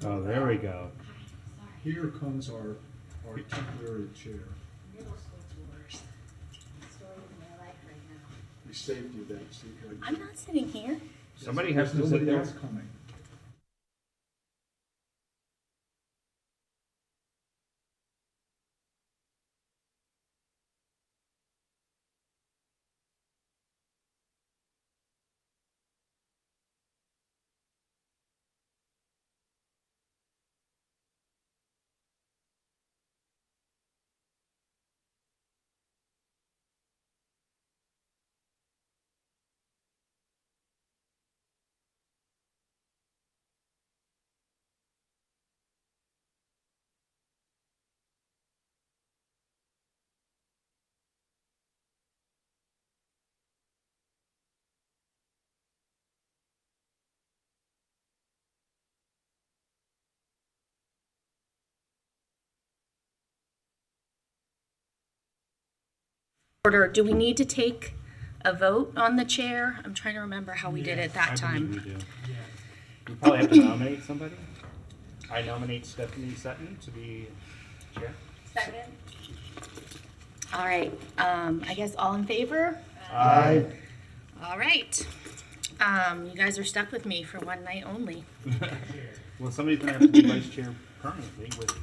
Oh, there we go. Here comes our temporary chair. Middle school tours. Story of my life right now. We saved you that seat right I'm not sitting here. Somebody has to sit Nobody there. else coming. Order, do we need to take a vote on the chair? I'm trying to remember how we did it that I time. believe we do. We probably have to nominate somebody. I nominate Stephanie Sutton to be chair. Second. All right, I guess all in favor? Aye. All right. You guys are stuck with me for one night only. Well, somebody's gonna have to be vice chair permanently with.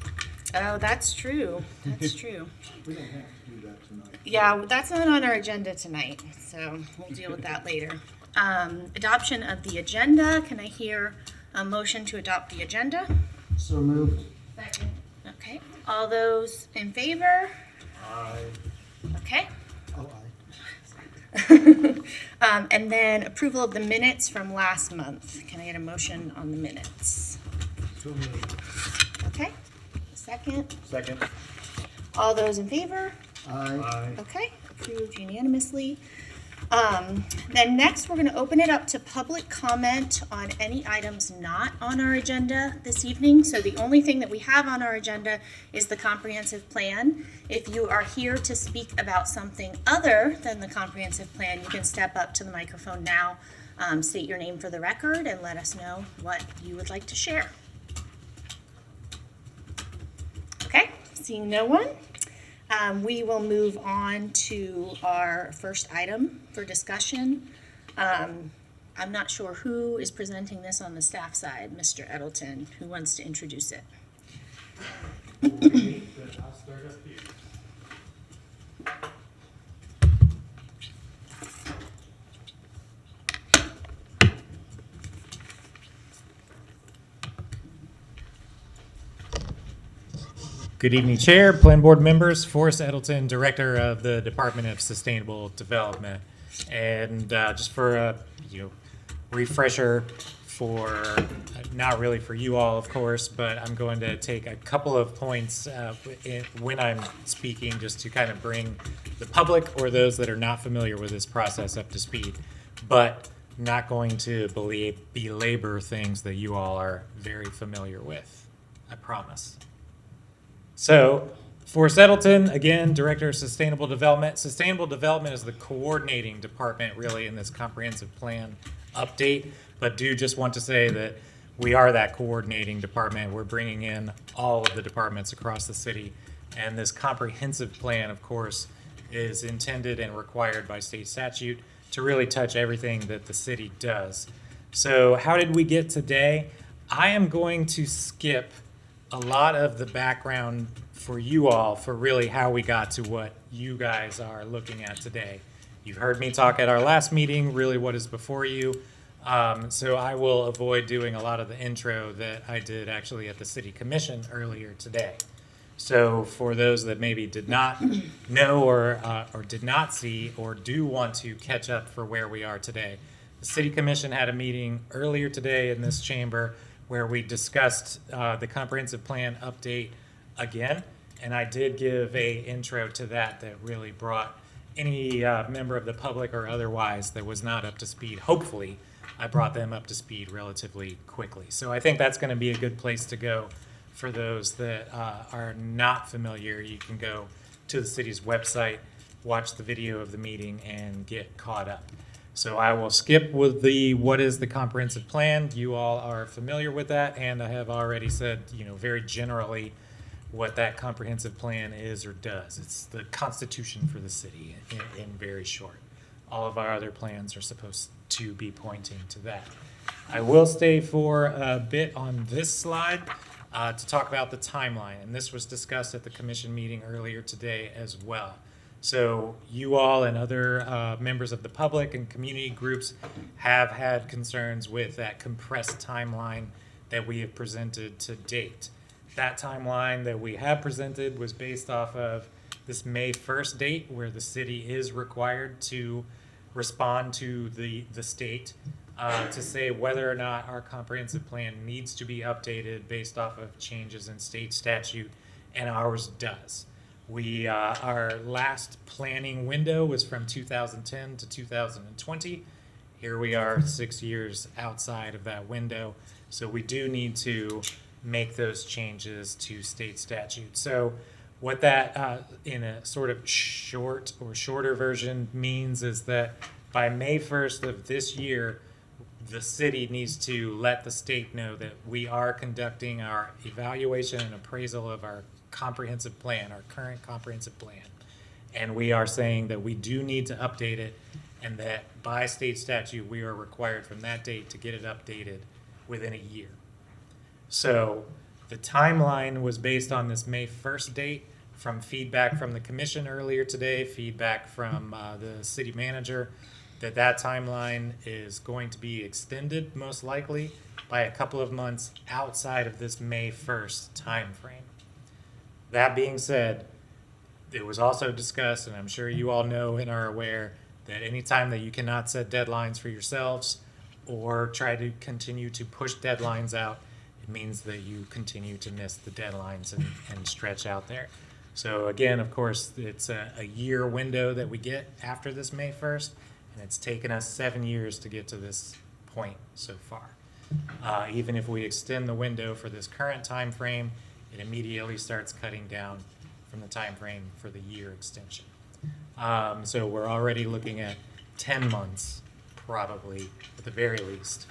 Oh, that's true. That's true. We don't have to do that tonight. Yeah, that's not on our agenda tonight, so we'll deal with that later. Adoption of the agenda. Can I hear a motion to adopt the agenda? So moved. Second. Okay. All those in favor? Aye. Okay. Oh, aye. And then approval of the minutes from last month. Can I get a motion on the minutes? So moved. Okay. Second. Second. All those in favor? Aye. Aye. Okay, approved unanimously. Then next, we're going to open it up to public comment on any items not on our agenda this evening. So the only thing that we have on our agenda is the comprehensive plan. If you are here to speak about something other than the comprehensive plan, you can step up to the microphone now, state your name for the record, and let us know what you would like to share. Okay, seeing no one. We will move on to our first item for discussion. I'm not sure who is presenting this on the staff side, Mr. Edelton, who wants to introduce it. I'll start up here. Good evening, Chair, Plan Board members. Forrest Edelton, Director of the Department of Sustainable Development. And just for a refresher for, not really for you all, of course, but I'm going to take a couple of points when I'm speaking just to kind of bring the public or those that are not familiar with this process up to speed, but not going to belabor things that you all are very familiar with, I promise. So, Forrest Edelton, again, Director of Sustainable Development. Sustainable Development is the coordinating department, really, in this comprehensive plan update, but do just want to say that we are that coordinating department. We're bringing in all of the departments across the city, and this comprehensive plan, of course, is intended and required by state statute to really touch everything that the city does. So, how did we get today? I am going to skip a lot of the background for you all for really how we got to what you guys are looking at today. You've heard me talk at our last meeting, really what is before you. So I will avoid doing a lot of the intro that I did actually at the City Commission earlier today. So for those that maybe did not know or did not see or do want to catch up for where we are today, the City Commission had a meeting earlier today in this chamber where we discussed the comprehensive plan update again. And I did give a intro to that really brought any member of the public or otherwise that was not up to speed. Hopefully, I brought them up to speed relatively quickly. So I think that's going to be a good place to go for those that are not familiar. You can go to the city's website, watch the video of the meeting, and get caught up. So I will skip with the what is the comprehensive plan. You all are familiar with that, and I have already said, very generally what that comprehensive plan is or does. It's the constitution for the city in very short. All of our other plans are supposed to be pointing to that. I will stay for a bit on this slide to talk about the timeline, and this was discussed at the commission meeting earlier today as well. So you all and other members of the public and community groups have had concerns with that compressed timeline that we have presented to date. That timeline that we have presented was based off of this May 1st date, where the city is required to respond to the state to say whether or not our comprehensive plan needs to be updated based off of changes in state statute, and ours does. Our last planning window was from 2010 to 2020. Here we are 6 years outside of that window, so we do need to make those changes to state statute. So what that in a sort of shorter version means is that by May 1st of this year, the city needs to let the state know that we are conducting our evaluation and appraisal of our comprehensive plan, our current comprehensive plan. And we are saying that we do need to update it, and that by state statute, we are required from that date to get it updated within a year. So the timeline was based on this May 1st date from feedback from the commission earlier today, feedback from the city manager, that timeline is going to be extended most likely by a couple of months outside of this May 1st timeframe. That being said, it was also discussed, and I'm sure you all know and are aware, that anytime that you cannot set deadlines for yourselves or try to continue to push deadlines out, it means that you continue to miss the deadlines and stretch out there. So again, of course, it's a year window that we get after this May 1st, and it's taken us 7 years to get to this point so far. Even if we extend the window for this current time frame, it immediately starts cutting down from the time frame for the year extension. So we're already looking at 10 months, probably, at the very least,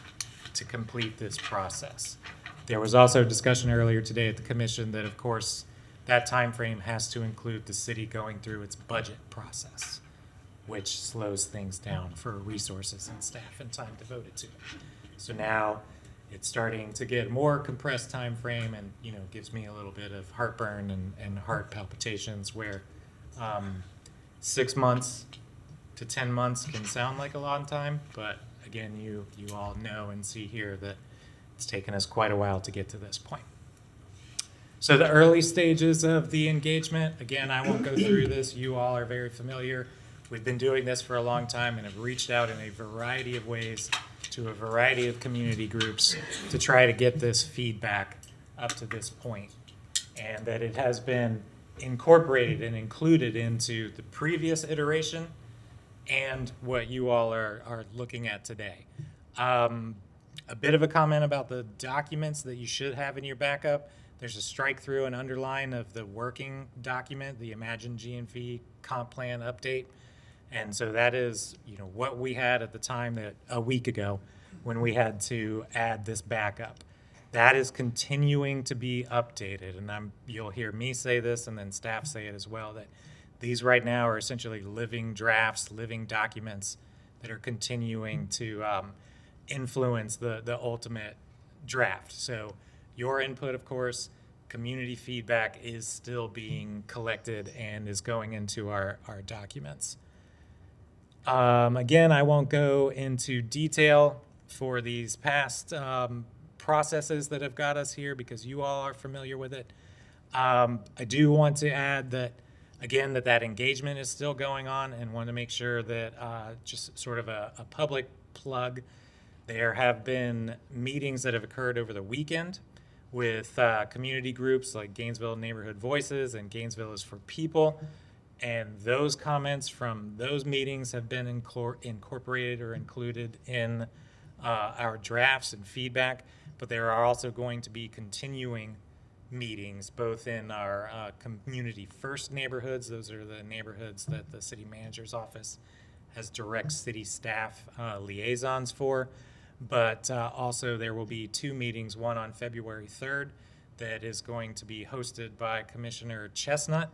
to complete this process. There was also discussion earlier today at the commission that, of course, that time frame has to include the city going through its budget process, which slows things down for resources and staff and time devoted to it. So now it's starting to get more compressed time frame, and gives me a little bit of heartburn and heart palpitations where 6 months to 10 months can sound like a long time, but again, you all know and see here that it's taken us quite a while to get to this point. So the early stages of the engagement, again, I won't go through this. You all are very familiar. We've been doing this for a long time and have reached out in a variety of ways to a variety of community groups to try to get this feedback up to this point, and that it has been incorporated and included into the previous iteration and what you all are looking at today. A bit of a comment about the documents that you should have in your backup. There's a strike through and underline of the working document, the ImagineGNV comp plan update. And so that is, what we had at the time that a week ago when we had to add this backup. That is continuing to be updated, and you'll hear me say this and then staff say it as well, that these right now are essentially living drafts, living documents that are continuing to influence the ultimate draft. So your input, of course, community feedback is still being collected and is going into our documents. Again, I won't go into detail for these past processes that have got us here because you all are familiar with it. I do want to add that, again, that engagement is still going on, and want to make sure that just sort of a public plug. There have been meetings that have occurred over the weekend with community groups like Gainesville Neighborhood Voices and Gainesville is for People. And those comments from those meetings have been incorporated or included in our drafts and feedback. But there are also going to be continuing meetings, both in our community first neighborhoods. Those are the neighborhoods that the city manager's office as direct city staff liaisons for. But also there will be 2 meetings, one on February 3rd that is going to be hosted by Commissioner Chestnut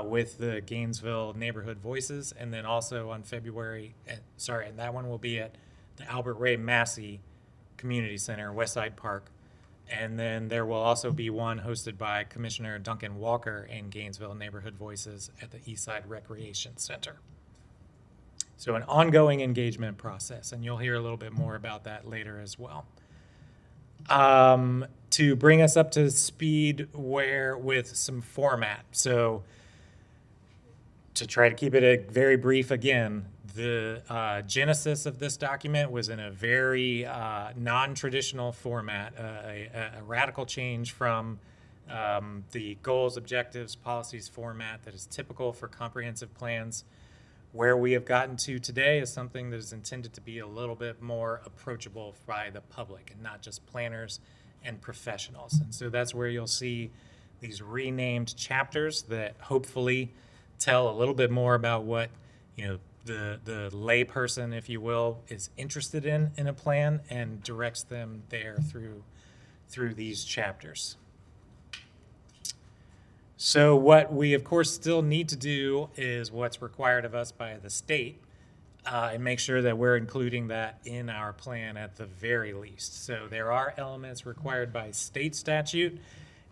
with the Gainesville Neighborhood Voices, and then also on and that one will be at the Albert Ray Massey Community Center, Westside Park. And then there will also be one hosted by Commissioner Duncan Walker and Gainesville Neighborhood Voices at the Eastside Recreation Center. So an ongoing engagement process, and you'll hear a little bit more about that later as well. To bring us up to speed with some format. So to try to keep it very brief again, the genesis of this document was in a very non-traditional format, a radical change from the goals, objectives, policies format that is typical for comprehensive plans. Where we have gotten to today is something that is intended to be a little bit more approachable by the public and not just planners and professionals. And so that's where you'll see these renamed chapters that hopefully tell a little bit more about what, the lay person, if you will, is interested in a plan and directs them there through these chapters. So what we, of course, still need to do is what's required of us by the state and make sure that we're including that in our plan at the very least. So there are elements required by state statute,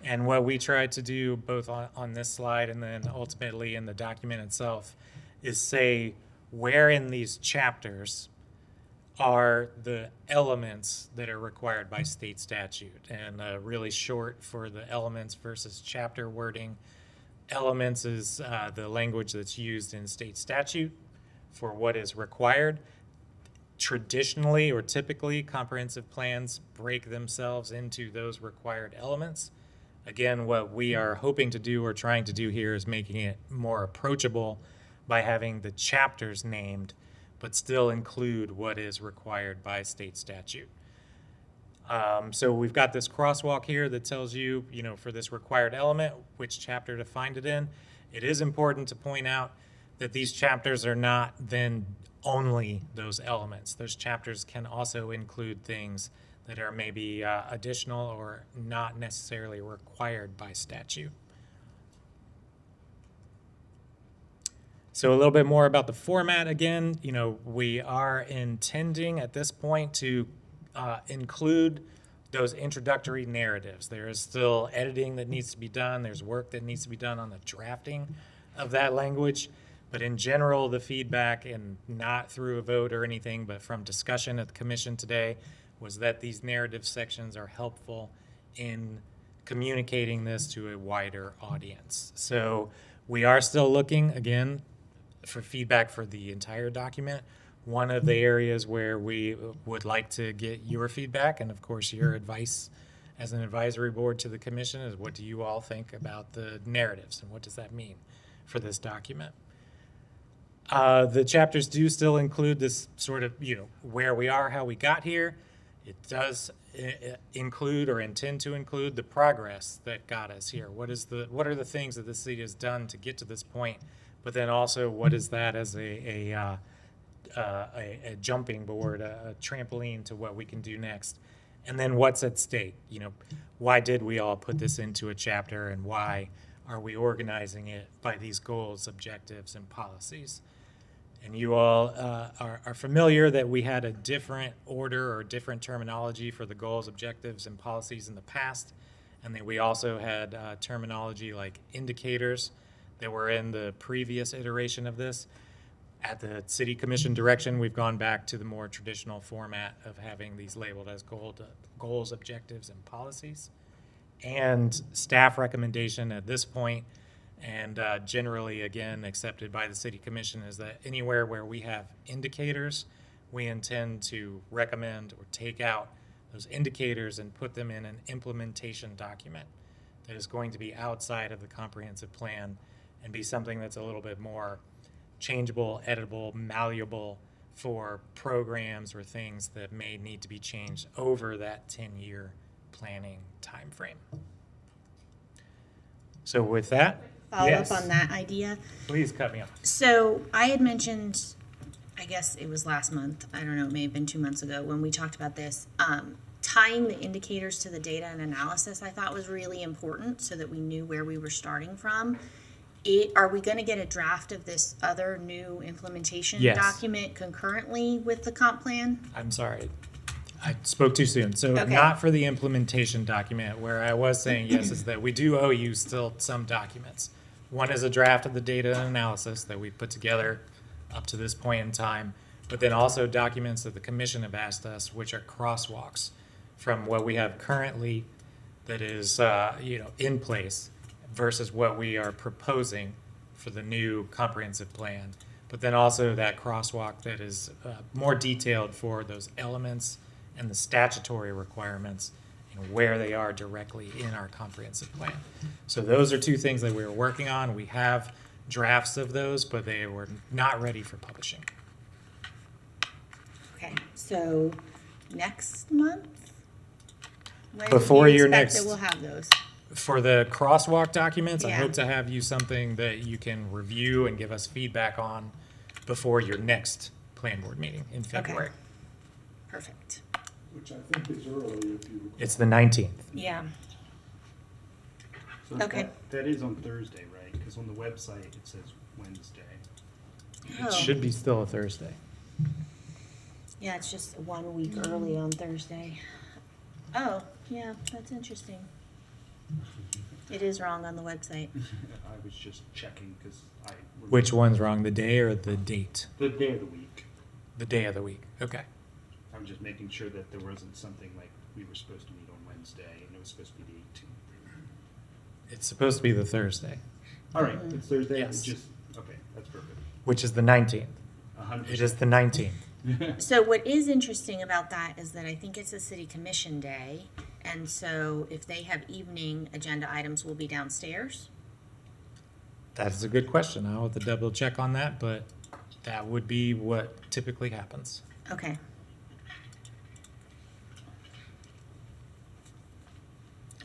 and what we tried to do both on this slide and then ultimately in the document itself is say where in these chapters are the elements that are required by state statute. And really short for the elements versus chapter wording. Elements is the language that's used in state statute for what is required. Traditionally or typically, comprehensive plans break themselves into those required elements. Again, what we are hoping to do or trying to do here is making it more approachable by having the chapters named but still include what is required by state statute. So we've got this crosswalk here that tells you, for this required element, which chapter to find it in. It is important to point out that these chapters are not then only those elements. Those chapters can also include things that are maybe additional or not necessarily required by statute. So a little bit more about the format again. We are intending at this point to include those introductory narratives. There is still editing that needs to be done. There's work that needs to be done on the drafting of that language. But in general, the feedback, and not through a vote or anything, but from discussion at the commission today, was that these narrative sections are helpful in communicating this to a wider audience. So we are still looking, again, for feedback for the entire document. One of the areas where we would like to get your feedback, and of course your advice as an advisory board to the commission, is what do you all think about the narratives and what does that mean for this document? The chapters do still include this sort of, where we are, how we got here. It does include or intend to include the progress that got us here. What are the things that the city has done to get to this point? But then also, what is that as a jumping board, a trampoline to what we can do next? And then what's at stake? Why did we all put this into a chapter, and why are we organizing it by these goals, objectives, and policies? And you all are familiar that we had a different order or different terminology for the goals, objectives, and policies in the past. And then we also had terminology like indicators that were in the previous iteration of this. At the city commission direction, we've gone back to the more traditional format of having these labeled as goals, objectives, and policies. And staff recommendation at this point, and generally, again, accepted by the city commission, is that anywhere where we have indicators, we intend to recommend or take out those indicators and put them in an implementation document that is going to be outside of the comprehensive plan and be something that's a little bit more changeable, editable, malleable for programs or things that may need to be changed over that 10-year planning time frame. So with that, Follow yes, up on that idea. please cut me off. So I had mentioned I guess it was last month, I don't know, it may have been 2 months ago, when we talked about this, tying the indicators to the data and analysis I thought was really important so that we knew where we were starting from. Are we going to get a draft of this other new implementation Yes. document concurrently with the comp plan? I'm sorry. I spoke too soon. So Okay. not for the implementation document. Where I was saying yes is that we do owe you still some documents. One is a draft of the data and analysis that we put together up to this point in time, but then also documents that the commission have asked us, which are crosswalks from what we have currently that is in place versus what we are proposing for the new comprehensive plan. But then also that crosswalk that is more detailed for those elements and the statutory requirements and where they are directly in our comprehensive plan. So those are two things that we're working on. We have drafts of those, but they were not ready for publishing. Okay, so next month? When Before do you your expect next- that we'll have those? For the crosswalk documents, I Yeah. hope to have you something that you can review and give us feedback on before your next plan board meeting in February. Perfect. Which I think is early if you recall. It's the 19th. Yeah, So Okay. that is on Thursday, right? Because on the website, it says Wednesday. Oh. It should be still a Thursday. yeah, it's just 1 week early on Thursday. Oh, yeah, that's interesting. It is wrong on the website. I was just checking because I. Which one's wrong, the day or the date? The day of the week. The day of the week. Okay. I'm just making sure that there wasn't something like we were supposed to meet on Wednesday and it was supposed to be the 18th. It's supposed to be the Thursday, All right, it's Thursday. Yes. It's just, okay, that's perfect. which is the 19th. 100%. It is the 19th. So what is interesting about that is that I think it's a city commission day, and so if they have evening agenda items, will be downstairs. That is a good question. I'll have to double check on that, but that would be what typically happens. Okay.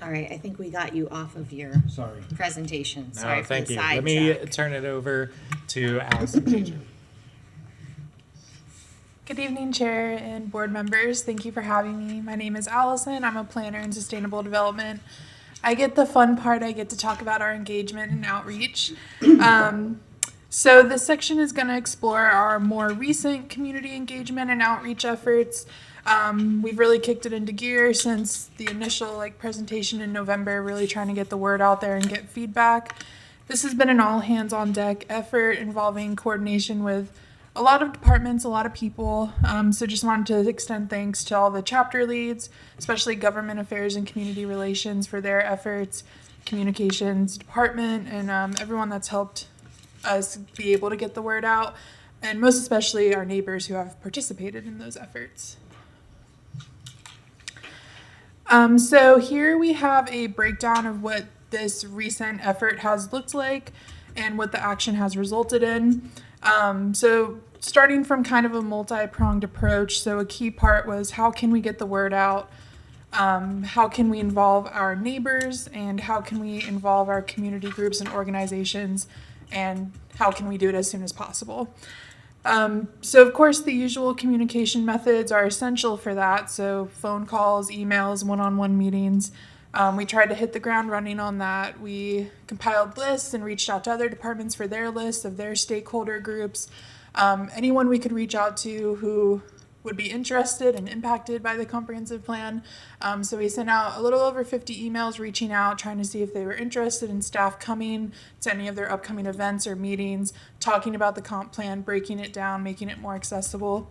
All right, I think we got you off of your Sorry. presentation. No, Sorry for thank the you. Let me sidetrack. turn it over to Allison Pager. Good evening, Chair and board members. Thank you for having me. My name is Allison. I'm a planner in sustainable development. I get the fun part. I get to talk about our engagement and outreach. So this section is going to explore our more recent community engagement and outreach efforts. We've really kicked it into gear since the initial presentation in November, really trying to get the word out there and get feedback. This has been an all hands on deck effort involving coordination with a lot of departments, a lot of people. So just wanted to extend thanks to all the chapter leads, especially government affairs and community relations for their efforts, communications department, and everyone that's helped us be able to get the word out, and most especially our neighbors who have participated in those efforts. So here we have a breakdown of what this recent effort has looked like and what the action has resulted in. So starting from kind of a multi-pronged approach, so a key part was how can we get the word out? How can we involve our neighbors, and how can we involve our community groups and organizations, and how can we do it as soon as possible? So of course the usual communication methods are essential for that. So phone calls, emails, one-on-one meetings. We tried to hit the ground running on that. We compiled lists and reached out to other departments for their lists of their stakeholder groups. Anyone we could reach out to who would be interested and impacted by the comprehensive plan. So we sent out a little over 50 emails reaching out, trying to see if they were interested in staff coming to any of their upcoming events or meetings, talking about the comp plan, breaking it down, making it more accessible.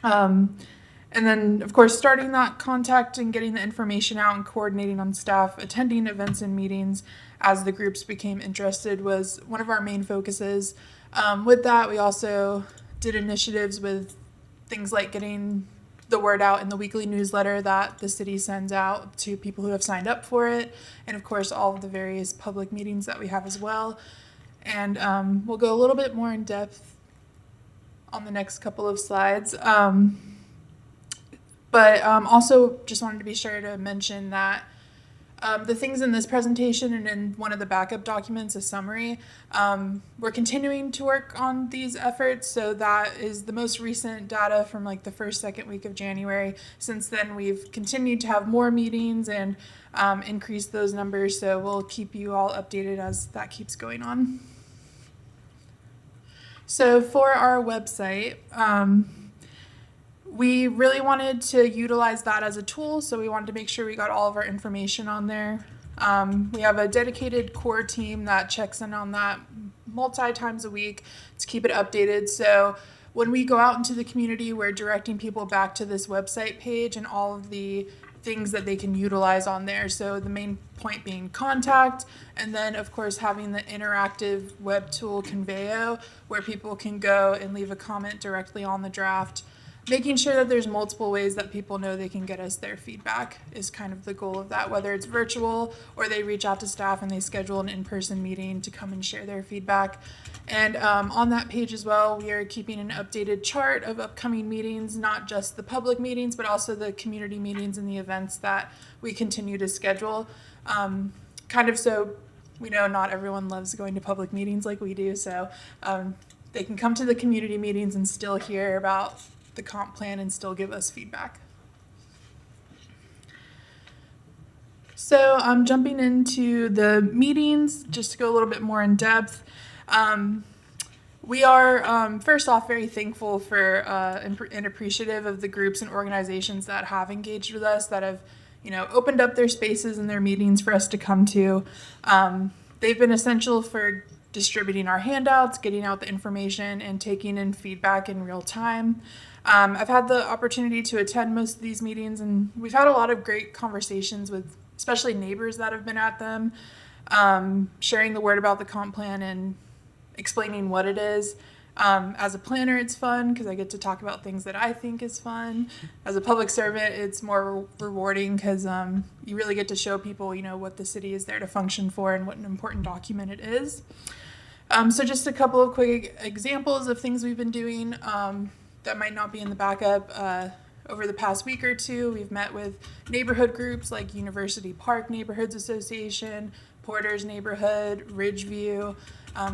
And then, of course, starting that contact and getting the information out and coordinating on staff, attending events and meetings as the groups became interested was one of our main focuses. With that, we also did initiatives with things like getting the word out in the weekly newsletter that the city sends out to people who have signed up for it, and of course all of the various public meetings that we have as well. And we'll go a little bit more in depth on the next couple of slides. But also just wanted to be sure to mention that The things in this presentation and in one of the backup documents, a summary, we're continuing to work on these efforts. So that is the most recent data from like the first, second week of January. Since then, we've continued to have more meetings and increase those numbers. So we'll keep you all updated as that keeps going on. So for our website, we really wanted to utilize that as a tool, so we wanted to make sure we got all of our information on there. We have a dedicated core team that checks in on that times a week to keep it updated. So when we go out into the community, we're directing people back to this website page and all of the things that they can utilize on there. So the main point being contact, and then of course having the interactive web tool Conveyo, where people can go and leave a comment directly on the draft. Making sure that there's multiple ways that people know they can get us their feedback is kind of the goal of that, whether it's virtual or they reach out to staff and they schedule an in-person meeting to come and share their feedback. And on that page as well, we are keeping an updated chart of upcoming meetings, not just the public meetings, but also the community meetings and the events that we continue to schedule. Kind of so we know not everyone loves going to public meetings like we do, so they can come to the community meetings and still hear about the comp plan and still give us feedback. So I'm jumping into the meetings just to go a little bit more in depth. We are, first off, very thankful for and appreciative of the groups and organizations that have engaged with us, that have, opened up their spaces and their meetings for us to come to. They've been essential for distributing our handouts, getting out the information, and taking in feedback in real time. I've had the opportunity to attend most of these meetings, and we've had a lot of great conversations with especially neighbors that have been at them, sharing the word about the comp plan and explaining what it is. As a planner, it's fun because I get to talk about things that I think is fun. As a public servant, it's more rewarding because you really get to show people, what the city is there to function for and what an important document it is. So just a couple of quick examples of things we've been doing that might not be in the backup. Over the past week or two, we've met with neighborhood groups like University Park Neighborhoods Association, Porter's Neighborhood, Ridgeview,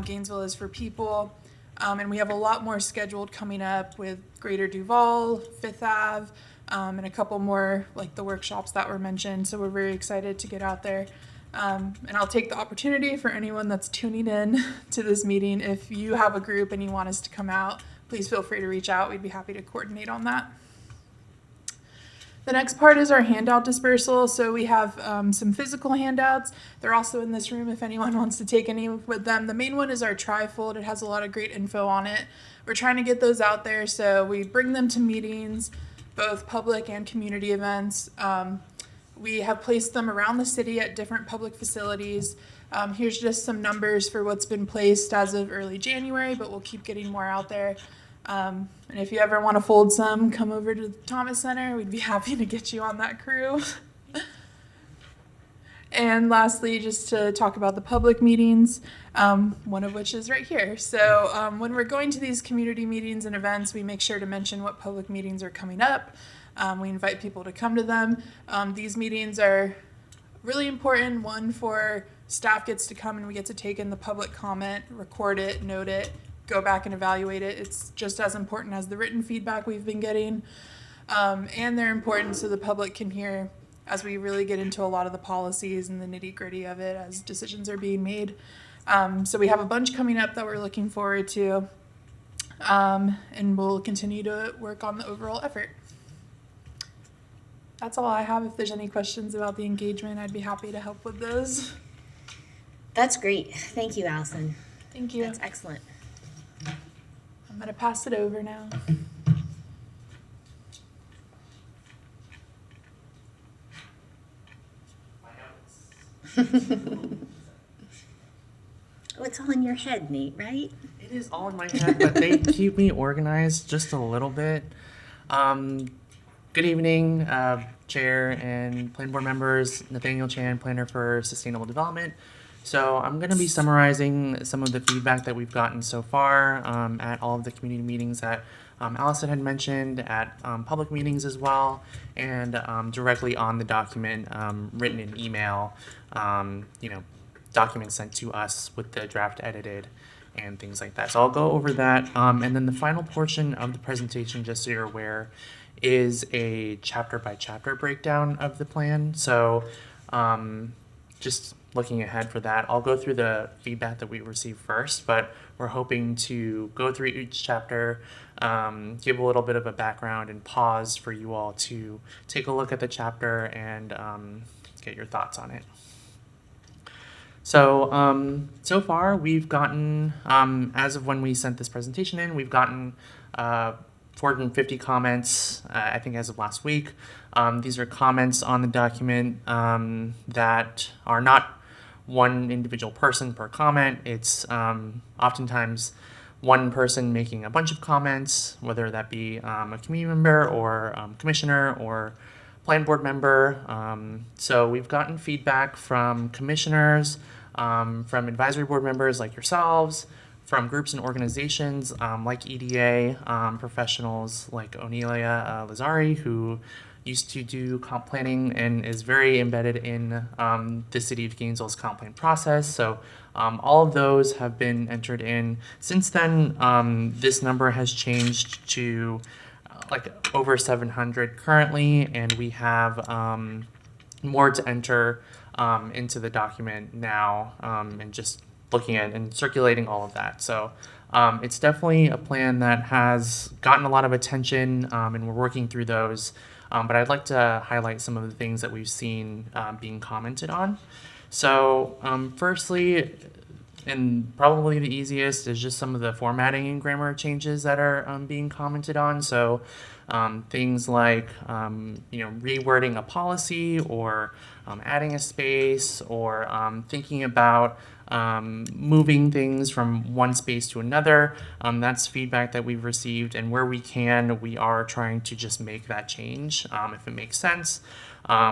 Gainesville is for People. And we have a lot more scheduled coming up with Greater Duval, Fifth Ave, and a couple more like the workshops that were mentioned. So we're very excited to get out there. And I'll take the opportunity for anyone that's tuning in to this meeting. If you have a group and you want us to come out, please feel free to reach out. We'd be happy to coordinate on that. The next part is our handout dispersal. So we have some physical handouts. They're also in this room if anyone wants to take any with them. The main one is our trifold. It has a lot of great info on it. We're trying to get those out there, so we bring them to meetings, both public and community events. We have placed them around the city at different public facilities. Here's just some numbers for what's been placed as of early January, but we'll keep getting more out there. And if you ever want to fold some, come over to the Thomas Center. We'd be happy to get you on that crew. And lastly, just to talk about the public meetings, one of which is right here. So when we're going to these community meetings and events, we make sure to mention what public meetings are coming up. We invite people to come to them. These meetings are really important. One, for staff gets to come and we get to take in the public comment, record it, note it, go back and evaluate it. It's just as important as the written feedback we've been getting. And they're important so the public can hear as we really get into a lot of the policies and the nitty-gritty of it as decisions are being made. So we have a bunch coming up that we're looking forward to. And we'll continue to work on the overall effort. That's all I have. If there's any questions about the engagement, I'd be happy to help with those. That's great. Thank you, Allison. Thank you. That's excellent. I'm going to pass it over now. Oh, it's all in your head, Nate, right? It is all in my head, but they keep me organized just a little bit. Good evening, Chair and Planning Board members. Nathaniel Chan, Planner for Sustainable Development. So I'm going to be summarizing some of the feedback that we've gotten so far at all of the community meetings that Allison had mentioned, at public meetings as well, and directly on the document, written in email, documents sent to us with the draft edited and things like that. So I'll go over that. And then the final portion of the presentation, just so you're aware, is a chapter by chapter breakdown of the plan. So just looking ahead for that, I'll go through the feedback that we received first, but we're hoping to go through each chapter, give a little bit of a background and pause for you all to take a look at the chapter and get your thoughts on it. So, so far we've gotten, as of when we sent this presentation in, we've gotten 450 comments, I think as of last week. These are comments on the document that are not one individual person per comment. It's oftentimes one person making a bunch of comments, whether that be a community member or commissioner or plan board member. So we've gotten feedback from commissioners, from advisory board members like yourselves, from groups and organizations like EDA, professionals like Onelia Lazari, who used to do comp planning and is very embedded in the City of Gainesville's comp plan process. So all of those have been entered in. Since then, this number has changed to like over 700 currently, and we have more to enter into the document now, and just looking at and circulating all of that. So it's definitely a plan that has gotten a lot of attention, and we're working through those. But I'd like to highlight some of the things that we've seen being commented on. So firstly, and probably the easiest, is just some of the formatting and grammar changes that are being commented on. So things like rewording a policy, or adding a space, or thinking about moving things from one space to another. That's feedback that we've received, and where we can, we are trying to just make that change if it makes sense.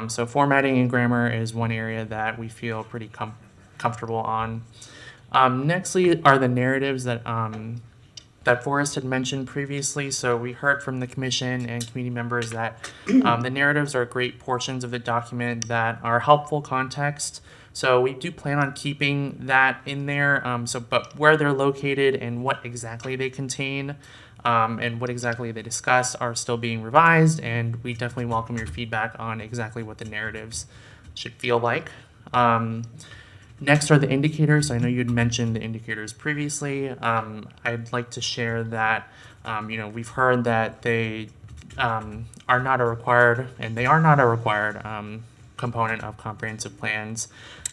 So formatting and grammar is one area that we feel pretty comfortable on. Nextly are the narratives that that Forrest had mentioned previously. So we heard from the commission and community members that the narratives are great portions of the document that are helpful context. So we do plan on keeping that in there. But where they're located and what exactly they contain and what exactly they discuss are still being revised, and we definitely welcome your feedback on exactly what the narratives should feel like. Next are the indicators. I know you'd mentioned the indicators previously. I'd like to share that, we've heard that they are not a required, and they are not a required component of comprehensive plans,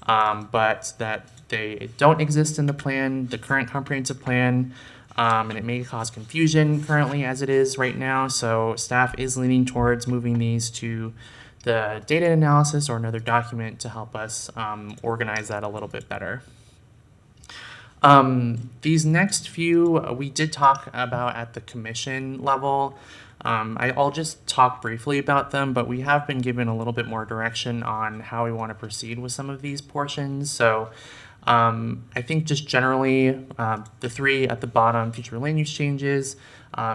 but that they don't exist in the plan, the current comprehensive plan, and it may cause confusion currently as it is right now. So staff is leaning towards moving these to the data analysis or another document to help us organize that a little bit better. These next few we did talk about at the commission level. I'll just talk briefly about them, but we have been given a little bit more direction on how we want to proceed with some of these portions. So I think just generally the three at the bottom, future land use changes,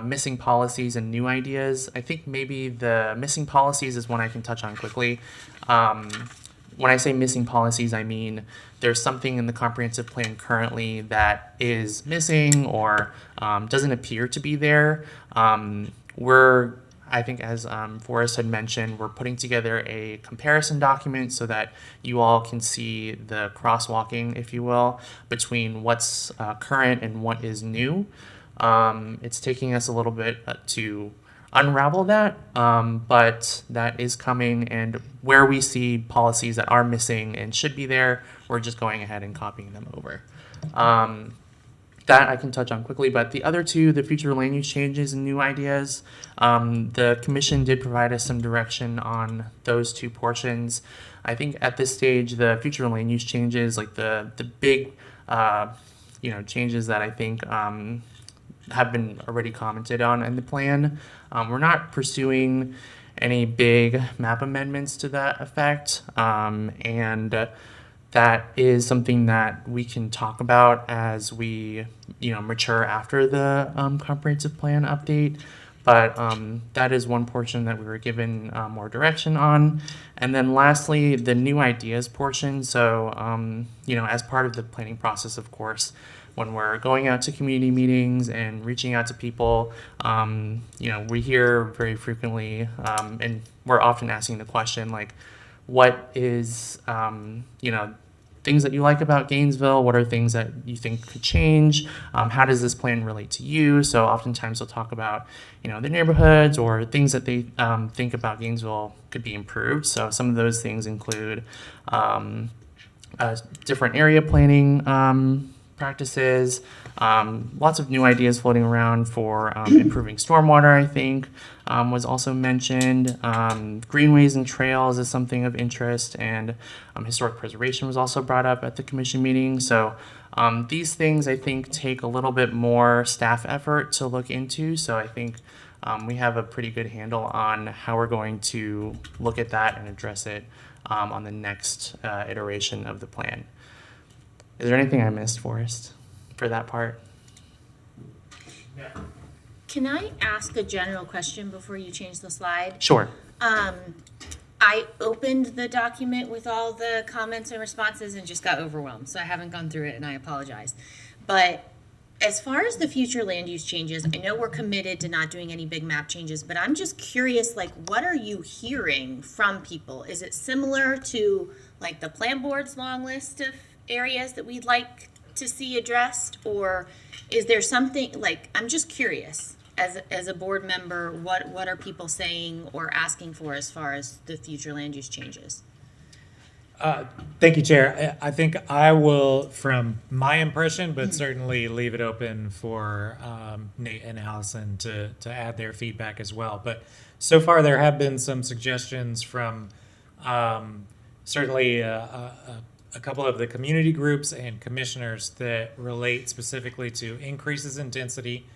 missing policies and new ideas. I think maybe the missing policies is one I can touch on quickly. When I say missing policies, I mean there's something in the comprehensive plan currently that is missing or doesn't appear to be there. I think as Forrest had mentioned, we're putting together a comparison document so that you all can see the crosswalking, if you will, between what's current and what is new. It's taking us a little bit to unravel that, but that is coming, and where we see policies that are missing and should be there, we're just going ahead and copying them over. That I can touch on quickly, but the other two, the future land use changes and new ideas, the commission did provide us some direction on those two portions. I think at this stage, the future land use changes, like the big, changes that I think have been already commented on in the plan. We're not pursuing any big map amendments to that effect, and that is something that we can talk about as we, mature after the comprehensive plan update. But that is one portion that we were given more direction on. And then lastly, the new ideas portion. So, as part of the planning process, of course, when we're going out to community meetings and reaching out to people, we hear very frequently, and we're often asking the question, like, what is, things that you like about Gainesville? What are things that you think could change? How does this plan relate to you? So oftentimes they'll talk about, the neighborhoods or things that they think about Gainesville could be improved. So some of those things include different area planning practices, lots of new ideas floating around for improving stormwater, I think, was also mentioned. Greenways and trails is something of interest, and historic preservation was also brought up at the commission meeting. So these things, I think, take a little bit more staff effort to look into. So I think we have a pretty good handle on how we're going to look at that and address it on the next iteration of the plan. Is there anything I missed, Forrest, for that part? Can I ask a general question before you change the slide? Sure. I opened the document with all the comments and responses and just got overwhelmed, so I haven't gone through it, and I apologize. But as far as the future land use changes, I know we're committed to not doing any big map changes, but I'm just curious, like, what are you hearing from people? Is it similar to, like, the plan board's long list of areas that we'd like to see addressed, or is there something, like, I'm just curious as a board member, what are people saying or asking for as far as the future land use changes? Thank you, Chair. I think I will, from my impression, but certainly leave it open for Nate and Allison to add their feedback as well. But so far, there have been some suggestions from certainly a couple of the community groups and commissioners that relate specifically to increases in density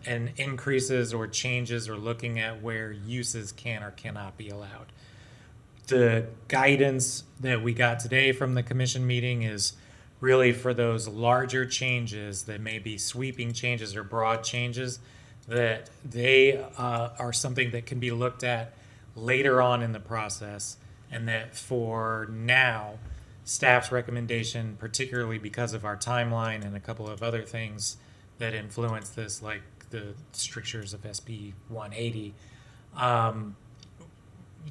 and increases or changes or looking at where uses can or cannot be allowed. The guidance that we got today from the commission meeting is really for those larger changes that may be sweeping changes or broad changes, that they are something that can be looked at later on in the process, and that for now, staff's recommendation, particularly because of our timeline and a couple of other things that influence this, like the strictures of SB 180,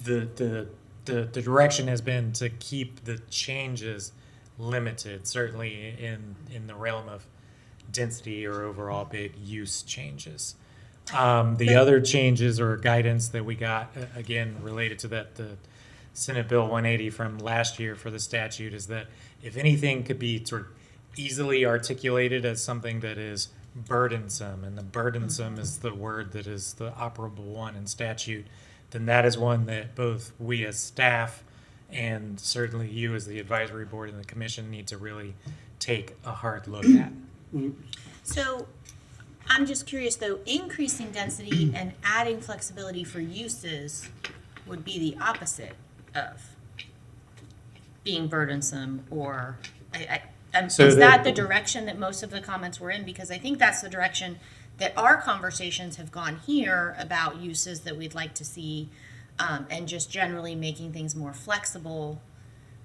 the direction has been to keep the changes limited, certainly in the realm of density or overall big use changes. The other changes or guidance that we got, again, related to that, the Senate Bill 180 from last year for the statute, is that if anything could be sort of easily articulated as something that is burdensome, and the burdensome is the word that is the operable one in statute, then that is one that both we as staff and certainly you as the advisory board and the commission need to really take a hard look at. So I'm just curious though, increasing density and adding flexibility for uses would be the opposite of being burdensome, or is that the direction that most of the comments were in? Because I think that's the direction that our conversations have gone here about uses that we'd like to see, and just generally making things more flexible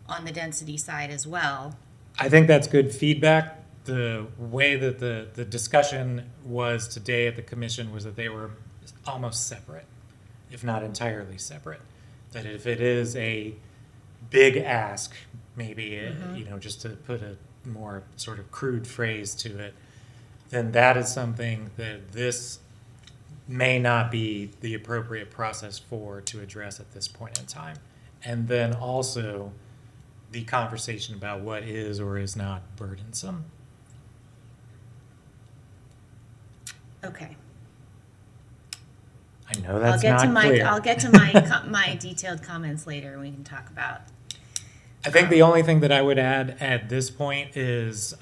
on the density side as well. I think that's good feedback. The way that the discussion was today at the commission was that they were almost separate, if not entirely separate. That if it is a big ask, maybe, just to put a more sort of crude phrase to it, then that is something that this may not be the appropriate process to address at this point in time. And then also the conversation about what is or is not burdensome. Okay. I know that's not clear. I'll get to my my detailed comments later. We can talk about. I think the only thing that I would add at this point is,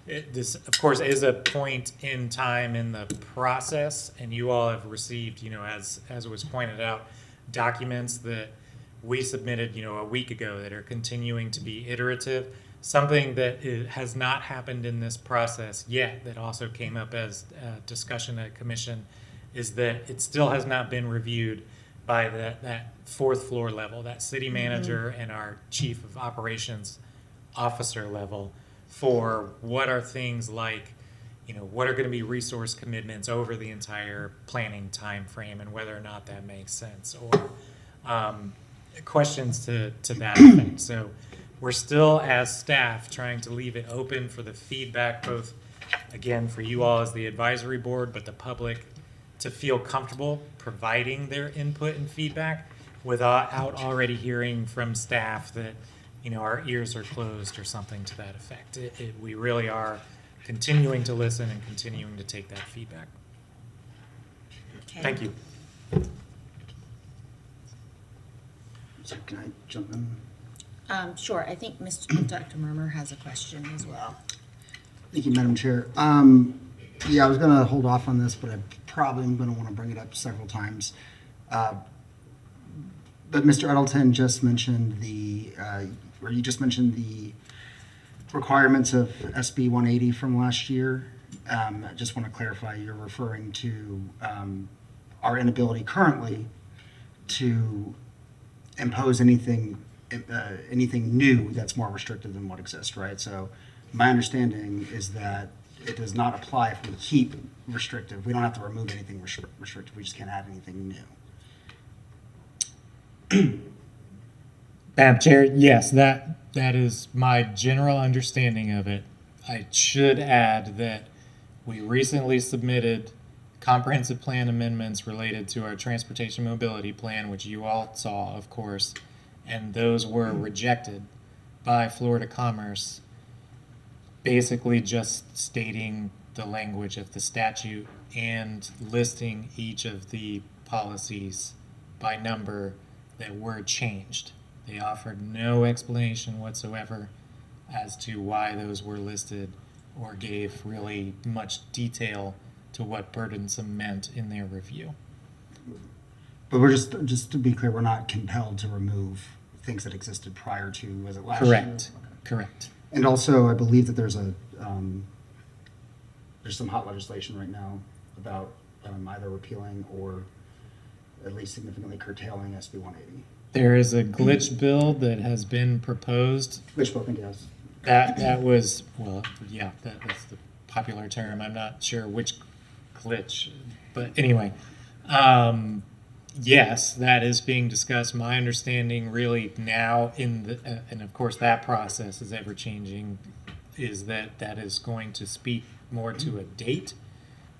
this, of course, is a point in time in the process, and you all have received, as it was pointed out, documents that we submitted, a week ago that are continuing to be iterative. Something that has not happened in this process yet that also came up as discussion at commission is that it still has not been reviewed by that fourth floor level, that city manager and our chief of operations officer level, for what are things like, what are going to be resource commitments over the entire planning time frame and whether or not that makes sense, or questions to that effect. So we're still, as staff, trying to leave it open for the feedback, both, again, for you all as the advisory board, but the public to feel comfortable providing their input and feedback without already hearing from staff that, our ears are closed or something to that effect. We really are continuing to listen and continuing to take that feedback. Okay. Thank you. So can I jump in? Sure, I think Dr. Murmer has a question as well. Thank you, Madam Chair. Yeah, I was going to hold off on this, but I probably am going to want to bring it up several times. But Mr. Edelton just mentioned you just mentioned the requirements of SB 180 from last year. I just want to clarify, you're referring to our inability currently to impose anything new that's more restrictive than what exists, right? So my understanding is that it does not apply if we keep restrictive. We don't have to remove anything restrictive. We just can't add anything new. Madam Chair, yes, that is my general understanding of it. I should add that we recently submitted comprehensive plan amendments related to our transportation mobility plan, which you all saw, of course, and those were rejected by Florida Commerce, basically just stating the language of the statute and listing each of the policies by number that were changed. They offered no explanation whatsoever as to why those were listed or gave really much detail to what burdensome meant in their review. But we're just to be clear, we're not compelled to remove things that existed prior to, was it last year? Correct. Okay. Correct. And also, I believe that there's some hot legislation right now about either repealing or at least significantly curtailing SB 180. There is a glitch bill that has been proposed. Which I think yes. That was, well, yeah, that was the popular term. I'm not sure which glitch, but anyway, yes, that is being discussed. My understanding really now and of course that process is ever changing, is that is going to speak more to a date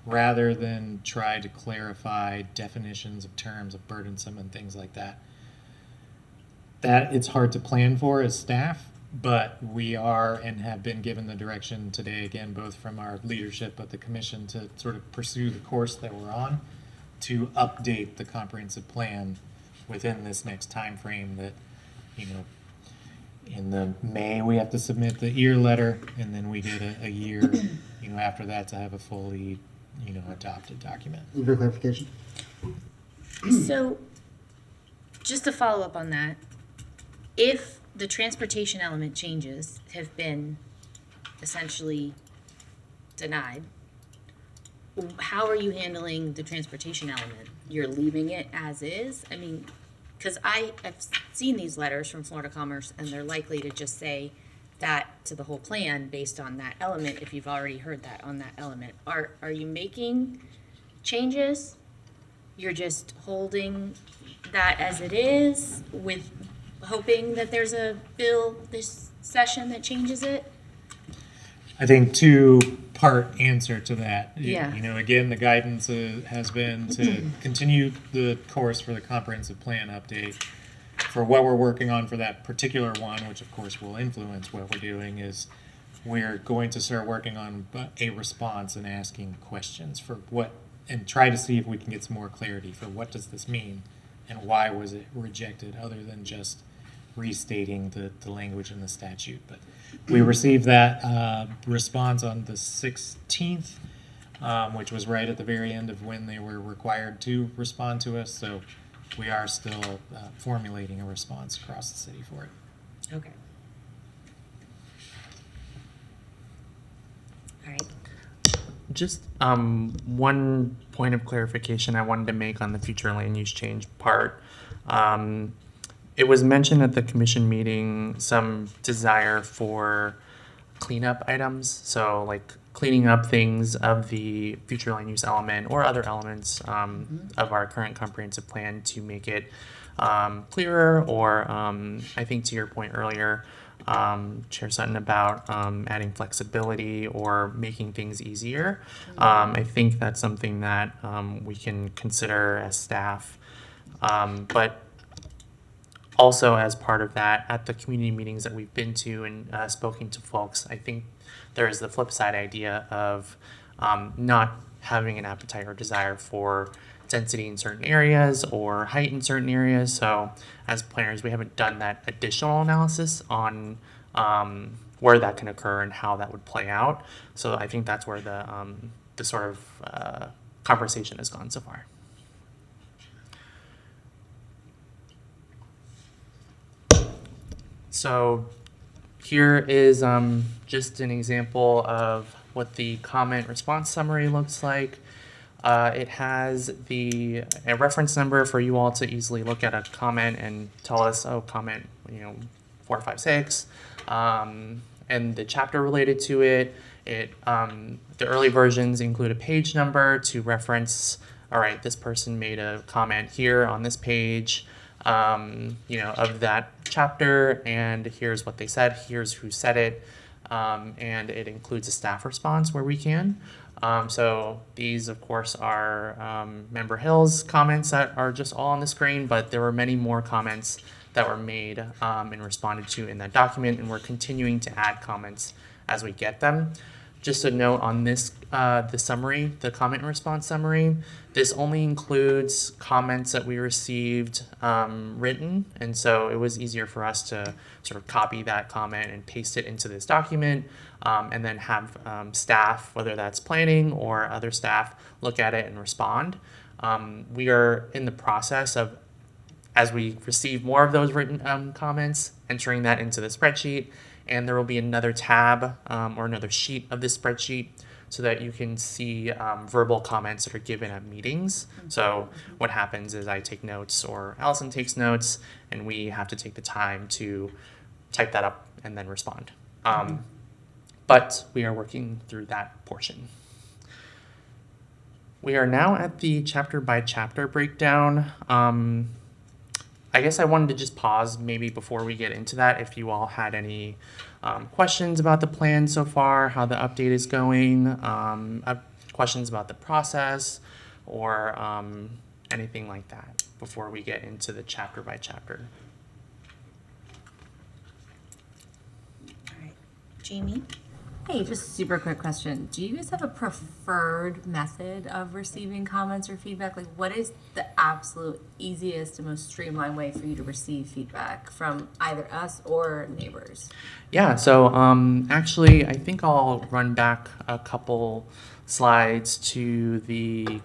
rather than try to clarify definitions of terms of burdensome and things like that. That it's hard to plan for as staff, but we are and have been given the direction today, again, both from our leadership but the commission, to sort of pursue the course that we're on to update the comprehensive plan within this next time frame that, in the May we have to submit the EAR letter, and then we get a year, after that to have a fully, adopted document. For clarification. So, just to follow up on that, if the transportation element changes have been essentially denied, how are you handling the transportation element? You're leaving it as is? I mean, because I've seen these letters from Florida Commerce, and they're likely to just say that to the whole plan based on that element, if you've already heard that on that element. Are you making changes? You're just holding that as it is with hoping that there's a bill this session that changes it? I think two-part answer to that. Yeah. Again, the guidance has been to continue the course for the comprehensive plan update. For what we're working on for that particular one, which of course will influence what we're doing, is we're going to start working on a response and asking questions for what, and try to see if we can get some more clarity for what does this mean and why was it rejected, other than just restating the language in the statute. But we received that response on the 16th, which was right at the very end of when they were required to respond to us. So we are still formulating a response across the city for it. Okay. All right. Just one point of clarification I wanted to make on the future land use change part. It was mentioned at the commission meeting some desire for cleanup items, so like cleaning up things of the future land use element or other elements of our current comprehensive plan to make it clearer, or I think to your point earlier, Chair Sutton, about adding flexibility or making things easier. I think that's something that we can consider as staff, but also as part of that, at the community meetings that we've been to and spoken to folks, I think there is the flip side idea of not having an appetite or desire for density in certain areas or height in certain areas. So as planners, we haven't done that additional analysis on where that can occur and how that would play out. So I think that's where the sort of conversation has gone so far. So here is just an example of what the comment response summary looks like. It has a reference number for you all to easily look at a comment and tell us, oh, comment, 456, and the chapter related to it. The early versions include a page number to reference, all right, this person made a comment here on this page, of that chapter, and here's what they said, here's who said it, and it includes a staff response where we can. So these, of course, are Member Hill's comments that are just all on the screen, but there were many more comments that were made and responded to in that document, and we're continuing to add comments as we get them. Just a note on this, the summary, the comment and response summary, this only includes comments that we received written, and so it was easier for us to sort of copy that comment and paste it into this document, and then have staff, whether that's planning or other staff, look at it and respond. We are in the process of, as we receive more of those written comments, entering that into the spreadsheet, and there will be another tab or another sheet of this spreadsheet so that you can see verbal comments that are given at meetings. So what happens is I take notes or Allison takes notes, and we have to take the time to type that up and then respond. But we are working through that portion. We are now at the chapter by chapter breakdown. I guess I wanted to just pause maybe before we get into that if you all had any questions about the plan so far, how the update is going, questions about the process, or anything like that before we get into the chapter by chapter. All right, Jamie? Hey, just a super quick question. Do you guys have a preferred method of receiving comments or feedback? Like, what is the absolute easiest and most streamlined way for you to receive feedback from either us or neighbors? Yeah, so actually, I think I'll run back a couple slides to the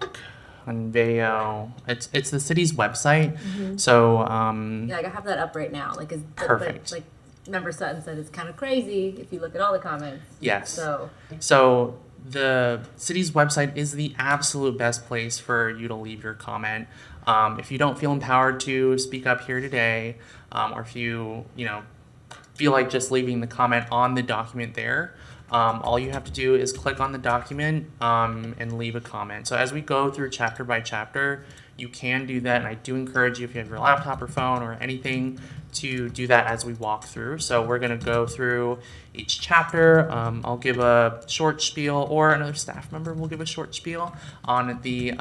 Conveo. It's the city's website. So Yeah, like I have that up right now. Like, Perfect. But, like, Member Sutton said it's kind of crazy if you look at all the comments. Yes. So the city's website is the absolute best place for you to leave your comment. If you don't feel empowered to speak up here today, or if you feel like just leaving the comment on the document there, all you have to do is click on the document and leave a comment. So as we go through chapter by chapter, you can do that, and I do encourage you, if you have your laptop or phone or anything, to do that as we walk through. So we're going to go through each chapter. I'll give a short spiel, or another staff member will give a short spiel on the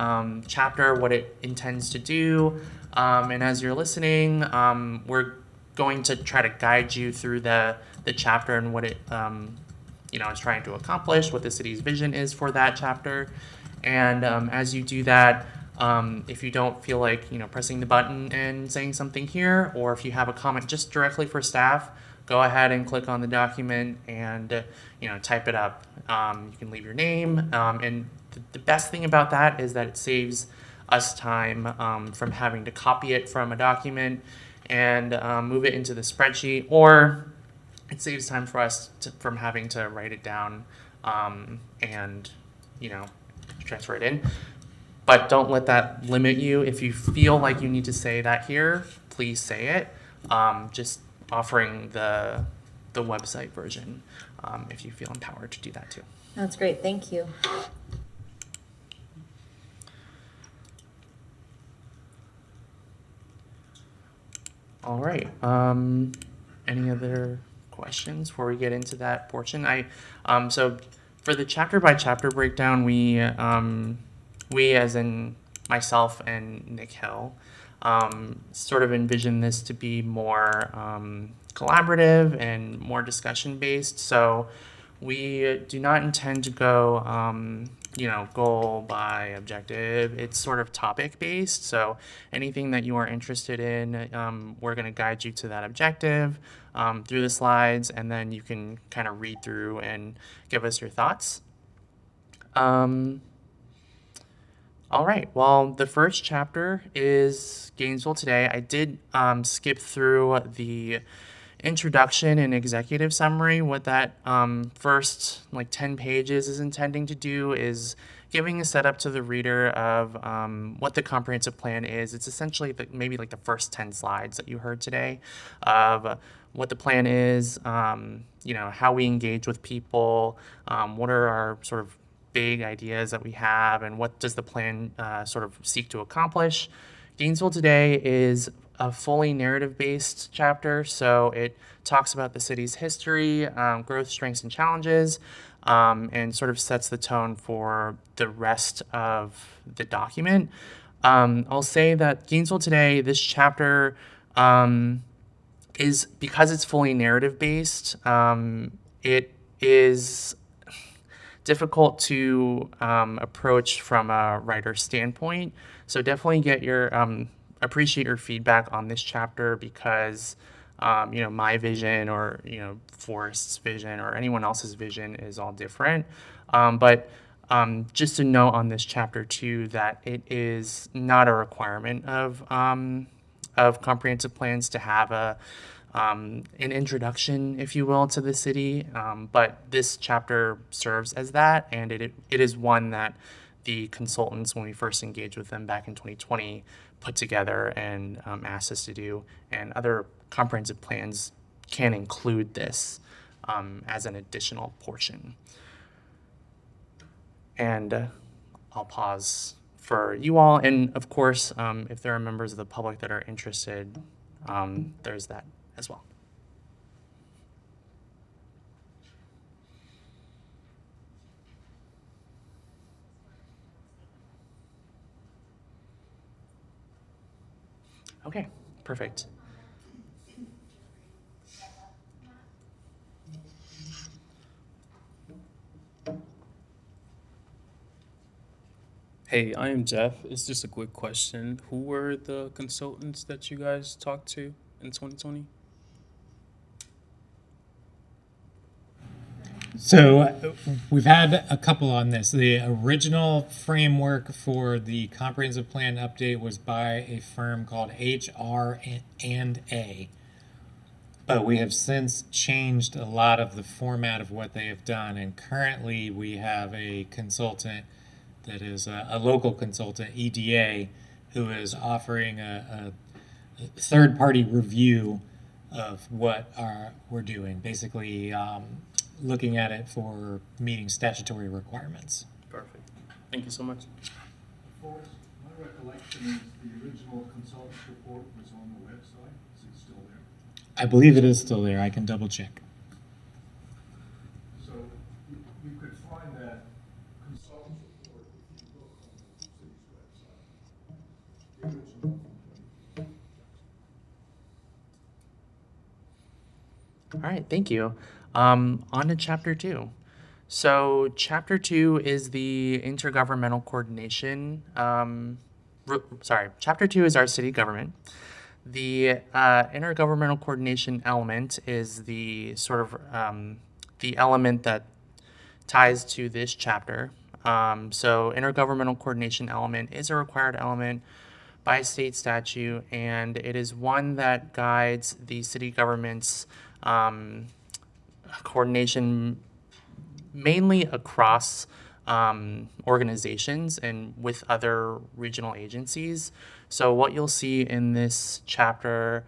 chapter, what it intends to do. And as you're listening, we're going to try to guide you through the chapter and what it is trying to accomplish, what the city's vision is for that chapter. And as you do that, if you don't feel like pressing the button and saying something here, or if you have a comment just directly for staff, go ahead and click on the document and type it up. You can leave your name, and the best thing about that is that it saves us time from having to copy it from a document and move it into the spreadsheet, or it saves time for us from having to write it down and, transfer it in. But don't let that limit you. If you feel like you need to say that here, please say it. Just offering the website version if you feel empowered to do that too. That's great. Thank you. All right. Any other questions before we get into that portion? So for the chapter by chapter breakdown, we as in myself and Nick Hill sort of envision this to be more collaborative and more discussion based. So we do not intend to go goal by objective. It's sort of topic based. So anything that you are interested in, we're going to guide you to that objective through the slides, and then you can kind of read through and give us your thoughts. All right, well, the first chapter is Gainesville Today. I did skip through the introduction and executive summary. What that first 10 pages is intending to do is giving a setup to the reader of what the comprehensive plan is. It's essentially maybe the first 10 slides that you heard today of what the plan is, how we engage with people, what are our sort of big ideas that we have, and what does the plan sort of seek to accomplish. Gainesville Today is a fully narrative-based chapter, so it talks about the city's history, growth, strengths, and challenges, and sort of sets the tone for the rest of the document. I'll say that Gainesville Today, this chapter, is, because it's fully narrative-based, it is difficult to approach from a writer's standpoint. So definitely get your appreciate your feedback on this chapter, because my vision, or Forrest's vision, or anyone else's vision is all different. But just to note on this chapter too, that it is not a requirement of comprehensive plans to have an introduction, if you will, to the city, but this chapter serves as that, and it is one that the consultants, when we first engaged with them back in 2020, put together and asked us to do, and other comprehensive plans can include this as an additional portion. And I'll pause for you all, and of course, if there are members of the public that are interested, there's that as well. Okay, perfect. Hey, I am Jeff. It's just a quick question. Who were the consultants that you guys talked to in 2020? So we've had a couple on this. The original framework for the comprehensive plan update was by a firm called HR&A. But we have since changed a lot of the format of what they have done, and currently we have a consultant that is a local consultant, EDA, who is offering a third-party review of what we're doing, basically looking at it for meeting statutory requirements. Perfect. Thank you so much. Forrest, my recollection is the original consultant's report was on the website. Is it still there? I believe it is still there. I can double check. So you could find that consultant's report if you look on the city's website. The original. All right, thank you. On to chapter 2. So chapter 2 is the intergovernmental coordination. Chapter 2 is our city government. The intergovernmental coordination element is the sort of the element that ties to this chapter. So intergovernmental coordination element is a required element by state statute, and it is one that guides the city government's coordination mainly across organizations and with other regional agencies. So what you'll see in this chapter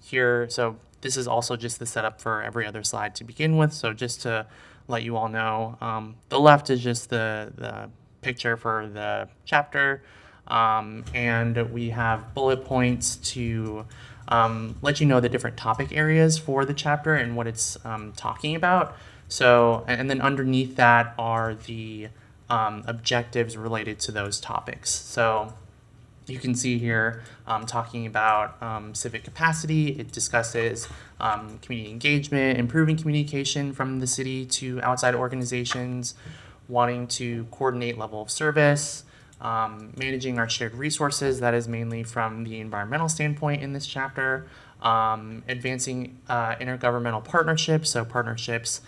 here, so this is also just the setup for every other slide to begin with. So just to let you all know, the left is just the picture for the chapter. And we have bullet points to let you know the different topic areas for the chapter and what it's talking about. So, and then underneath that are the objectives related to those topics. So you can see here talking about civic capacity. It discusses community engagement, improving communication from the city to outside organizations, wanting to coordinate level of service, managing our shared resources. That is mainly from the environmental standpoint in this chapter. Advancing intergovernmental partnerships, so partnerships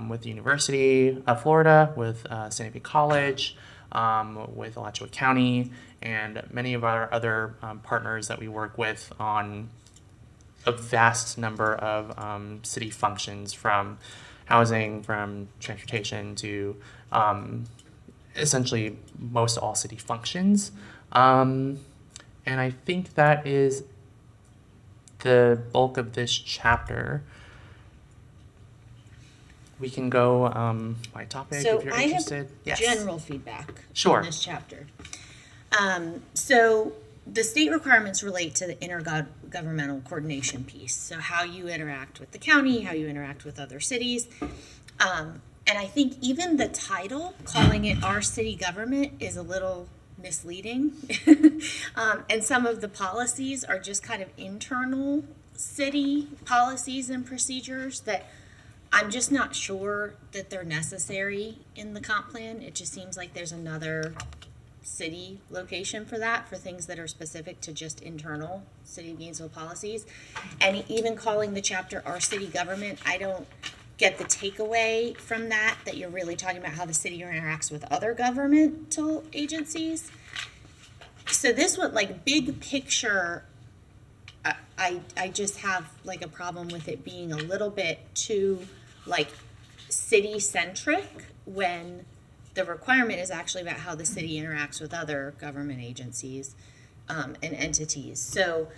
with the University of Florida, with Santa Fe College, with Alachua County, and many of our other partners that we work with on a vast number of city functions, from housing, from transportation to essentially most all city functions. And I think that is the bulk of this chapter. We can go by topic So if you're I interested. have general feedback Sure. on this chapter. So the state requirements relate to the intergovernmental coordination piece. So how you interact with the county, how you interact with other cities. And I think even the title, calling it our city government, is a little misleading. And some of the policies are just kind of internal city policies and procedures that I'm just not sure that they're necessary in the comp plan. It just seems like there's another city location for that, for things that are specific to just internal City of Gainesville policies. And even calling the chapter our city government, I don't get the takeaway from that you're really talking about how the city interacts with other governmental agencies. So this one, like big picture, I just have like a problem with it being a little bit too like city centric when the requirement is actually about how the city interacts with other government agencies and entities. So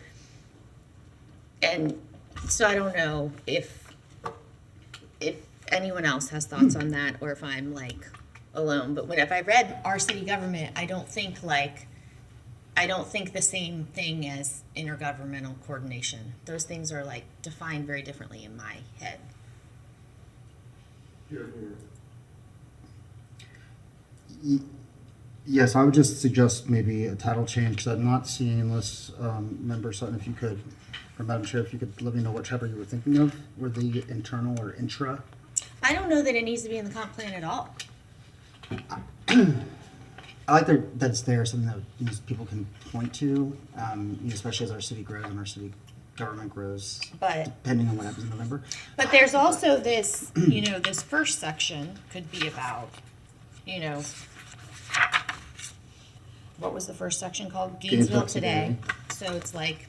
I don't know if anyone else has thoughts on that or if I'm like alone. But if I read our city government, I don't think the same thing as intergovernmental coordination. Those things are like defined very differently in my head. Here, Yes, I would just suggest maybe a title change, because I'm not seeing, unless Member Sutton, if you could, or Madam Chair, if you could let me know what chapter you were thinking of, were the internal or intra? I don't know that it needs to be in the comp plan at all. I like that it's there, something that people can point to, especially as our city grows and our city government grows, But depending on what happens in November. there's also this, this first section could be about, what was the first section called? Gainesville Today. So it's like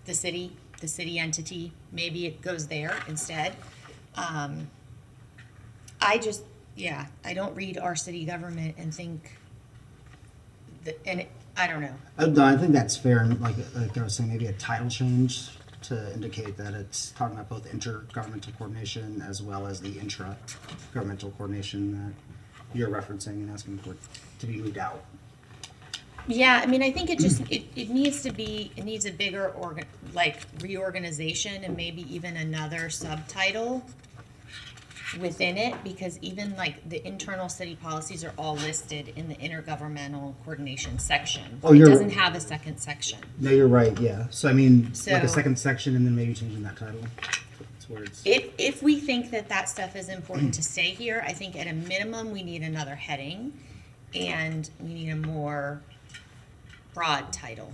the city entity, maybe it goes there instead. I don't read our city government and think I don't know. No, I think that's fair, and like I was saying, maybe a title change to indicate that it's talking about both intergovernmental coordination as well as the intra-governmental coordination that you're referencing and asking for to be moved out. Yeah, I mean, I think it needs a bigger reorganization and maybe even another subtitle within it, because even like the internal city policies are all listed in the intergovernmental coordination section. Oh, It you're doesn't have a second section. No, you're right, yeah. So I mean, like a So- second section and then maybe changing that title. That's where it's. If we think that stuff is important to stay here, I think at a minimum, we need another heading and we need a more broad title.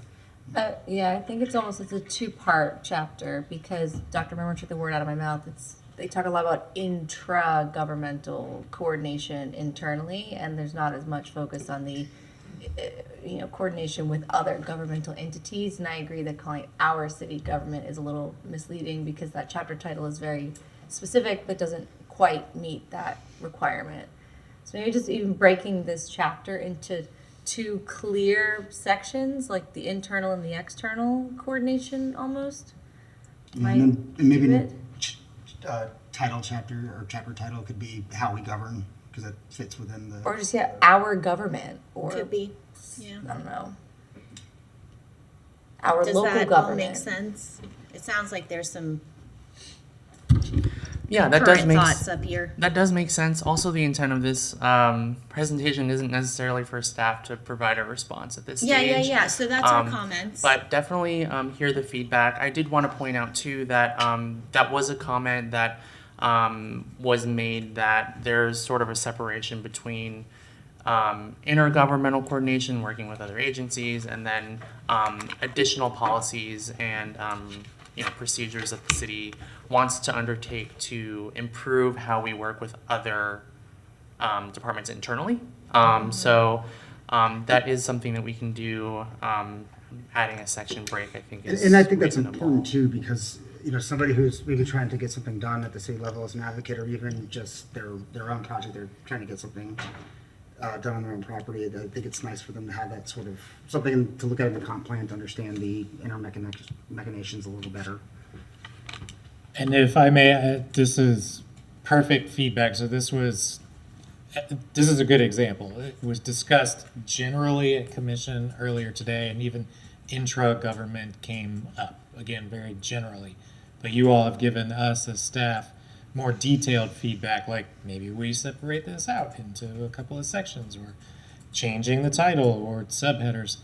Yeah, I think it's a two-part chapter because Dr. Member took the word out of my mouth. It's they talk a lot about intra-governmental coordination internally, and there's not as much focus on the coordination with other governmental entities. And I agree that calling it our city government is a little misleading because that chapter title is very specific but doesn't quite meet that requirement. So maybe just even breaking this chapter into two clear sections, like the internal and the external coordination almost. And then maybe do it? title chapter or chapter title could be how we govern, because it fits within the. Or just our government, or Could be, yeah. I don't know. Our Does local that government. all make sense? It sounds like there's some Yeah, that does current make thoughts up here. that does make sense. Also, the intent of this presentation isn't necessarily for staff to provide a response at this stage. Yeah. So that's our Um, comments. But definitely hear the feedback. I did want to point out too that that was a comment that was made that there's sort of a separation between intergovernmental coordination, working with other agencies, and then additional policies and procedures that the city wants to undertake to improve how we work with other departments internally. So that is something that we can do. Adding a section break, I think, is And I think that's reasonable. important too, because, somebody who's maybe trying to get something done at the city level as an advocate, or even just their own project, they're trying to get something done on their own property. I think it's nice for them to have that sort of something to look at in the comp plan to understand the inner machinations a little better. And if I may, this is perfect feedback. So this is a good example. It was discussed generally at commission earlier today, and even intra-government came up, again, very generally. But you all have given us as staff more detailed feedback, like maybe we separate this out into a couple of sections, or changing the title or subheaders.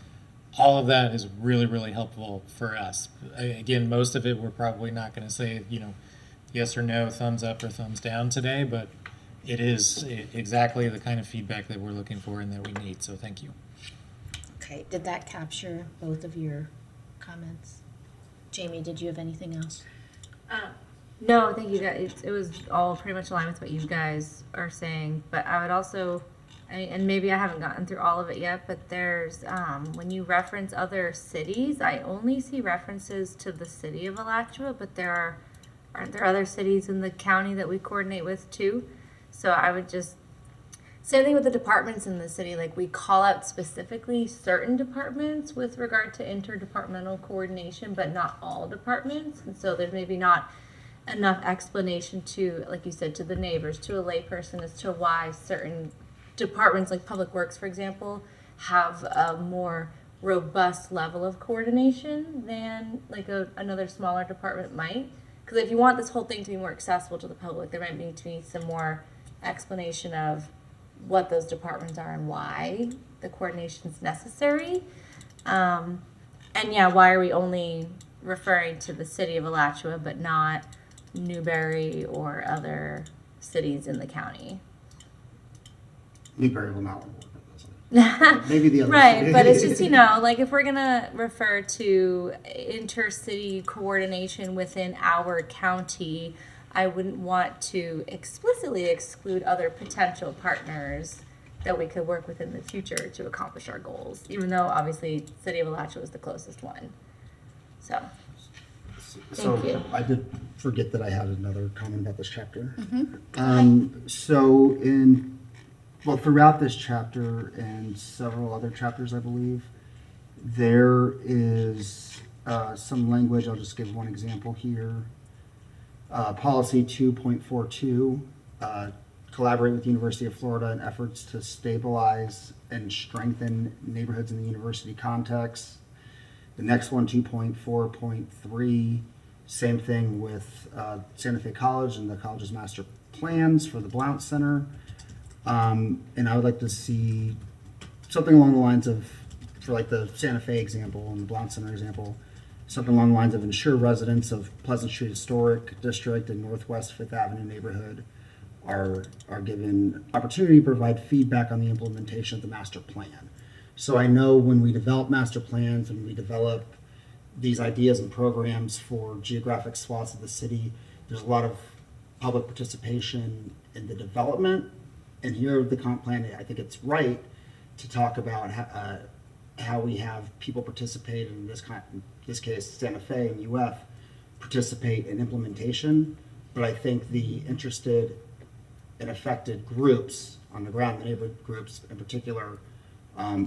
All of that is really, really helpful for us. Again, most of it we're probably not going to say, yes or no, thumbs up or thumbs down today, but it is exactly the kind of feedback that we're looking for and that we need. So thank you. Okay, did that capture both of your comments? Jamie, did you have anything else? No, thank you guys. It was all pretty much aligned with what you guys are saying, but I would also, and maybe I haven't gotten through all of it yet, but there's, when you reference other cities, I only see references to the city of Alachua, but aren't there other cities in the county that we coordinate with too? So I would just, same thing with the departments in the city, like we call out specifically certain departments with regard to interdepartmental coordination, but not all departments. And so there's maybe not enough explanation to, like you said, to the neighbors, to a layperson as to why certain departments, like Public Works, for example, have a more robust level of coordination than like another smaller department might. Because if you want this whole thing to be more accessible to the public, there might need to be some more explanation of what those departments are and why the coordination is necessary. And yeah, why are we only referring to the city of Alachua but not Newberry or other cities in the county? Newberry will not want to work with those. Maybe the other. Right, but it's just, like if we're gonna refer to intercity coordination within our county, I wouldn't want to explicitly exclude other potential partners that we could work with in the future to accomplish our goals, even though obviously City of Alachua is the closest one. So, thank you. I did forget that I had another comment about this chapter. Mm-hmm. Throughout this chapter and several other chapters, I believe, there is some language. I'll just give one example here. Policy 2.42, collaborate with the University of Florida in efforts to stabilize and strengthen neighborhoods in the university context. The next one, 2.4.3, same thing with Santa Fe College and the college's master plans for the Blount Center. And I would like to see something along the lines of, for like the Santa Fe example and the Blount Center example, something along the lines of ensure residents of Pleasant Street Historic District and Northwest Fifth Avenue neighborhood are given opportunity to provide feedback on the implementation of the master plan. So I know when we develop master plans and we develop these ideas and programs for geographic swaths of the city, there's a lot of public participation in the development. And here the comp plan, I think it's right to talk about how we have people participate in this case, Santa Fe and UF participate in implementation. But I think the interested and affected groups on the ground, the neighborhood groups in particular,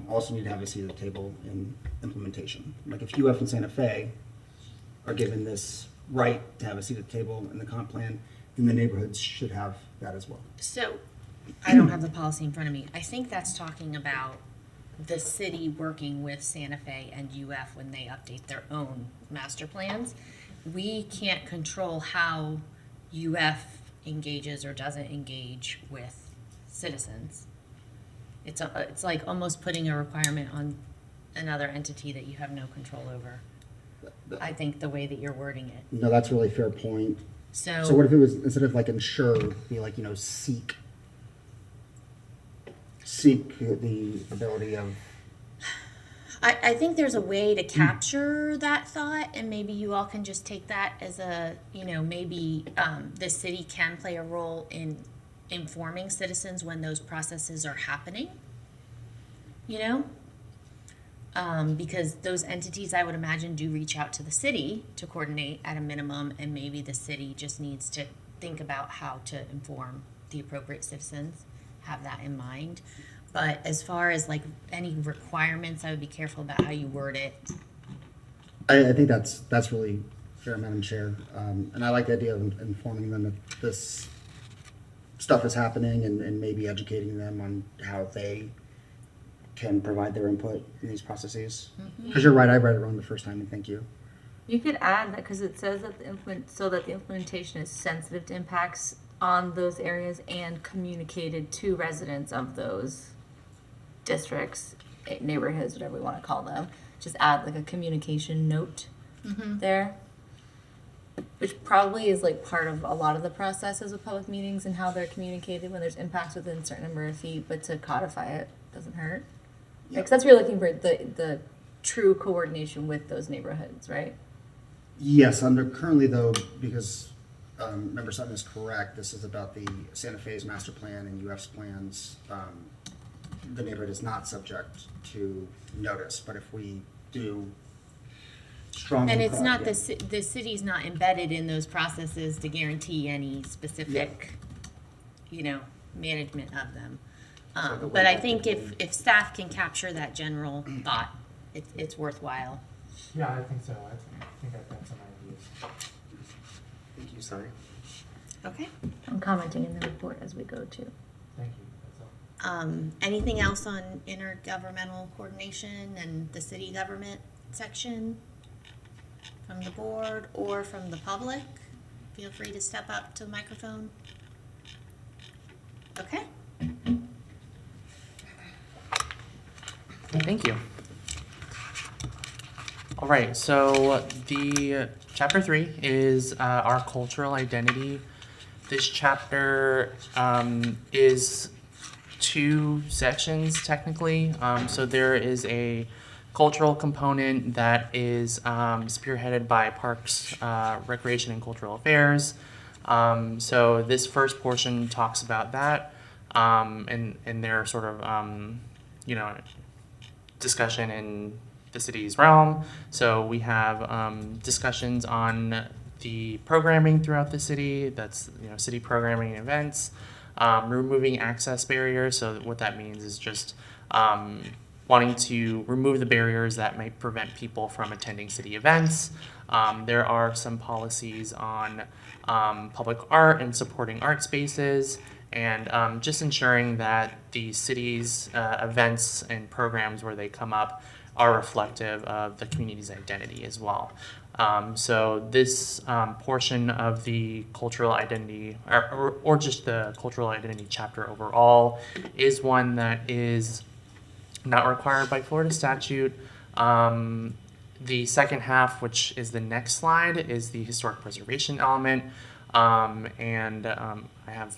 also need to have a seat at the table in implementation. Like if UF and Santa Fe are given this right to have a seat at the table in the comp plan, then the neighborhoods should have that as well. So, I don't have the policy in front of me. I think that's talking about the city working with Santa Fe and UF when they update their own master plans. We can't control how UF engages or doesn't engage with citizens. It's like almost putting a requirement on another entity that you have no control over. I think the way that you're wording it. No, that's a really fair point. So So what if it was, instead of like ensure, be like, seek the ability of, I think there's a way to capture that thought, and maybe you all can just take that as maybe the city can play a role in informing citizens when those processes are happening, because those entities, I would imagine, do reach out to the city to coordinate at a minimum, and maybe the city just needs to think about how to inform the appropriate citizens, have that in mind. But as far as like any requirements, I would be careful about how you word it. I think that's really fair, Madam Chair. And I like the idea of informing them that this stuff is happening and maybe educating them on how they can provide their input in these processes. Because you're right, I read it wrong the first time, and thank you. You could add that because it says that the implementation is sensitive to impacts on those areas and communicated to residents of those districts, neighborhoods, whatever we want to call them. Just add like a communication note there, which probably is like part of a lot of the processes of public meetings and how they're communicated when there's impacts within a certain number of feet. But to codify it doesn't hurt. Because that's what you're looking for, the true coordination with those neighborhoods, right? Yes, currently though, because Member Sutton is correct, this is about the Santa Fe's master plan and UF's plans. The neighborhood is not subject to notice, but if we do strongly. And it's not the city's not embedded in those processes to guarantee any specific, management of them. But I think if staff can capture that general thought, it's worthwhile. Yeah, I think so. I think I've got some ideas. Thank you, sorry. Okay. I'm commenting in the report as we go too. Thank you. That's all. Anything else on intergovernmental coordination and the city government section from the board or from the public? Feel free to step up to the microphone. Okay. Thank you. All right, so the chapter 3 is our cultural identity. This chapter is 2 sections technically. So there is a cultural component that is spearheaded by Parks, Recreation, and Cultural Affairs. So this first portion talks about that and their sort of, discussion in the city's realm. So we have discussions on the programming throughout the city. That's city programming and events, removing access barriers. So what that means is just wanting to remove the barriers that might prevent people from attending city events. There are some policies on public art and supporting art spaces, and just ensuring that the city's events and programs where they come up are reflective of the community's identity as well. So this portion of the cultural identity, or just the cultural identity chapter overall, is one that is not required by Florida statute. The second half, which is the next slide, is the historic preservation element. I have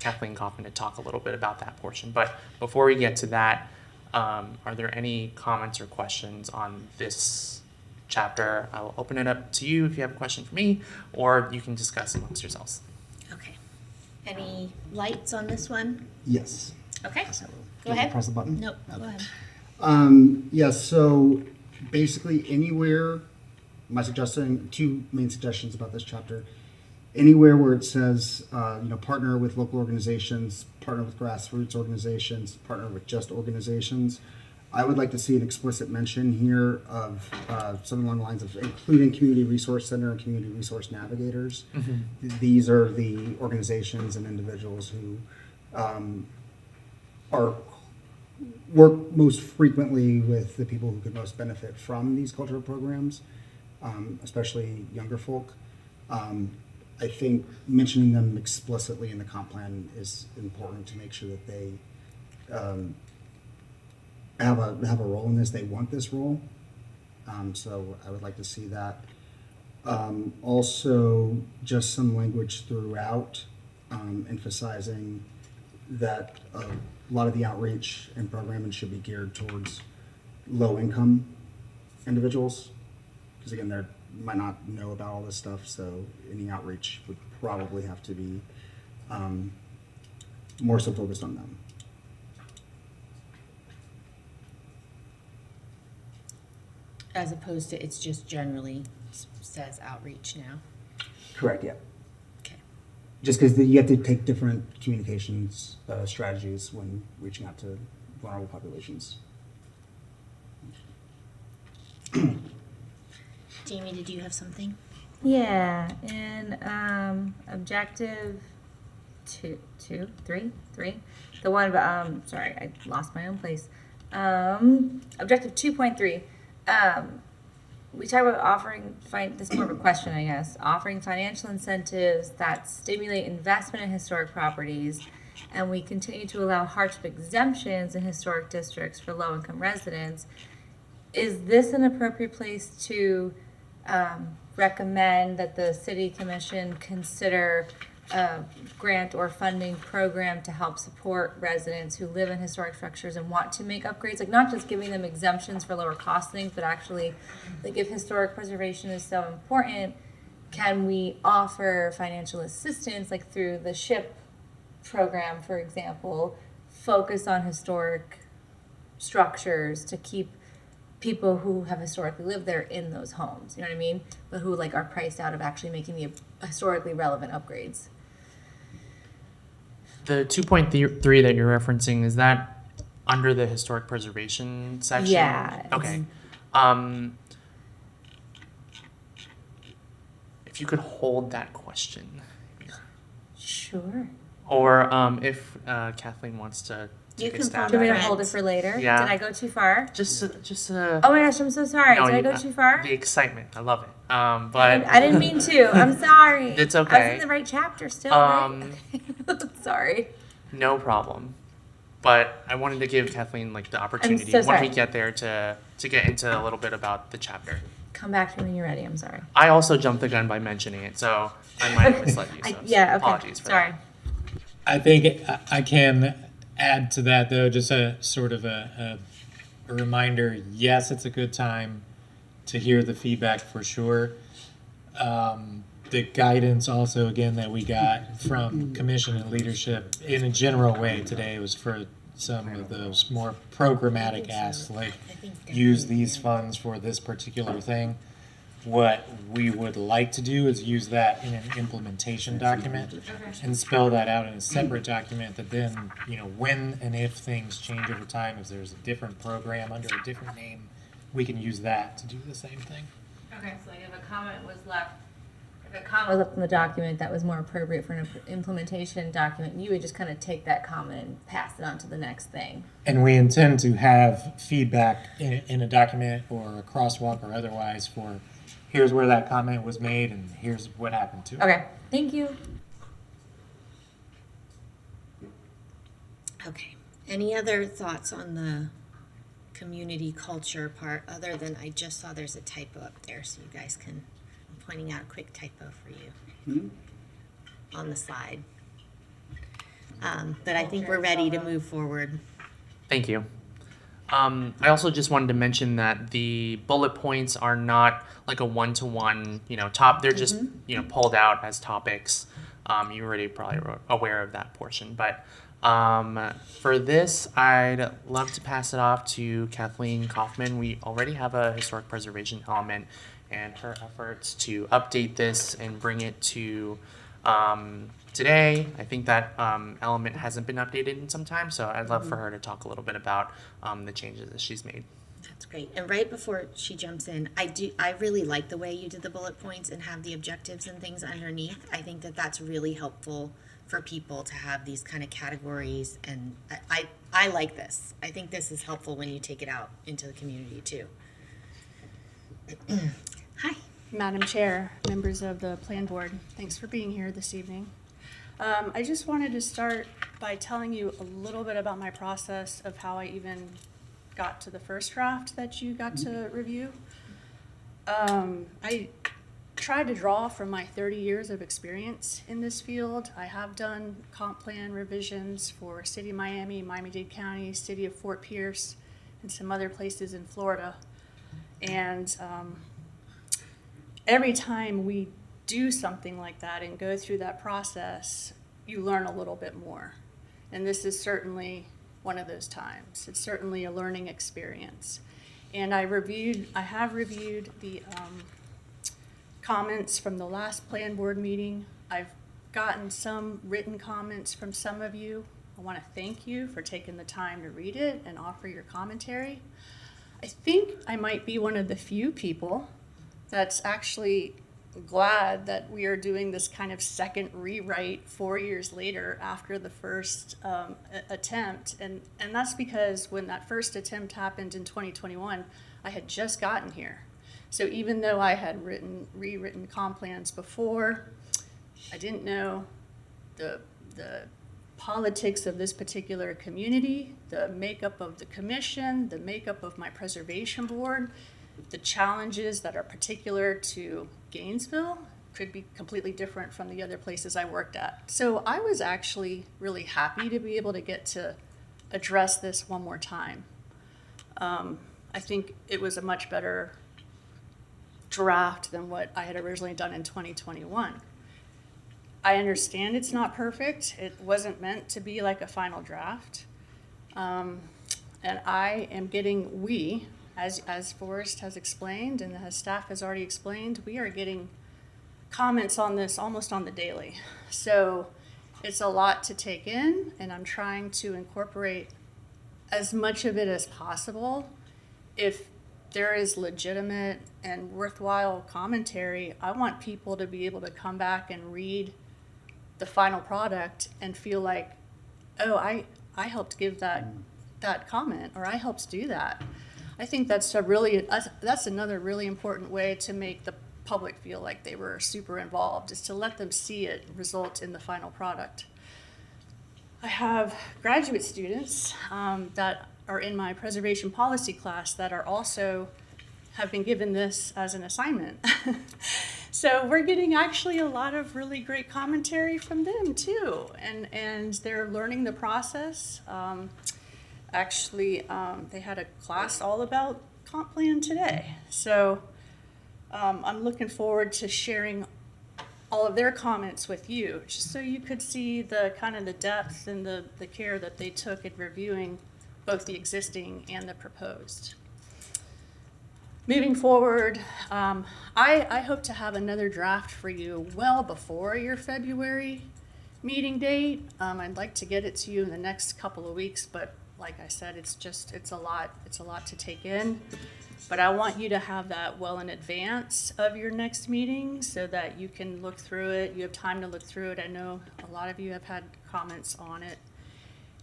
Kathleen Kaufman to talk a little bit about that portion. But before we get to that, are there any comments or questions on this chapter? I will open it up to you if you have a question for me, or you can discuss amongst yourselves. Okay. Any lights on this one? Yes. Okay, So, go ahead. Press the button? Nope, go ahead. Yes, so basically anywhere, my suggesting, two main suggestions about this chapter. Anywhere where it says, partner with local organizations, partner with grassroots organizations, partner with just organizations, I would like to see an explicit mention here of something along the lines of including Community Resource Center and Community Resource Navigators. These are the organizations and individuals who work most frequently with the people who could most benefit from these cultural programs, especially younger folk. I think mentioning them explicitly in the comp plan is important to make sure that they have a role in this. They want this role, so I would like to see that. Also, just some language throughout emphasizing that a lot of the outreach and programming should be geared towards low-income individuals, because again, they might not know about all this stuff, so any outreach would probably have to be more so focused on them. As opposed to it's just generally says outreach now. Correct, yeah. Okay. Just because you have to take different communications strategies when reaching out to vulnerable populations. Jamie, did you have something? Yeah, and objective three. The one about sorry, I lost my own place. Objective 2.3. We talk about this is more of a question, I guess, offering financial incentives that stimulate investment in historic properties, and we continue to allow hardship exemptions in historic districts for low-income residents. Is this an appropriate place to recommend that the City Commission consider a grant or funding program to help support residents who live in historic structures and want to make upgrades, like not just giving them exemptions for lower cost things, but actually, like if historic preservation is so important, can we offer financial assistance, like through the SHIP program, for example, focus on historic structures to keep people who have historically lived there in those homes, you know what I mean? But who like are priced out of actually making the historically relevant upgrades. The 2.3 that you're referencing, is that under the historic preservation section? Yeah. Okay. If you could hold that question. Sure. Or if Kathleen wants to You take a can stab Do you at want me it. to hold it for later? Yeah. Did I go too far? Just Oh my gosh, I'm so sorry. no, Did I you- go too far? The excitement, I love it. But I didn't mean to. I'm sorry. It's I was okay. in the right chapter still, right? Sorry. no problem. But I wanted to give Kathleen like the opportunity so when sorry. we get there to get into a little bit about the chapter. Come back to me when you're ready. I'm sorry. I also jumped the gun by mentioning it, so I might have misled you. So Yeah, okay. apologies for Sorry. that. I think I can add to that, though, just a sort of a reminder. Yes, it's a good time to hear the feedback for sure. The guidance also, again, that we got from commission and leadership in a general way today was for some of those more programmatic asks, like use these funds for this particular thing. What we would like to do is use that in an implementation document and spell that out in a separate document that then, when and if things change over time, if there's a different program under a different name, we can use that to do the same thing. Okay, so like if a comment was left in the document that was more appropriate for an implementation document, you would just kind of take that comment and pass it on to the next thing. And we intend to have feedback in a document or a crosswalk or otherwise for here's where that comment was made and here's what happened to it. Okay, thank you. Okay. Any other thoughts on the community culture part, other than I just saw there's a typo up there, so you guys can, I'm pointing out a quick typo for you on the slide. But I think we're ready to move forward. Thank you. I also just wanted to mention that the bullet points are not like a one-to-one, top. They're just, pulled out as topics. You already probably were aware of that portion, but for this, I'd love to pass it off to Kathleen Kaufman. We already have a historic preservation element, and her efforts to update this and bring it to today. I think that element hasn't been updated in some time, so I'd love for her to talk a little bit about the changes that she's made. That's great. And right before she jumps in, I really like the way you did the bullet points and have the objectives and things underneath. I think that that's really helpful for people to have these kind of categories, and I like this. I think this is helpful when you take it out into the community too. Hi. Madam Chair, members of the Plan Board, thanks for being here this evening. I just wanted to start by telling you a little bit about my process of how I even got to the first draft that you got to review. I tried to draw from my 30 years of experience in this field. I have done comp plan revisions for City of Miami, Miami-Dade County, City of Fort Pierce, and some other places in Florida. And every time we do something like that and go through that process, you learn a little bit more. And this is certainly one of those times. It's certainly a learning experience. And I have reviewed the comments from the last Plan Board meeting. I've gotten some written comments from some of you. I want to thank you for taking the time to read it and offer your commentary. I think I might be one of the few people that's actually glad that we are doing this kind of second rewrite 4 years later after the first attempt. And that's because when that first attempt happened in 2021, I had just gotten here. So even though I had rewritten comp plans before, I didn't know the politics of this particular community, the makeup of the commission, the makeup of my preservation board, the challenges that are particular to Gainesville could be completely different from the other places I worked at. So I was actually really happy to be able to get to address this one more time. I think it was a much better draft than what I had originally done in 2021. I understand it's not perfect. It wasn't meant to be like a final draft. And I am getting, as Forrest has explained and as staff has already explained, we are getting comments on this almost on the daily. So it's a lot to take in, and I'm trying to incorporate as much of it as possible. If there is legitimate and worthwhile commentary, I want people to be able to come back and read the final product and feel like, oh, I helped give that comment, or I helped do that. I think that's another really important way to make the public feel like they were super involved, is to let them see it result in the final product. I have graduate students that are in my preservation policy class that are also have been given this as an assignment. So we're getting actually a lot of really great commentary from them too, and they're learning the process. They had a class all about comp plan today. So I'm looking forward to sharing all of their comments with you, just so you could see the kind of the depth and the care that they took in reviewing both the existing and the proposed. Moving forward, I hope to have another draft for you well before your February meeting date. I'd like to get it to you in the next couple of weeks, but like I said, it's a lot to take in. But I want you to have that well in advance of your next meeting so that you can look through it. You have time to look through it. I know a lot of you have had comments on it.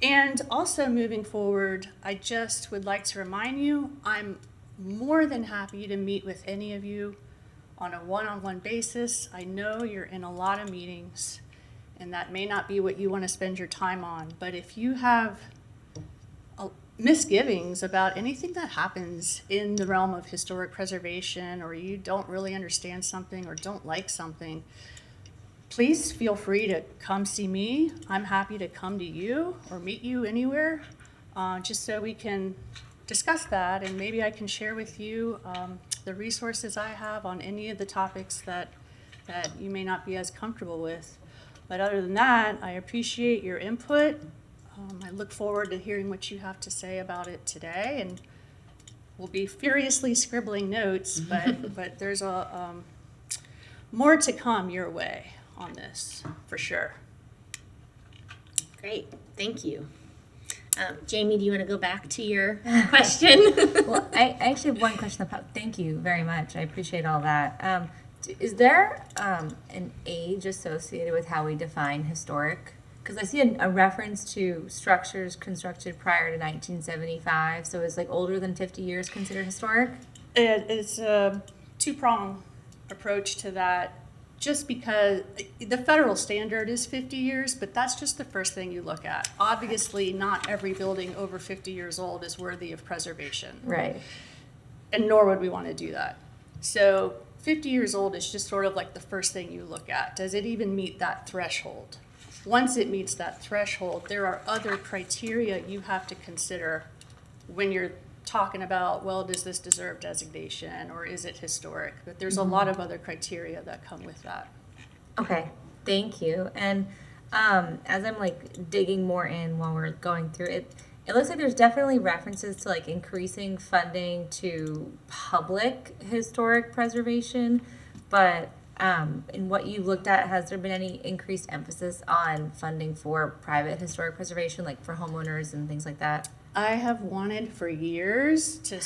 And also moving forward, I just would like to remind you, I'm more than happy to meet with any of you on a one-on-one basis. I know you're in a lot of meetings, and that may not be what you want to spend your time on. But if you have misgivings about anything that happens in the realm of historic preservation, or you don't really understand something or don't like something, please feel free to come see me. I'm happy to come to you or meet you anywhere, just so we can discuss that, and maybe I can share with you the resources I have on any of the topics that you may not be as comfortable with. But other than that, I appreciate your input. I look forward to hearing what you have to say about it today, and we'll be furiously scribbling notes, but there's a more to come your way on this, for sure. Great, thank you. Jamie, do you want to go back to your question? Well, I actually have one question about, thank you very much. I appreciate all that. Is there an age associated with how we define historic? Because I see a reference to structures constructed prior to 1975. So is like older than 50 years considered historic? It's a two-prong approach to that, just because the federal standard is 50 years, but that's just the first thing you look at. Obviously, not every building over 50 years old is worthy of preservation. Right. And nor would we want to do that. So 50 years old is just sort of like the first thing you look at. Does it even meet that threshold? Once it meets that threshold, there are other criteria you have to consider when you're talking about, well, does this deserve designation or is it historic? But there's a lot of other criteria that come with that. Okay, thank you. And as I'm like digging more in while we're going through it, it looks like there's definitely references to like increasing funding to public historic preservation, but in what you looked at, has there been any increased emphasis on funding for private historic preservation, like for homeowners and things like that? I have wanted for years to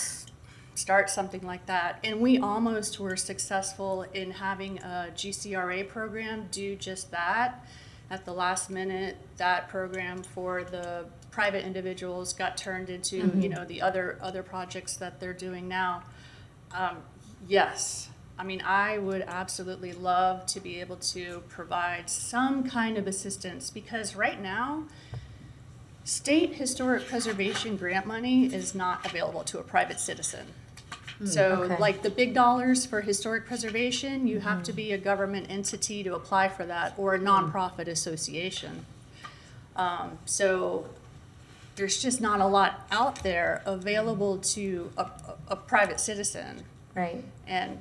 start something like that, and we almost were successful in having a GCRA program do just that. At the last minute, that program for the private individuals got turned into, you know, the other projects that they're doing now. Yes. I mean, I would absolutely love to be able to provide some kind of assistance, because right now, state historic preservation grant money is not available to a private citizen. So okay. like the big dollars for historic preservation, you have to be a government entity to apply for that, or a nonprofit association. So there's just not a lot out there available to a private citizen. Right. And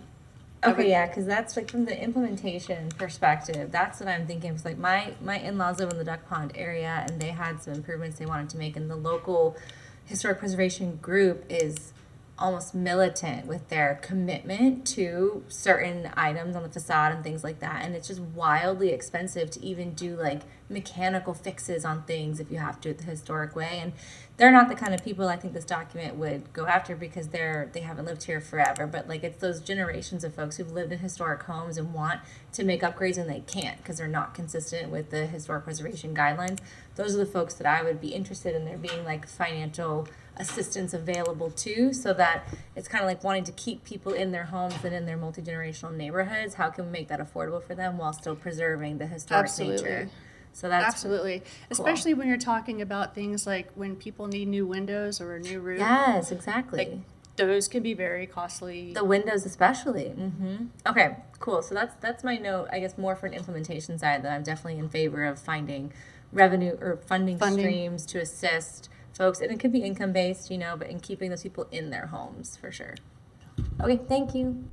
Okay, yeah, because that's like from the implementation perspective, that's what I'm thinking. It's like my in-laws live in the Duck Pond area, and they had some improvements they wanted to make, and the local historic preservation group is almost militant with their commitment to certain items on the facade and things like that. And it's just wildly expensive to even do like mechanical fixes on things if you have to the historic way. And they're not the kind of people I think this document would go after, because they haven't lived here forever. But like, it's those generations of folks who've lived in historic homes and want to make upgrades and they can't because they're not consistent with the historic preservation guidelines. Those are the folks that I would be interested in there being like financial assistance available to, so that it's kind of like wanting to keep people in their homes and in their multi-generational neighborhoods. How can we make that affordable for them while still preserving the historic nature? So that's absolutely cool. Especially when you're talking about things like when people need new windows or a new roof. Yes, exactly. Like, those can be very costly. The windows especially. Okay, cool. So that's my note, I guess, more for an implementation side, that I'm definitely in favor of finding revenue or funding streams to assist folks. And it could be income based, you know, but in keeping those people in their homes for sure. Okay, thank you.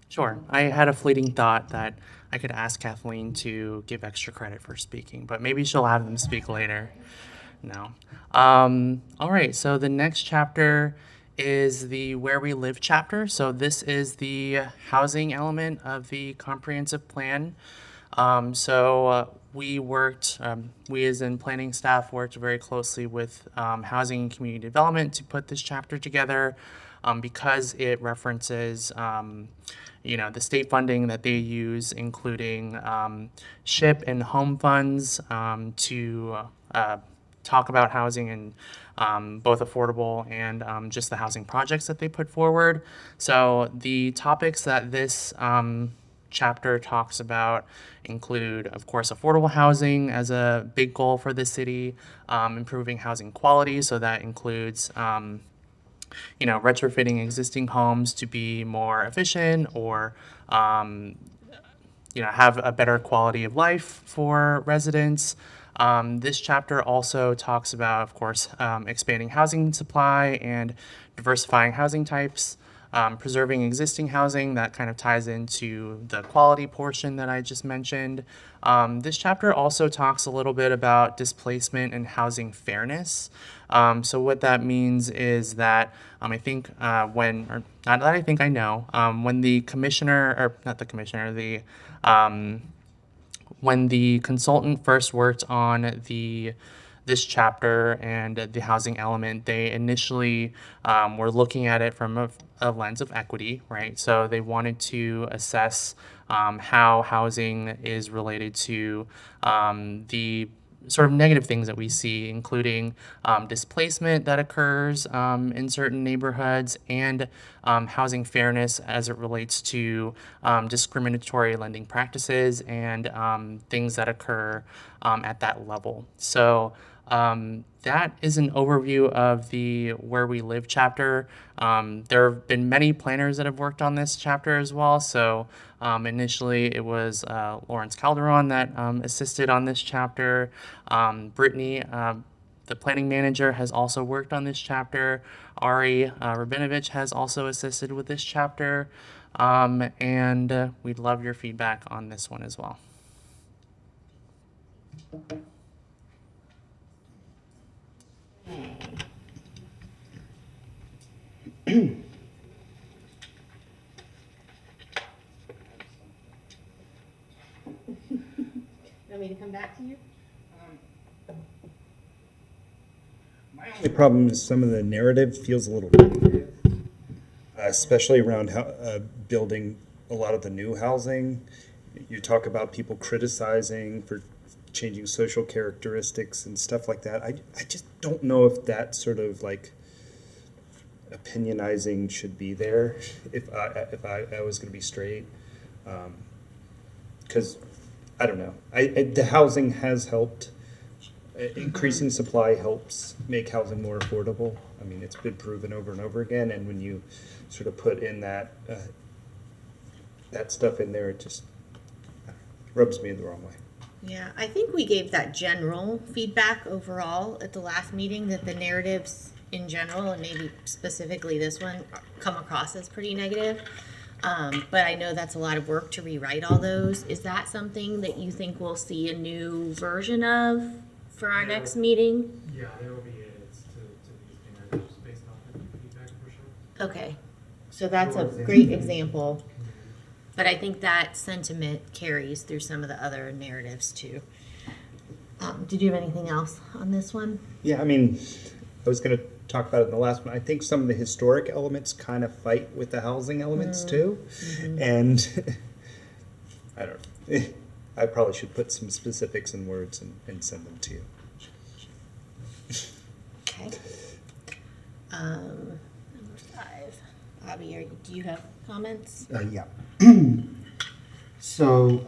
Sure. I had a fleeting thought that I could ask Kathleen to give extra credit for speaking, but maybe she'll have them speak later. No. All right. So the next chapter is the Where We Live chapter. So this is the housing element of the comprehensive plan. We worked, we as in planning staff worked very closely with housing and community development to put this chapter together, because it references the state funding that they use, including SHIP and home funds, to talk about housing and both affordable and just the housing projects that they put forward. So the topics that this chapter talks about include, of course, affordable housing as a big goal for the city, improving housing quality. So that includes retrofitting existing homes to be more efficient or have a better quality of life for residents. This chapter also talks about, of course, expanding housing supply and diversifying housing types, preserving existing housing. That kind of ties into the quality portion that I just mentioned. This chapter also talks a little bit about displacement and housing fairness. So what that means is that I think when the commissioner, or not the commissioner, when the consultant first worked on this chapter and the housing element, they initially were looking at it from a lens of equity, right? So they wanted to assess how housing is related to the sort of negative things that we see, including displacement that occurs in certain neighborhoods and housing fairness as it relates to discriminatory lending practices and things that occur at that level. So that is an overview of the Where We Live chapter. There have been many planners that have worked on this chapter as well. So initially it was Lawrence Calderon that assisted on this chapter. Brittany, the planning manager, has also worked on this chapter. Ari Rabinovich has also assisted with this chapter. And we'd love your feedback on this one as well. Want me to come back to you? My only problem is some of the narrative feels a little negative, especially around building a lot of the new housing. You talk about people criticizing for changing social characteristics and stuff like that. I just don't know if that sort of like opinionizing should be there if I was going to be straight, because I don't know. The housing has helped. Increasing supply helps make housing more affordable. I mean, it's been proven over and over again. And when you sort of put in that stuff in there, it just rubs me the wrong way. Yeah, I think we gave that general feedback overall at the last meeting, that the narratives in general, and maybe specifically this one, come across as pretty negative. But I know that's a lot of work to rewrite all those. Is that something that you think we'll see a new version of for our next meeting? Yeah, there will be edits to these narratives based off of feedback for sure. Okay, so that's a great example. But I think that sentiment carries through some of the other narratives too. Did you have anything else on this one? Yeah, I mean, I was going to talk about it in the last one. I think some of the historic elements kind of fight with the housing elements too. Mm-hmm. And I don't know. I probably should put some specifics in words and send them to you. Okay. Number 5. Bobby, do you have comments? Yeah. So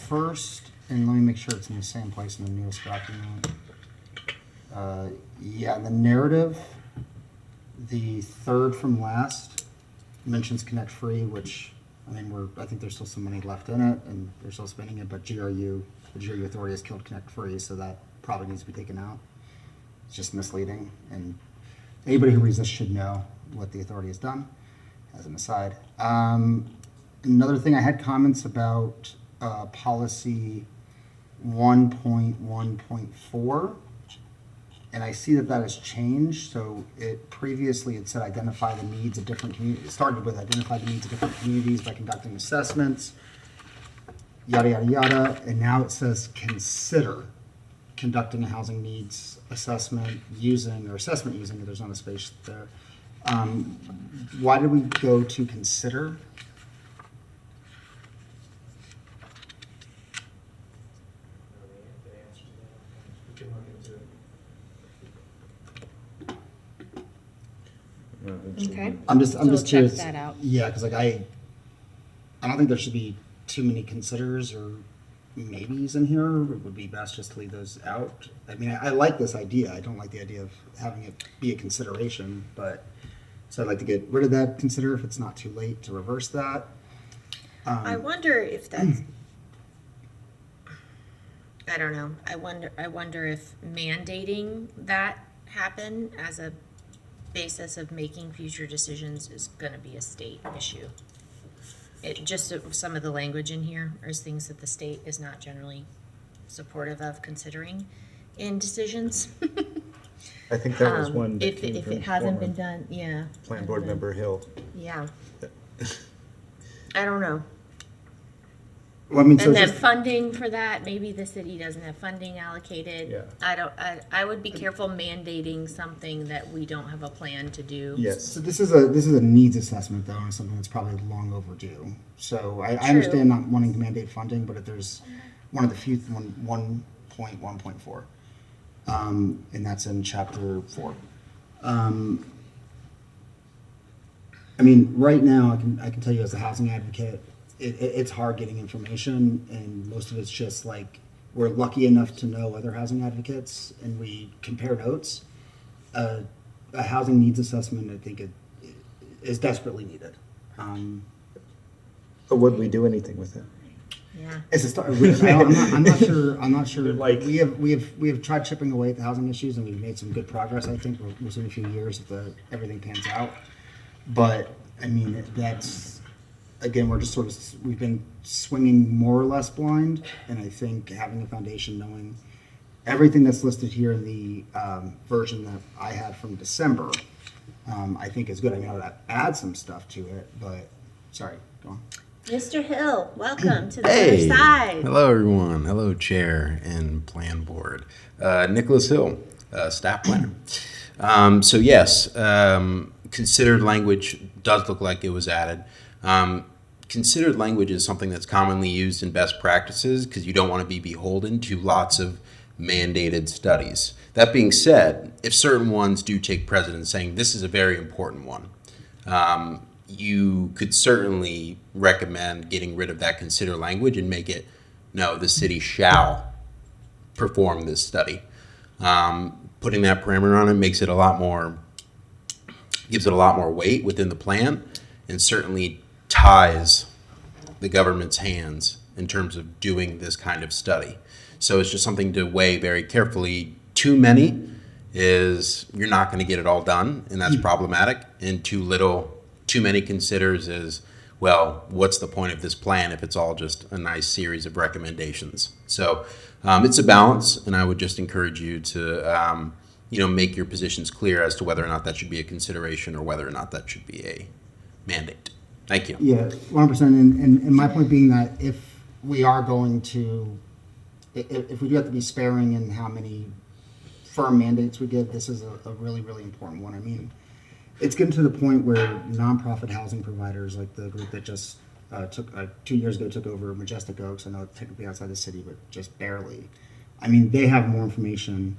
first, and let me make sure it's in the same place in the newest document. Yeah, the narrative, the third from last mentions Connect Free, which I mean I think there's still some money left in it, and they're still spending it. But the GRU authority has killed Connect Free, so that probably needs to be taken out. It's just misleading, and anybody who reads this should know what the authority has done. As an aside, another thing I had comments about policy 1.1.4, and I see that has changed. So it previously it said identify the needs of different communities. It started with identify the needs of different communities by conducting assessments, yada yada yada, and now it says consider conducting a housing needs assessment using, there's not a space there. Why did we go to consider? Okay. I'm just So we'll check curious. that out. Yeah, because like I don't think there should be too many considers or maybes in here. It would be best just to leave those out. I mean, I like this idea. I don't like the idea of having it be a consideration, but so I'd like to get rid of that consider if it's not too late to reverse that. I wonder if that's, I don't know. I wonder if mandating that happen as a basis of making future decisions is gonna be a state issue. It, just some of the language in here is things that the state is not generally supportive of considering in decisions. I think that was one that If came it from hasn't been former done, yeah. Plan Board Member Hill. Yeah. I don't know. Well, I mean, so And it's then just, funding for that, maybe the city doesn't have funding allocated. Yeah. I would be careful mandating something that we don't have a plan to do. Yes. so this is a needs assessment though, and something that's probably long overdue. So I True. understand not wanting to mandate funding, but if there's one of the few 1.1.4, and that's in chapter 4. I mean, right now I can tell you as a housing advocate, it's hard getting information, and most of it's just like we're lucky enough to know other housing advocates, and we compare notes. A housing needs assessment, I think, it is desperately needed. But would we do anything with it? Yeah. It's a start. I'm not sure. I'm not sure. Like- we have tried chipping away at the housing issues, and we've made some good progress. I think within a few years if everything pans out. But I mean, that's again, we've been swinging more or less blind, and I think having a foundation, knowing everything that's listed here in the version that I had from December, I think is good. I mean, I would add some stuff to it, but sorry, go on. Mr. Hill, welcome to the Hey, other side. hello everyone. Hello, Chair and Plan Board. Nicholas Hill, staff planner. So yes, considered language does look like it was added. Considered language is something that's commonly used in best practices because you don't want to be beholden to lots of mandated studies. That being said, if certain ones do take precedence, saying this is a very important one, you could certainly recommend getting rid of that consider language and make it, no, the city shall perform this study. Putting that parameter on it makes it a lot more, gives it a lot more weight within the plan, and certainly ties the government's hands in terms of doing this kind of study. So it's just something to weigh very carefully. Too many is you're not going to get it all done, and that's problematic. And too little, too many considers is, well, what's the point of this plan if it's all just a nice series of recommendations? So it's a balance, and I would just encourage you to make your positions clear as to whether or not that should be a consideration or whether or not that should be a mandate. Thank you. Yeah, 100%. And my point being that if we are going to, if we do have to be sparing in how many firm mandates we give, this is a really, really important one. I mean, it's getting to the point where nonprofit housing providers, like the group that just took 2 years ago took over Majestic Oaks, I know it's technically outside the city, but just barely. I mean, they have more information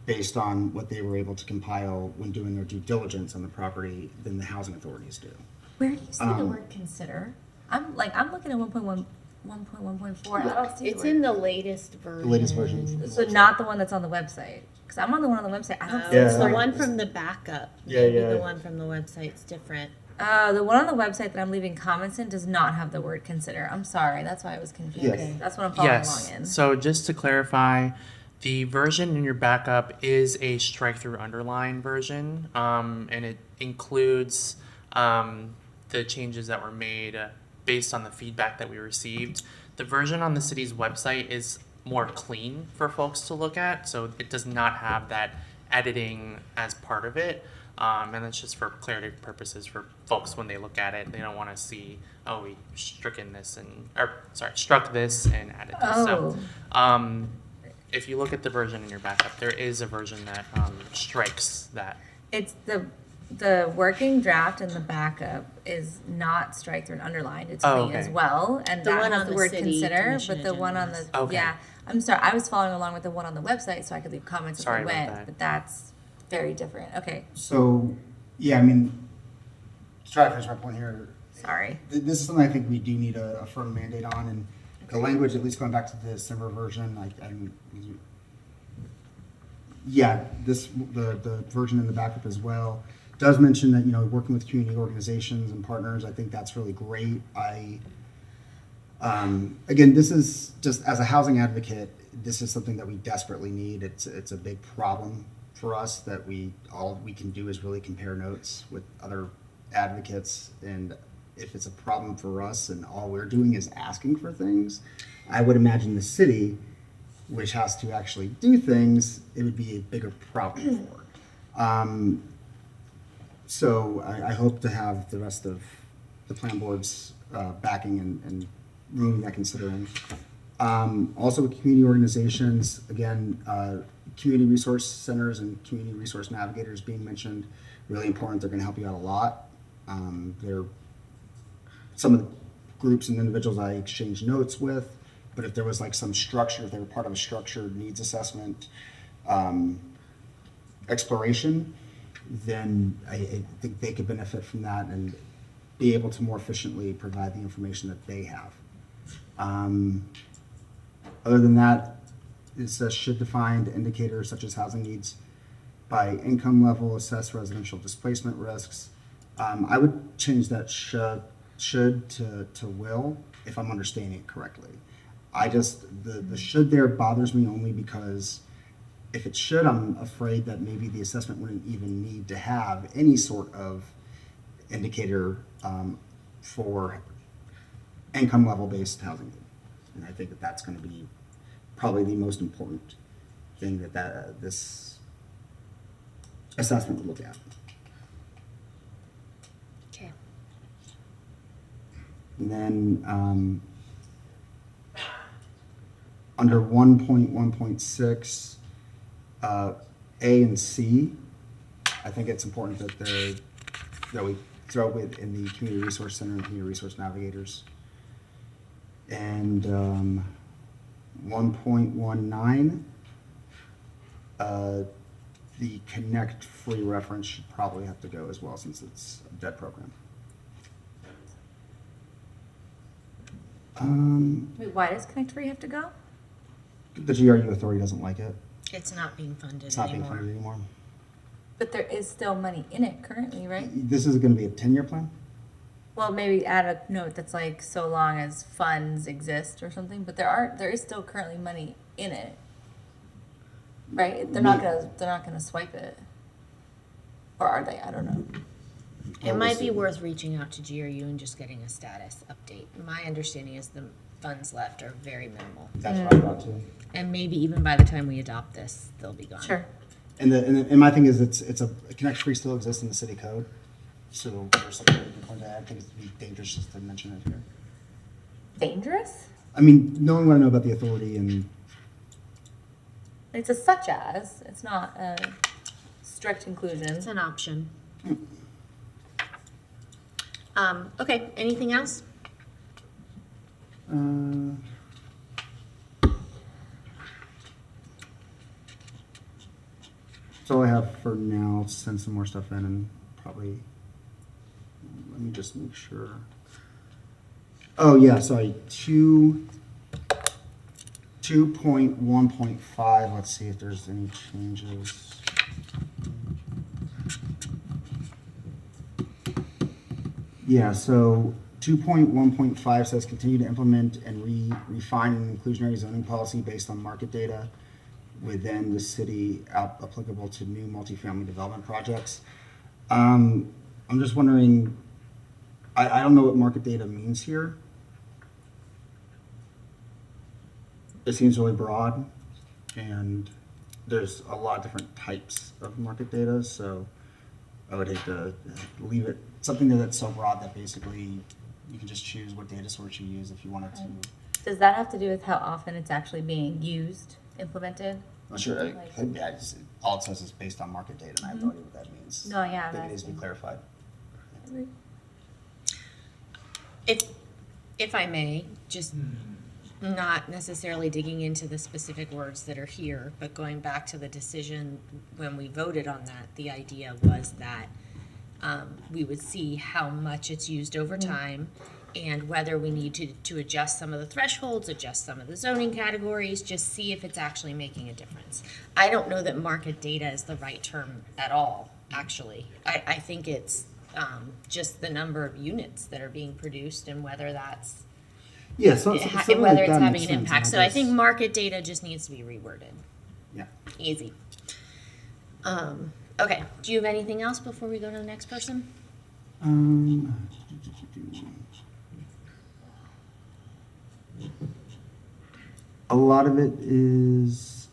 based on what they were able to compile when doing their due diligence on the property than the housing authorities do. Where do you see the word consider? I'm looking at 1.1, 1.1.4. I don't see It's the in word. the latest version. The latest version. So not the one that's on the website. Because I'm on the one on the website. I don't see It's the the word. one from the backup. Yeah, Maybe yeah. the one from the website's different. The one on the website that I'm leaving comments in does not have the word consider. I'm sorry. That's why I was confused. Yes. That's what I'm following Yes. along in. So just to clarify, the version in your backup is a strike through underline version, and it includes the changes that were made based on the feedback that we received. The version on the city's website is more clean for folks to look at, so it does not have that editing as part of it. And that's just for clarity purposes for folks when they look at it. They don't want to see, oh, we struck this and added this. So, if you look at the version in your backup, there is a version that strikes that. It's the working draft in the backup is not strike through and underlined. It's Oh, clean as okay. well, and The that one has on the the word city consider. commission But the one on the agenda Okay. yeah, I'm sorry, I was following along with the one on the website so I could leave comments Sorry as I about went. that. But that's very different. Okay, So, yeah, I mean, to try to finish my point here, Sorry. this is something I think we do need a firm mandate on, and the language, at least going back to the December version, the version in the backup as well does mention that, working with community organizations and partners. I think that's really great. Again, this is just, as a housing advocate, this is something that we desperately need. It's a big problem for us that all we can do is really compare notes with other advocates, and if it's a problem for us and all we're doing is asking for things, I would imagine the city, which has to actually do things, it would be a bigger problem for. So I hope to have the rest of the plan board's backing and room that considering. Also with community organizations, again, community resource centers and community resource navigators being mentioned, really important. They're going to help you out a lot. They're some of the groups and individuals I exchange notes with, but if there was like some structure, if they were part of a structured needs assessment exploration, then I think they could benefit from that and be able to more efficiently provide the information that they have. Other than that, it says should define indicators such as housing needs by income level, assess residential displacement risks. I would change that should to will, if I'm understanding it correctly. The should there bothers me only because if it should, I'm afraid that maybe the assessment wouldn't even need to have any sort of indicator for income level based housing. And I think that that's going to be probably the most important thing that this assessment would look at. Okay. And then under 1.1.6, A and C, I think it's important that we throw it in the Community Resource Center and Community Resource Navigators. And 1.19, the Connect free reference should probably have to go as well since it's a dead program. Wait, why does Connect Free have to go? The GRU authority doesn't like it. It's not being funded It's not being anymore. funded anymore. But there is still money in it currently, right? This is going to be a 10-year plan? Well, maybe add a note that's like so long as funds exist or something. But there is still currently money in it, right? They're not gonna swipe it, or are they? I don't know. It might be worth reaching out to GRU and just getting a status update. My understanding is the funds left are very minimal. That's what I thought too. And maybe even by the time we adopt this, they'll be gone. Sure. And my thing is, it's a Connect Free still exists in the city code, so there's something we can point to. I think it'd be dangerous just to mention it here. Dangerous? I mean, knowing what I know about the authority and It's a such as. It's not a strict inclusion. It's an option. Okay, anything else? That's all I have for now. I'll send some more stuff in and probably, let me just make sure. Oh yeah, sorry, 2.1.5, let's see if there's any changes. Yeah, so 2.1.5 says continue to implement and refine an inclusionary zoning policy based on market data within the city applicable to new multifamily development projects. I'm just wondering, I don't know what market data means here. It seems really broad, and there's a lot of different types of market data, so I would hate to leave it something that's so broad that basically you can just choose what data source you use if you wanted to. Does that have to do with how often it's actually being used, implemented? I'm sure it could be. All it says is based on market data, and I have no idea what that means. No, yeah, I think it needs that's- to be clarified. If I may, just not necessarily digging into the specific words that are here, but going back to the decision when we voted on that, the idea was that We would see how much it's used over time and whether we need to adjust some of the thresholds, adjust some of the zoning categories, just see if it's actually making a difference. I don't know that market data is the right term at all, actually. I think it's just the number of units that are being produced and whether that's Yeah, so and something whether like it's that having makes an sense, impact. and So I think market data just needs to be reworded. Yeah. Easy. Okay, do you have anything else before we go to the next person? A lot of it is,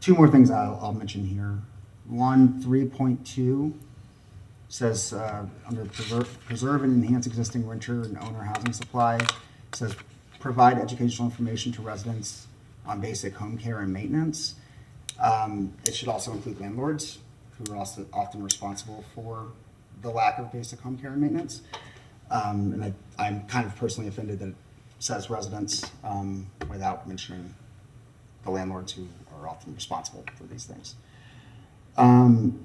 two more things I'll mention here. One, 3.2 says, under preserve and enhance existing renter and owner housing supply, says provide educational information to residents on basic home care and maintenance. It should also include landlords, who are also often responsible for the lack of basic home care and maintenance. And I'm kind of personally offended that it says residents without mentioning the landlords who are often responsible for these things. And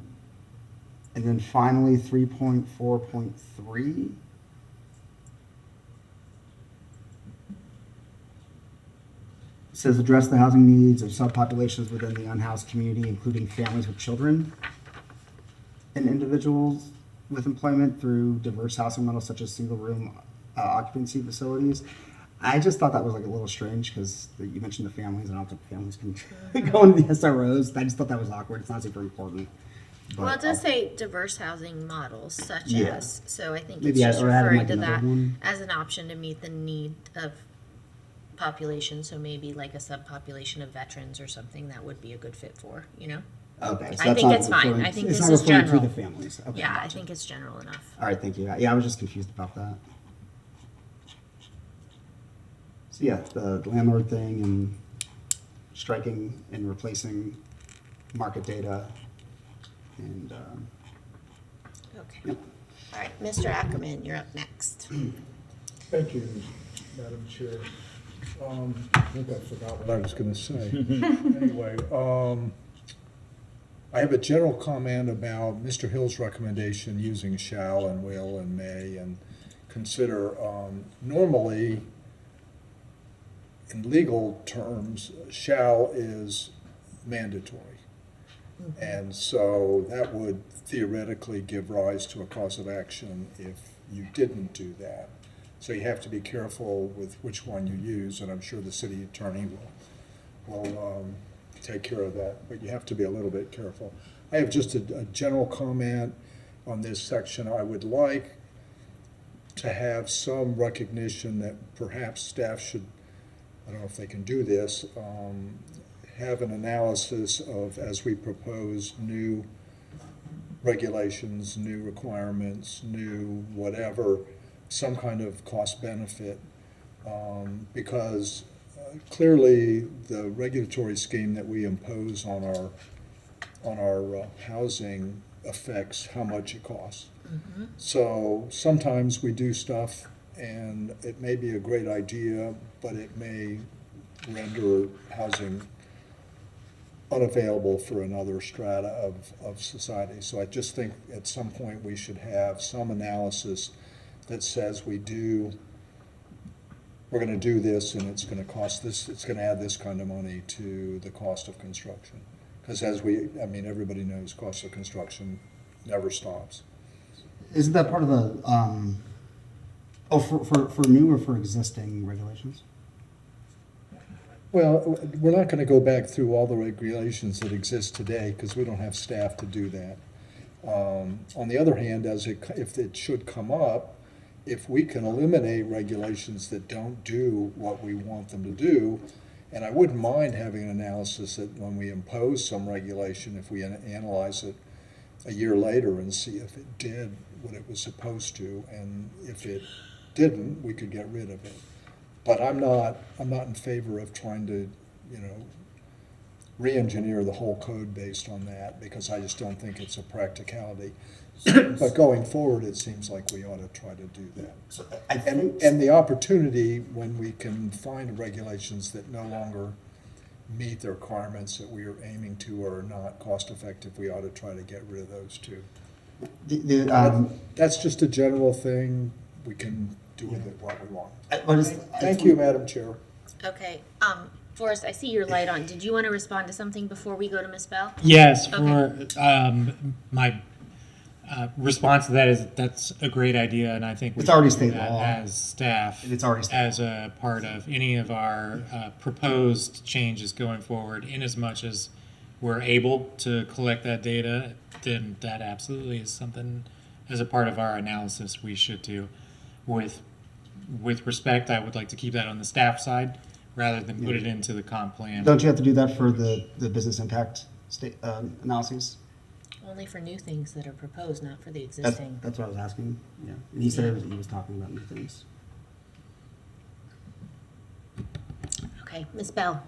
then finally, 3.4.3. Says address the housing needs of subpopulations within the unhoused community, including families with children and individuals with employment through diverse housing models such as single room occupancy facilities. I just thought that was like a little strange because you mentioned the families, and I don't think families can go into the SROs. I just thought that was awkward. It's not super important. But Well, it does say diverse housing models such Yeah. as, so I think it's Maybe just or add referring like to another that one. as an option to meet the need of population, so maybe like a subpopulation of veterans or something that would be a good fit for, you know? Okay, so I that's think not it's fine. referring- I think it's this not is referring to general. the families. Okay, Yeah, I gotcha. think it's general enough. All right, thank you. Yeah, I was just confused about that. So yeah, the landlord thing and striking and replacing market data and, Okay. yep. All right, Mr. Ackerman, you're up next. Thank you, Madam Chair. I think I forgot what I was going to say. Anyway, I have a general comment about Mr. Hill's recommendation using shall and will and may and consider. Normally, in legal terms, shall is mandatory. And so that would theoretically give rise to a cause of action if you didn't do that. So you have to be careful with which one you use, and I'm sure the city attorney will take care of that, but you have to be a little bit careful. I have just a general comment on this section. I would like to have some recognition that perhaps staff should, I don't know if they can do this, have an analysis of, as we propose new regulations, new requirements, new whatever, some kind of cost benefit, because clearly the regulatory scheme that we impose on our housing affects how much it costs. Mm-hmm. So sometimes we do stuff and it may be a great idea, but it may render housing unavailable for another strata of society. So I just think at some point we should have some analysis that says we're going to do this and it's going to cost this, it's going to add this kind of money to the cost of construction. Because everybody knows cost of construction never stops. Isn't that part of the, for new or for existing regulations? Well, we're not going to go back through all the regulations that exist today because we don't have staff to do that. On the other hand, if it should come up, if we can eliminate regulations that don't do what we want them to do, and I wouldn't mind having an analysis that when we impose some regulation, if we analyze it a year later and see if it did what it was supposed to, and if it didn't, we could get rid of it. But I'm not in favor of trying to, re-engineer the whole code based on that, because I just don't think it's a practicality. But going forward, it seems like we ought to try to do that. So I think, And the opportunity when we can find regulations that no longer meet the requirements that we are aiming to or are not cost effective, we ought to try to get rid of those too. That's just a general thing. We can do with it what we want. Thank you, Madam Chair. Okay, Forrest, I see your light on. Did you want to respond to something before we go to Ms. Bell? Yes, for Okay. my response to that is that's a great idea, and I think we It's already should do state that law. as staff. It's already state as a part of any of our proposed changes going forward. In as much as we're able to collect that data, then that absolutely is something as a part of our analysis we should do. With respect, I would like to keep that on the staff side rather than put it into the comp plan. Don't you have to do that for the business impact analyses? Only for new things that are proposed, not for the That's, existing. that's what I was asking. Yeah, and he said he was talking about new things. Okay, Ms. Bell.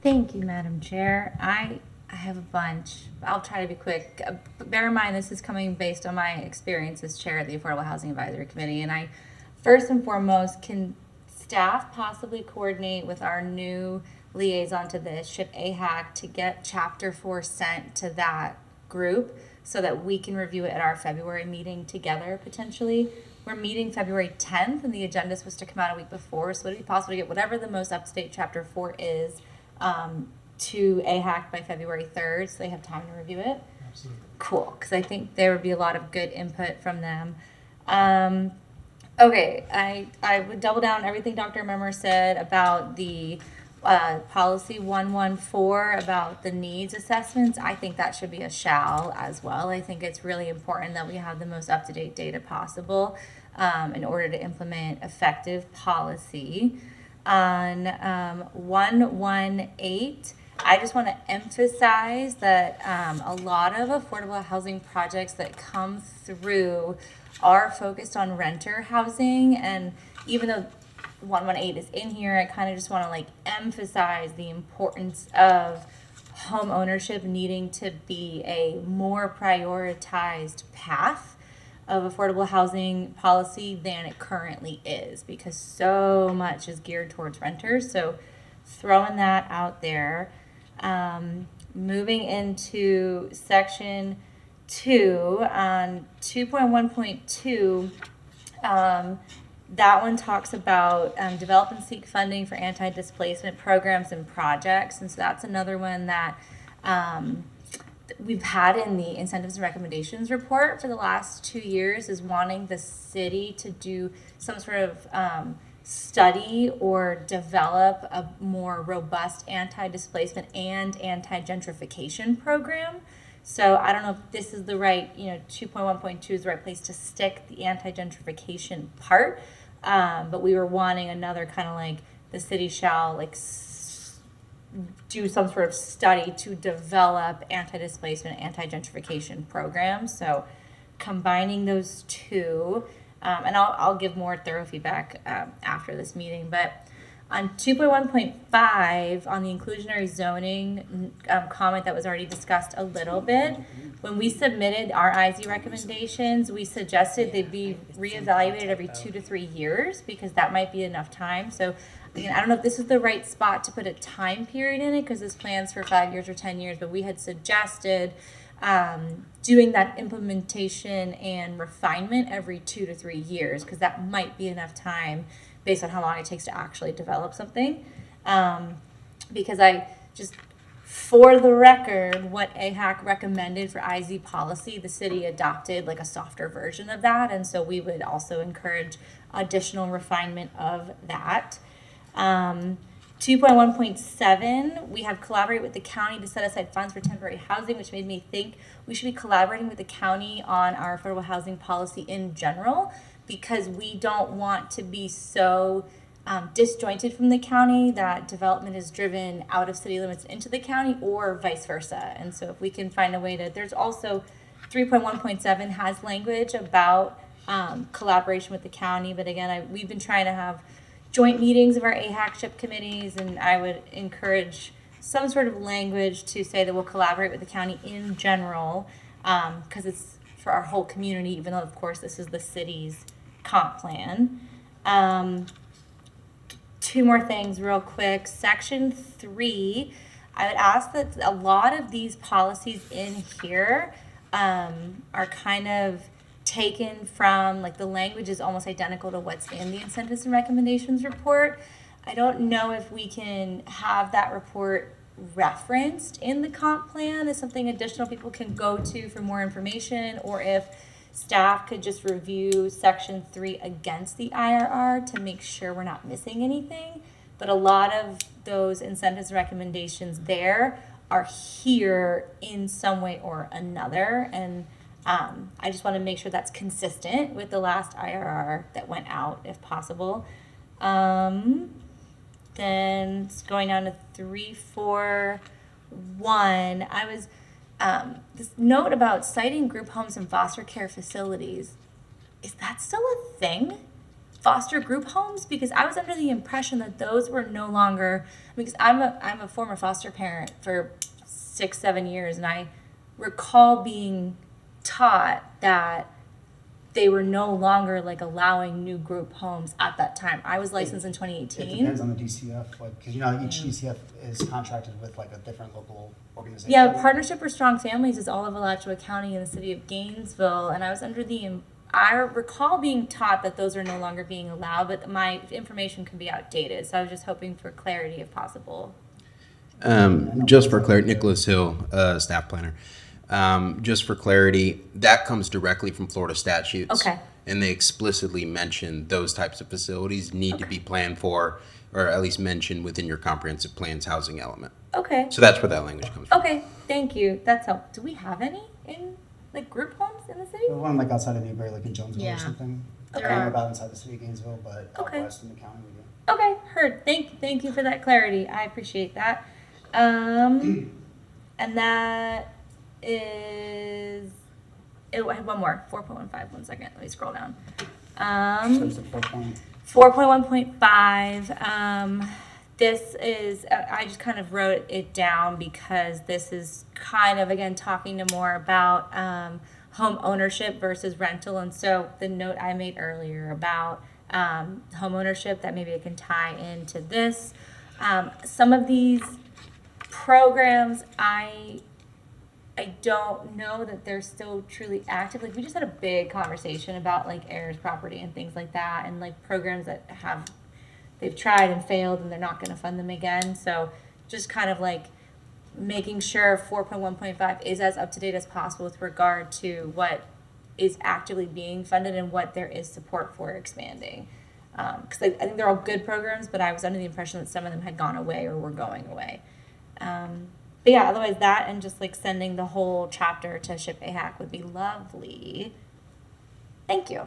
Thank you, Madam Chair. I have a bunch. I'll try to be quick. Bear in mind, this is coming based on my experience as chair of the Affordable Housing Advisory Committee. And I, first and foremost, can staff possibly coordinate with our new liaison to this, Chip AHAC, to get Chapter 4 sent to that group so that we can review it at our February meeting together, potentially. We're meeting February 10th, and the agenda is supposed to come out a week before, so would it be possible to get whatever the most up-to-date Chapter 4 is to AHAC by February 3rd, so they have time to review it? Absolutely. Cool, because I think there would be a lot of good input from them. Okay, I would double down on everything Dr. Memmer said about the policy 114 about the needs assessments. I think that should be a shall as well. I think it's really important that we have the most up-to-date data possible in order to implement effective policy. On 118, I just want to emphasize that a lot of affordable housing projects that come through are focused on renter housing, and even though 118 is in here, I kind of just want to like emphasize the importance of home ownership needing to be a more prioritized path of affordable housing policy than it currently is, because so much is geared towards renters. So throwing that out there. Moving into section 2 on 2.1.2, that one talks about develop and seek funding for anti-displacement programs and projects. And so that's another one that we've had in the incentives and recommendations report for the last 2 years, is wanting the city to do some sort of study or develop a more robust anti-displacement and anti-gentrification program. So I don't know if this is the right, 2.1.2 is the right place to stick the anti-gentrification part, but we were wanting another kind of like the city shall do some sort of study to develop anti-displacement, anti-gentrification programs. So combining those two, and I'll give more thorough feedback after this meeting. But on 2.1.5, on the inclusionary zoning comment that was already discussed a little bit, when we submitted our IZ recommendations, we suggested they be reevaluated every 2 to 3 years, because that might be enough time. So again, I don't know if this is the right spot to put a time period in it, because this plan's for 5 years or 10 years, but we had suggested doing that implementation and refinement every 2 to 3 years, because that might be enough time based on how long it takes to actually develop something. Because for the record, what AHAC recommended for IZ policy, the city adopted like a softer version of that, and so we would also encourage additional refinement of that. 2.1.7, we have collaborate with the county to set aside funds for temporary housing, which made me think we should be collaborating with the county on our affordable housing policy in general, because we don't want to be so disjointed from the county that development is driven out of city limits into the county, or vice versa. And so if we can find a way to, there's also 3.1.7 has language about collaboration with the county, but again, we've been trying to have joint meetings of our AHAC SHIP committees, and I would encourage some sort of language to say that we'll collaborate with the county in general, because it's for our whole community, even though of course this is the city's comp plan. two more things real quick. Section 3, I would ask that a lot of these policies in here are kind of taken from, like, the language is almost identical to what's in the incentives and recommendations report. I don't know if we can have that report referenced in the comp plan as something additional people can go to for more information, or if staff could just review section 3 against the IRR to make sure we're not missing anything. But a lot of those incentives recommendations there are here in some way or another, and I just want to make sure that's consistent with the last IRR that went out, if possible. Then it's going down to 341. I was this note about citing group homes and foster care facilities. Is that still a thing? Foster group homes? Because I was under the impression that those were no longer, because I'm a former foster parent for 6-7 years, and I recall being taught that they were no longer like allowing new group homes at that time. I was licensed in 2018. It depends on the DCF, like, because you know each DCF is contracted with like a different local organization. Yeah, Partnership for Strong Families is all of Alachua County in the city of Gainesville, and I was under the I recall being taught that those are no longer being allowed, but my information can be outdated, so I was just hoping for clarity if possible. Just for clarity, Nicholas Hill, staff planner. Just for clarity, that comes directly from Florida statutes. Okay. And they explicitly mention those types of facilities need to be planned for, or at least mentioned within your comprehensive plan's housing element. Okay. So that's where that language comes from. Okay, thank you. That's helpful. Do we have any in like group homes in the city? The one like outside of Newberry, like in Jonesville Yeah. or something. I Okay. don't know about inside the city of Gainesville, but out Okay. west in the county we do. Okay, heard. Thank you for that clarity. I appreciate that. And that is, I had one more, 4.15, 1 second, let me scroll down. So it's a 4 point. 4.1.5, this is, I just kind of wrote it down because this is kind of, again, talking to more about home ownership versus rental. And so the note I made earlier about home ownership, that maybe it can tie into this. Some of these programs, I don't know that they're still truly active. Like, we just had a big conversation about like heirs property and things like that, and like programs that they've tried and failed and they're not going to fund them again. So just kind of like making sure 4.1.5 is as up to date as possible with regard to what is actively being funded and what there is support for expanding. Because I think they're all good programs, but I was under the impression that some of them had gone away or were going away. But yeah, otherwise that and just like sending the whole chapter to Ship AHAC would be lovely. Thank you.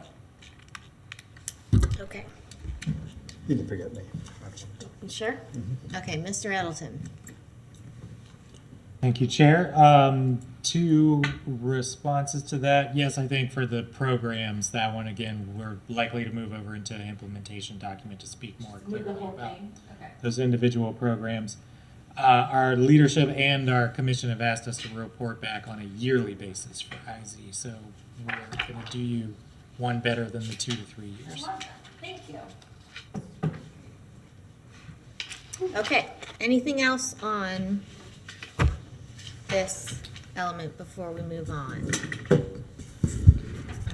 Okay, You can forget me. you sure? Okay, Mr. Edelton. Thank you, Chair. Two responses to that. Yes, I think for the programs, that one, again, we're likely to move over into an implementation document to speak more clearly about those individual programs. Our leadership and our commission have asked us to report back on a yearly basis for IZ, so we're going to do you one better than the 2 to 3 years. Thank you. Okay, anything else on this element before we move on? All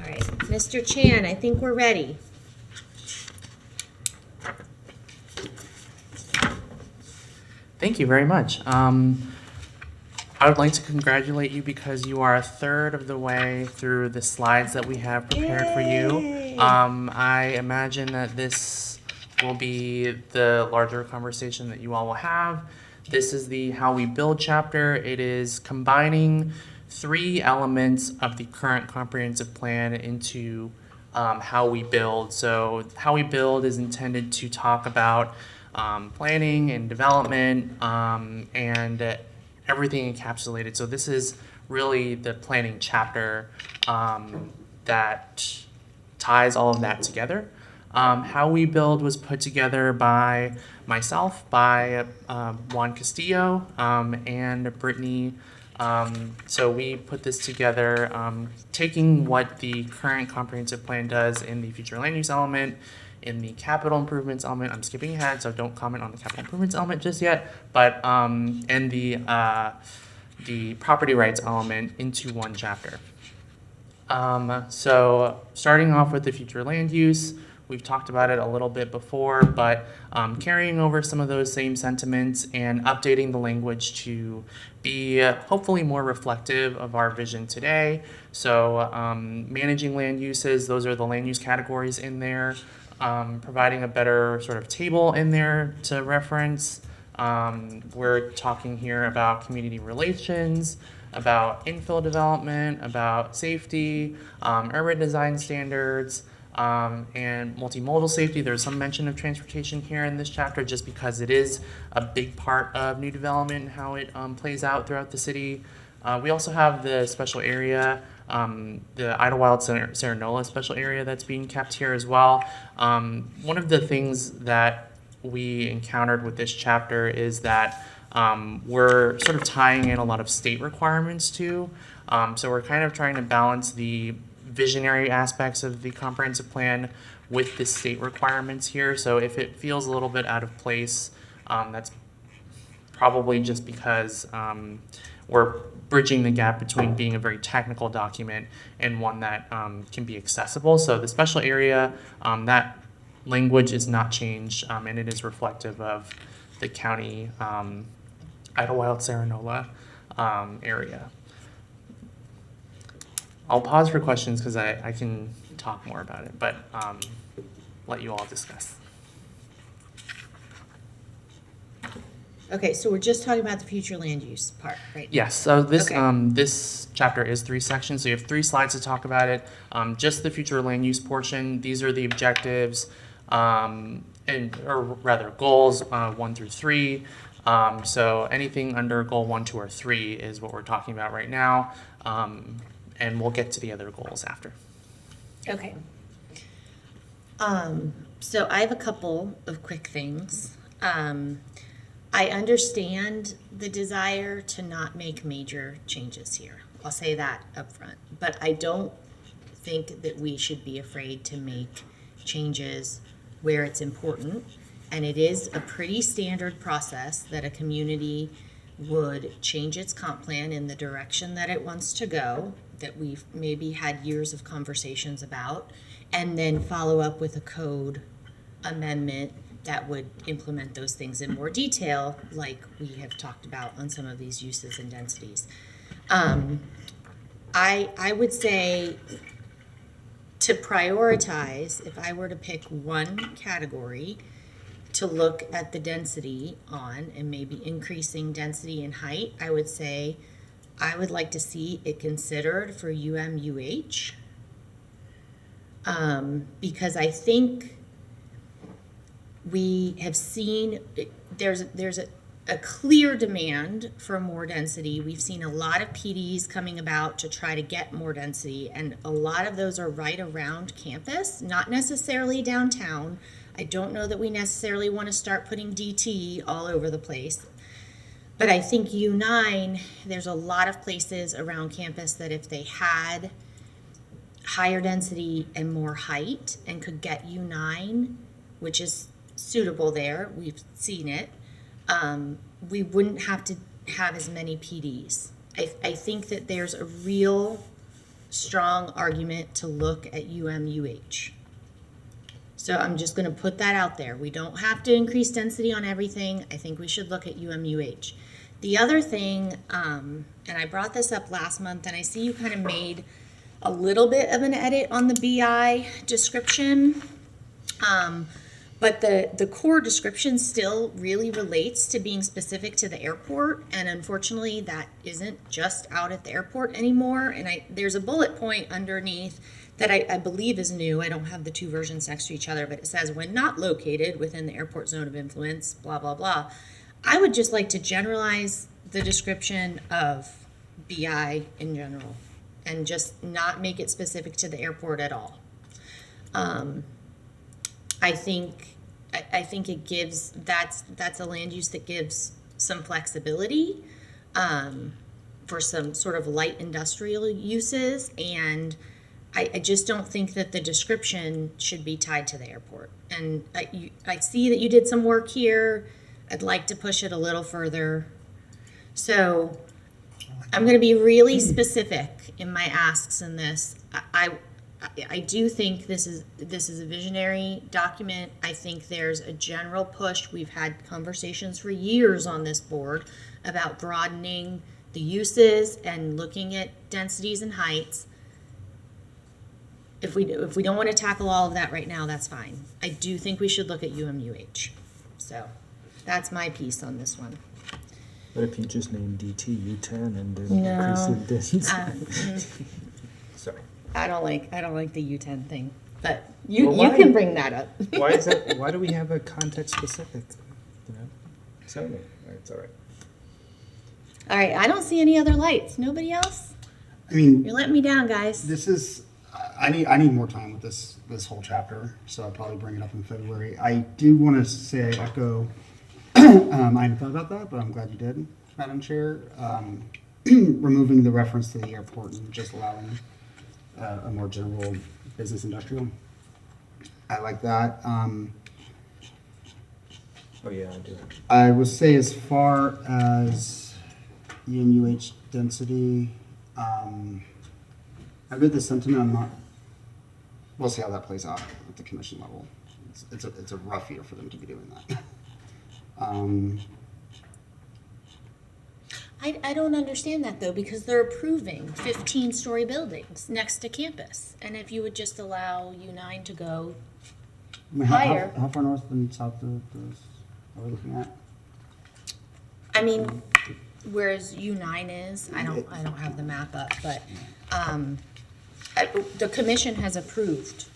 right, Mr. Chan, I think we're ready. Thank you very much. I would like to congratulate you because you are a third of the way through the slides that we have prepared for you. I imagine that this will be the larger conversation that you all will have. This is the How We Build chapter. It is combining 3 elements of the current comprehensive plan into How We Build. So How We Build is intended to talk about planning and development and everything encapsulated. So this is really the planning chapter that ties all of that together. How We Build was put together by myself, by Juan Castillo, and Brittany So we put this together, taking what the current comprehensive plan does in the future land use element, in the capital improvements element. I'm skipping ahead, so don't comment on the capital improvements element just yet, but and the property rights element into one chapter. So starting off with the future land use, we've talked about it a little bit before, but carrying over some of those same sentiments and updating the language to be hopefully more reflective of our vision today. So managing land uses, those are the land use categories in there, providing a better sort of table in there to reference. We're talking here about community relations, about infill development, about safety, urban design standards, and multimodal safety. There's some mention of transportation here in this chapter just because it is a big part of new development and how it plays out throughout the city. We also have the special area, the Idlewild Serenola special area that's being kept here as well. One of the things that we encountered with this chapter is that we're sort of tying in a lot of state requirements too. So we're kind of trying to balance the visionary aspects of the comprehensive plan with the state requirements here. So if it feels a little bit out of place, that's probably just because we're bridging the gap between being a very technical document and one that can be accessible. So the special area, that language is not changed, and it is reflective of the county Idlewild Serenola area. I'll pause for questions because I can talk more about it, but let you all discuss. Okay, so we're just talking about the future land use part, right? Yes, so this Okay. this chapter is 3 sections, so you have 3 slides to talk about it. Just the future land use portion, these are the objectives, or rather goals 1 through 3. So anything under goal 1, 2, or 3 is what we're talking about right now, and we'll get to the other goals after. Okay. So I have a couple of quick things. I understand the desire to not make major changes here. I'll say that up front. But I don't think that we should be afraid to make changes where it's important. And it is a pretty standard process that a community would change its comp plan in the direction that it wants to go, that we've maybe had years of conversations about, and then follow up with a code amendment that would implement those things in more detail, like we have talked about on some of these uses and densities. I would say to prioritize, if I were to pick one category to look at the density on and maybe increasing density and height, I would say I would like to see it considered for UMUH, because I think we have seen there's a clear demand for more density. We've seen a lot of PDs coming about to try to get more density, and a lot of those are right around campus, not necessarily downtown. I don't know that we necessarily want to start putting DT all over the place. But I think U9, there's a lot of places around campus that if they had higher density and more height and could get U9, which is suitable there, we've seen it, we wouldn't have to have as many PDs. I think that there's a real strong argument to look at UMUH. So I'm just going to put that out there. We don't have to increase density on everything. I think we should look at UMUH. The other thing, and I brought this up last month, and I see you kind of made a little bit of an edit on the BI description, but the core description still really relates to being specific to the airport, and unfortunately that isn't just out at the airport anymore. And there's a bullet point underneath that I believe is new. I don't have the 2 versions next to each other, but it says when not located within the airport zone of influence, blah, blah, blah. I would just like to generalize the description of BI in general and just not make it specific to the airport at all. I think it gives, that's a land use that gives some flexibility for some sort of light industrial uses, and I just don't think that the description should be tied to the airport. And I see that you did some work here. I'd like to push it a little further. So I'm going to be really specific in my asks in this. I do think this is a visionary document. I think there's a general push. We've had conversations for years on this board about broadening the uses and looking at densities and heights. If we don't want to tackle all of that right now, that's fine. I do think we should look at UMUH. So that's my piece on this one. What if you just named DT U10 and then increase the distance? Sorry. I don't like the U10 thing, but you Well, can bring that up. Why is that? Why do we have a context specific? You know, zoning. It's all right. All right, I don't see any other lights. Nobody else? I mean, You're letting me down, guys. this is, I need more time with this whole chapter, so I'll probably bring it up in February. I do want to say, echo, I hadn't thought about that, but I'm glad you did, Madam Chair. Removing the reference to the airport and just allowing a more general business industrial. I like that. Oh yeah, I do. I would say as far as UMUH density, I read the sentiment. I'm not. We'll see how that plays out at the commission level. It's a rough year for them to be doing that. I don't understand that though, because they're approving 15-story buildings next to campus. And if you would just allow U9 to go I mean, higher. how far north and south are we looking at? I mean, whereas U9 is, I don't have the map up, but the commission has approved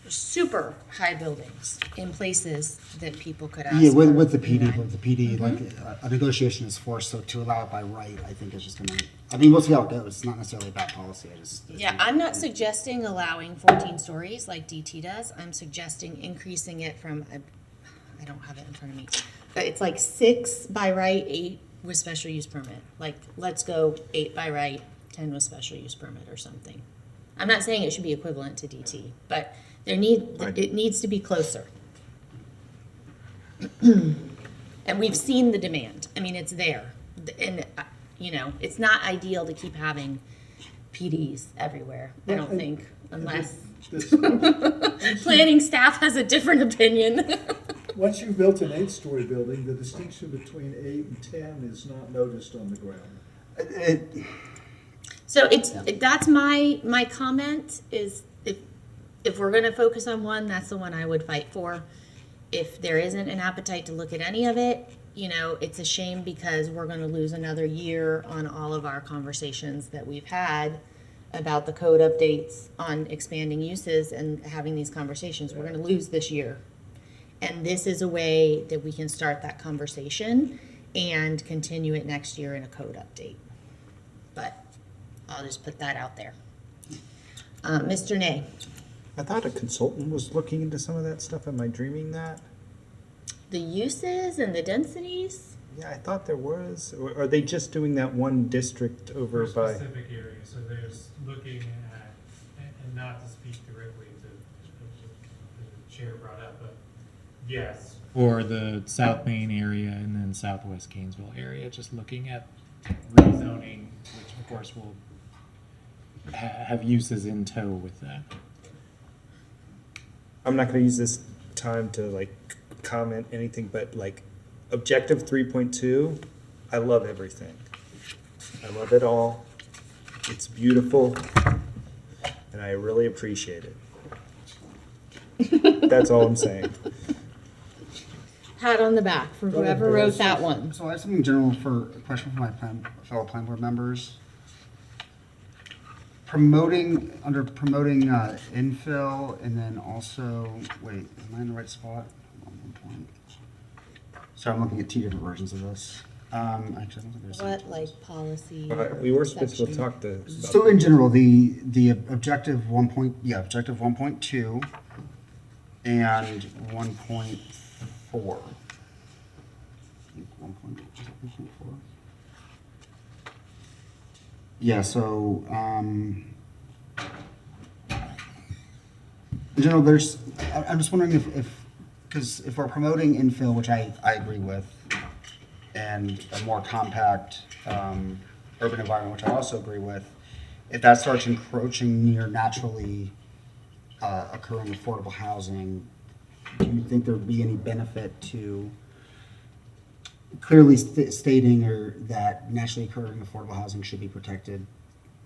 super high buildings in places that people could ask. Yeah, for with the PD, U9. like a negotiation is forced. So to allow it by right, I think is just gonna. I mean, we'll see how it goes. It's not necessarily a bad policy. Yeah, I'm not suggesting allowing 14 stories like DT does. I'm suggesting increasing it from, I don't have it in front of me, but it's like 6 by right, 8 with special use permit. Like, let's go 8 by right, 10 with special use permit or something. I'm not saying it should be equivalent to DT, but it needs to be closer. And we've seen the demand. I mean, it's there. And, it's not ideal to keep having PDs everywhere, I don't think, unless planning staff has a different opinion. Once you've built an 8-story building, the distinction between 8 and 10 is not noticed on the ground. So that's my comment is if we're gonna focus on one, that's the one I would fight for. If there isn't an appetite to look at any of it, it's a shame because we're gonna lose another year on all of our conversations that we've had about the code updates on expanding uses and having these conversations. We're gonna lose this year. And this is a way that we can start that conversation and continue it next year in a code update. But I'll just put that out there. Mr. Nay. I thought a consultant was looking into some of that stuff. Am I dreaming that? The uses and the densities? Yeah, I thought there was. Or are they just doing that one district over For by? specific areas, so there's looking at, and not to speak directly to the chair brought up, but yes. For the South Main area and then Southwest Gainesville area, just looking at rezoning, which of course will have uses in tow with that. I'm not going to use this time to comment anything, but objective 3.2, I love everything. I love it all. It's beautiful, and I really appreciate it. That's all I'm saying. Pat on the back for whoever wrote that one. So I have something general for a question for my fellow plan board members. Promoting infill, and then also, wait, am I in the right spot? Hold on 1 point. Sorry, I'm looking at 2 different versions of this. Actually, I don't think there's. What, policy? We were supposed to section? talk to. So in general, the objective 1.2 and 1.4. I think 1.4. Yeah, so, in general, I'm just wondering because if we're promoting infill, which I agree with, and a more compact, urban environment, which I also agree with, if that starts encroaching near naturally, occurring affordable housing, do you think there would be any benefit to clearly stating that naturally occurring affordable housing should be protected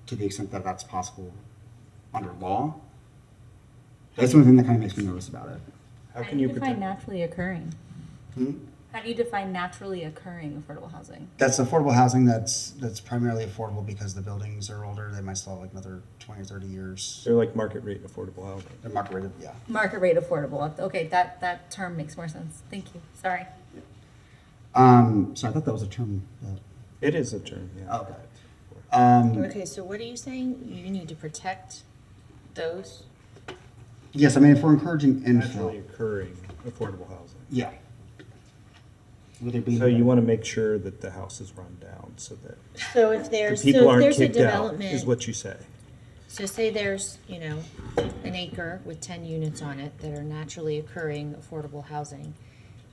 to the extent that that's possible under law? That's the only thing that kind of makes me nervous about it. How can you define protect? naturally occurring? Hmm? How do you define naturally occurring affordable housing? That's affordable housing that's primarily affordable because the buildings are older. They might still have like another 20 or 30 years. They're like market rate affordable housing. They're market rated, yeah. Market rate affordable. Okay, that term makes more sense. Thank you. Sorry. So I thought that was a term. It is a term, yeah. Okay. Okay, so what are you saying? You need to protect those? Yes, I mean, if we're encouraging Naturally infill, occurring affordable housing. yeah. Would it be? So you want to make sure that the house is run down so that So if the there's, people so if aren't there's a kicked out, is development, what you say. so say there's, an acre with 10 units on it that are naturally occurring affordable housing,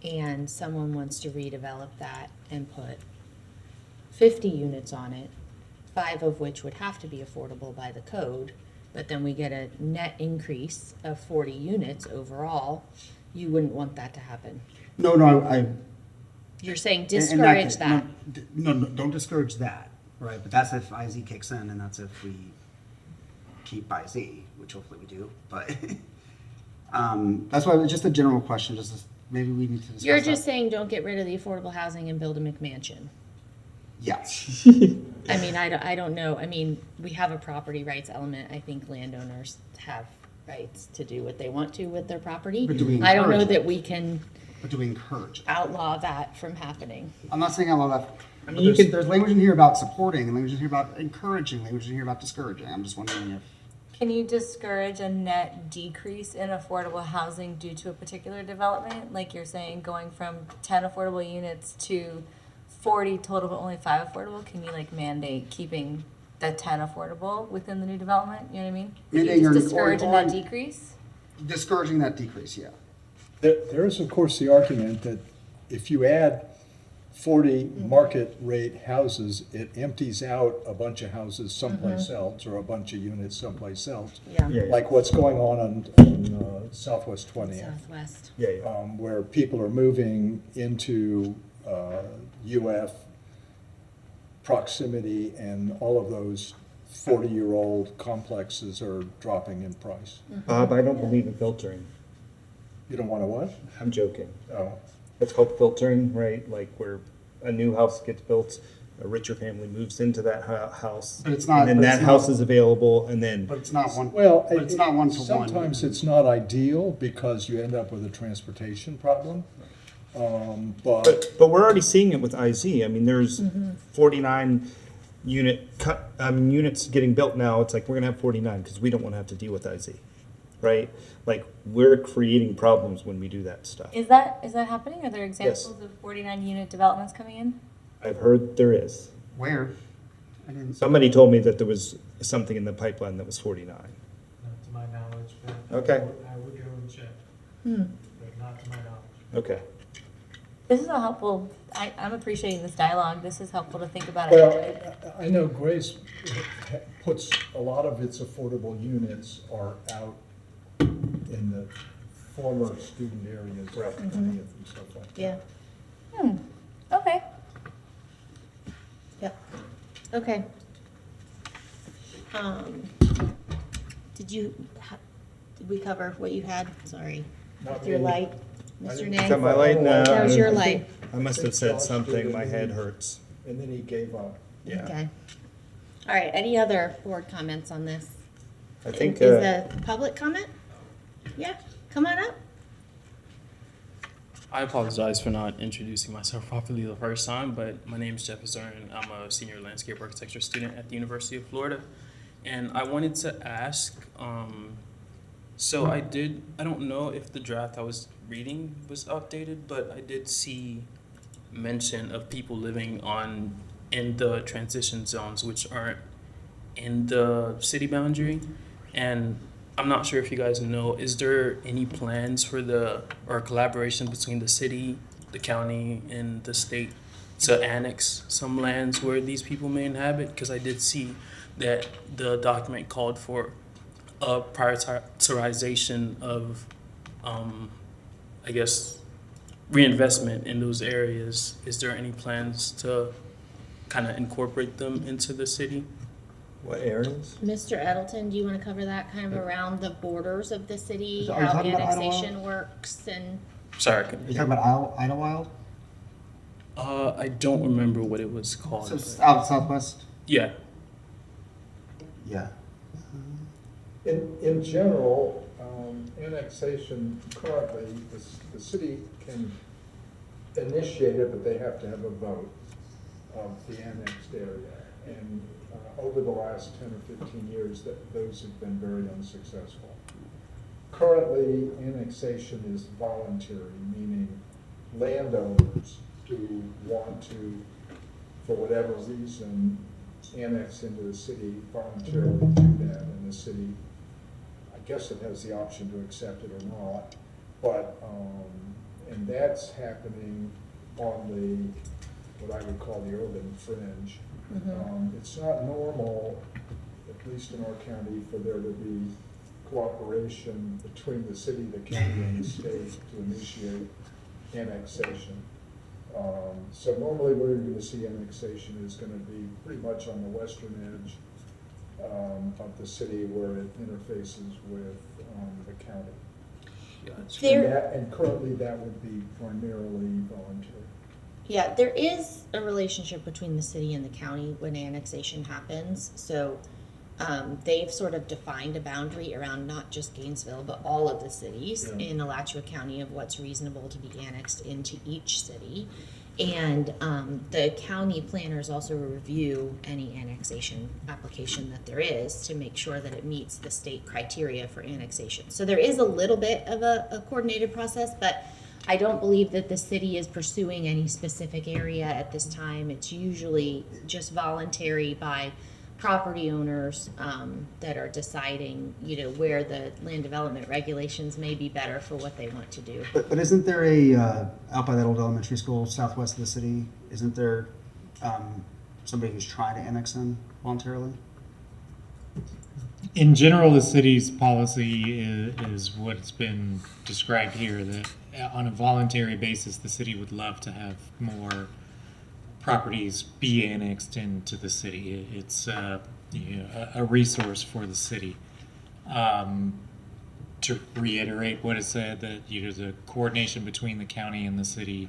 and someone wants to redevelop that and put 50 units on it, 5 of which would have to be affordable by the code, but then we get a net increase of 40 units overall, you wouldn't want that to happen. No, You're saying in discourage case, that. No, don't discourage that, right? But that's if IZ kicks in, and that's if we keep IZ, which hopefully we do. But that's why it's just a general question. Maybe we need to discuss You're that. just saying don't get rid of the affordable housing and build a McMansion. Yes. I mean, I don't know. I mean, we have a property rights element. I think landowners have rights to do what they want to with their property. But do we I don't know encourage that it? we can But do we encourage it? outlaw that from happening. I'm not saying outlaw that. I mean, But you there's, could- there's language in here about supporting, and language in here about encouraging, language in here about discouraging. I'm just wondering if. Can you discourage a net decrease in affordable housing due to a particular development? Like you're saying, going from 10 affordable units to 40 total, but only 5 affordable? Can you like mandate keeping the 10 affordable within the new development? You know what I mean? Can Mandating you or- just discourage a net or- decrease? Discouraging that decrease, yeah. There is, of course, the argument that if you add 40 market rate houses, it empties out a bunch of houses someplace else, or a bunch of units someplace else. Yeah. Yeah, Like what's going on Southwest 20th, Southwest. yeah. where people are moving into UF proximity, and all of those 40-year-old complexes are dropping in price. Bob, I don't believe in filtering. You don't want to what? I'm joking. Oh. It's called filtering, right? Like where a new house gets built, a richer family moves into that house. But it's not- And then but that it's house not- is available, and then, But it's not one. Well, but it's not one to one. sometimes it's not ideal because you end up with a transportation problem. But but we're already seeing it with IZ. I mean, there's 49 units getting built now. It's like, we're gonna have 49 because we don't want to have to deal with IZ, right? Like, we're creating problems when we do that stuff. Is that happening? Are there examples of 49 unit developments coming in? I've heard there is. Where? I didn't. Somebody told me that there was something in the pipeline that was 49. Not to my knowledge, but Okay. I would go and check. But not to my knowledge. Okay. This is a helpful, I'm appreciating this dialogue. This is helpful to think about Well, it. I know Grace puts a lot of its affordable units are out in the former student areas, right, and stuff like that. Yeah. Okay. Yeah. Okay. Did we cover what you had? Sorry. Not With your me. light, I Mr. didn't- Nay? Is that my light? No. That was your light. I must have said something. My head hurts. And then he gave up. Yeah. Okay. All right, any other board comments on this? I think, Is the public comment? Yeah, come on up. I apologize for not introducing myself properly the first time, but my name is Jeff Azarian. I'm a senior landscape architecture student at the University of Florida. And I wanted to ask, so I don't know if the draft I was reading was updated, but I did see mention of people living in the transition zones, which aren't in the city boundary. And I'm not sure if you guys know, is there any plans for or collaboration between the city, the county, and the state to annex some lands where these people may inhabit? Because I did see that the document called for a prioritization of, I guess, reinvestment in those areas. Is there any plans to kind of incorporate them into the city? What areas? Mr. Edelton, do you want to cover that kind of around the borders of the city, Are you how talking about annexation works and? Sorry, Are you talking about Idlewild? I don't remember what it was called. So but- it's out southwest? Yeah. Yeah. In general, annexation currently, the city can initiate it, but they have to have a vote of the annexed area. And over the last 10 or 15 years, those have been very unsuccessful. Currently, annexation is voluntary, meaning landowners who want to, for whatever reason, annex into the city voluntarily do that, and the city, I guess it has the option to accept it or not, but, and that's happening on the, what I would call the urban fringe. It's not normal, at least in our county, for there to be cooperation between the city, the county, and the state to initiate annexation. So normally where you're going to see annexation is going to be pretty much on the western edge of the city where it interfaces with the county. And currently that would be primarily voluntary. Yeah, there is a relationship between the city and the county when annexation happens. So they've sort of defined a boundary around not just Gainesville, but all of the cities in Alachua County of what's reasonable to be annexed into each city. And the county planners also review any annexation application that there is to make sure that it meets the state criteria for annexation. So there is a little bit of a coordinated process, but I don't believe that the city is pursuing any specific area at this time. It's usually just voluntary by property owners that are deciding, where the land development regulations may be better for what they want to do. But isn't there a, out by that old elementary school, southwest of the city, isn't there somebody who's trying to annex in voluntarily? In general, the city's policy is what's been described here, that on a voluntary basis, the city would love to have more properties be annexed into the city. It's a resource for the city. To reiterate what is said, that the coordination between the county and the city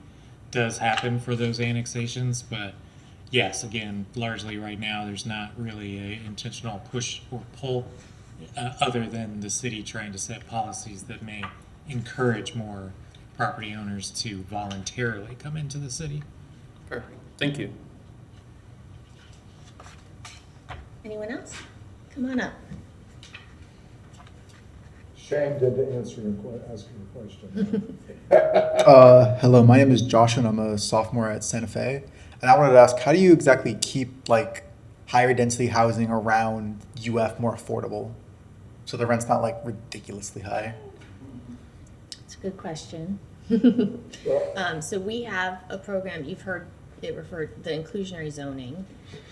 does happen for those annexations, but yes, again, largely right now, there's not really a intentional push or pull other than the city trying to set policies that may encourage more property owners to voluntarily come into the city. Perfect. Thank you. Anyone else? Come on up. Shane did to answer ask your question. Hello, my name is Josh and I'm a sophomore at Santa Fe. And I wanted to ask, how do you exactly keep higher density housing around UF more affordable? So the rent's not ridiculously high. It's a good question. So we have a program, you've heard it referred, the inclusionary zoning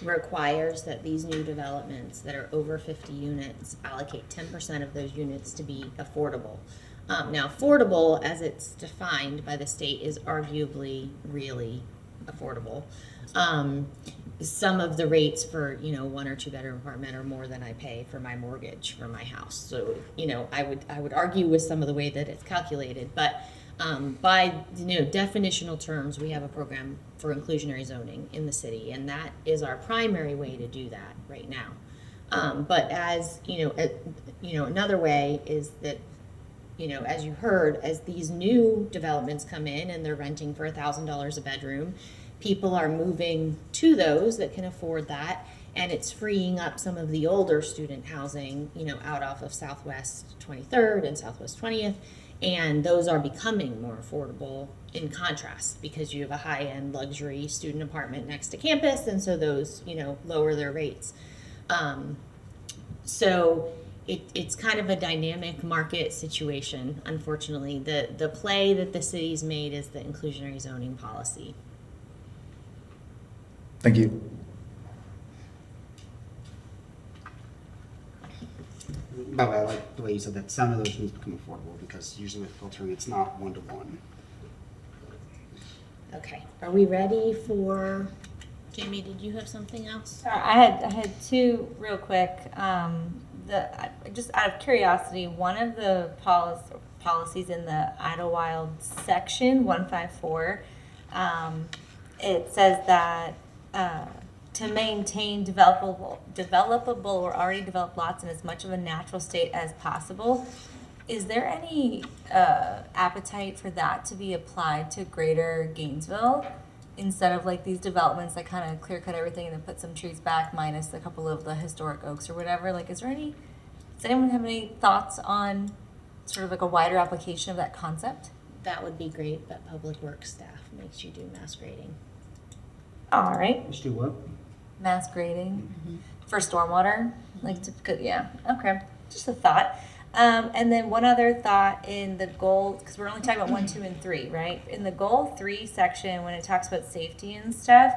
requires that these new developments that are over 50 units allocate 10% of those units to be affordable. Now, affordable, as it's defined by the state, is arguably really affordable. Some of the rates for, 1 or 2 bedroom apartment are more than I pay for my mortgage for my house. So, I would argue with some of the way that it's calculated, but by definitional terms, we have a program for inclusionary zoning in the city, and that is our primary way to do that right now. But as another way is that, as you heard, as these new developments come in and they're renting for $1,000 a bedroom, people are moving to those that can afford that, and it's freeing up some of the older student housing, out off of Southwest 23rd and Southwest 20th. And those are becoming more affordable in contrast because you have a high-end luxury student apartment next to campus, and so those, lower their rates. So it's kind of a dynamic market situation, unfortunately. The play that the city's made is the inclusionary zoning policy. Thank you. By the way, I like the way you said that some of those things become affordable, because usually with filtering, it's not one-to-one. Okay, are we ready for, Jamie, did you have something else? Sorry, I had two real quick. Just out of curiosity, one of the policies in the Idlewild section 154, it says that to maintain developable or already developed lots in as much of a natural state as possible. Is there any appetite for that to be applied to Greater Gainesville instead of like these developments that kind of clear cut everything and then put some trees back minus a couple of the historic oaks or whatever? Like, does anyone have any thoughts on sort of like a wider application of that concept? That would be great, but Public Works staff makes you do mass grading. All right. Just do what? Mass grading for stormwater, like to, yeah, okay, just a thought. And then one other thought in the goal, because we're only talking about 1, 2, and 3, right? In the goal 3 section, when it talks about safety and stuff,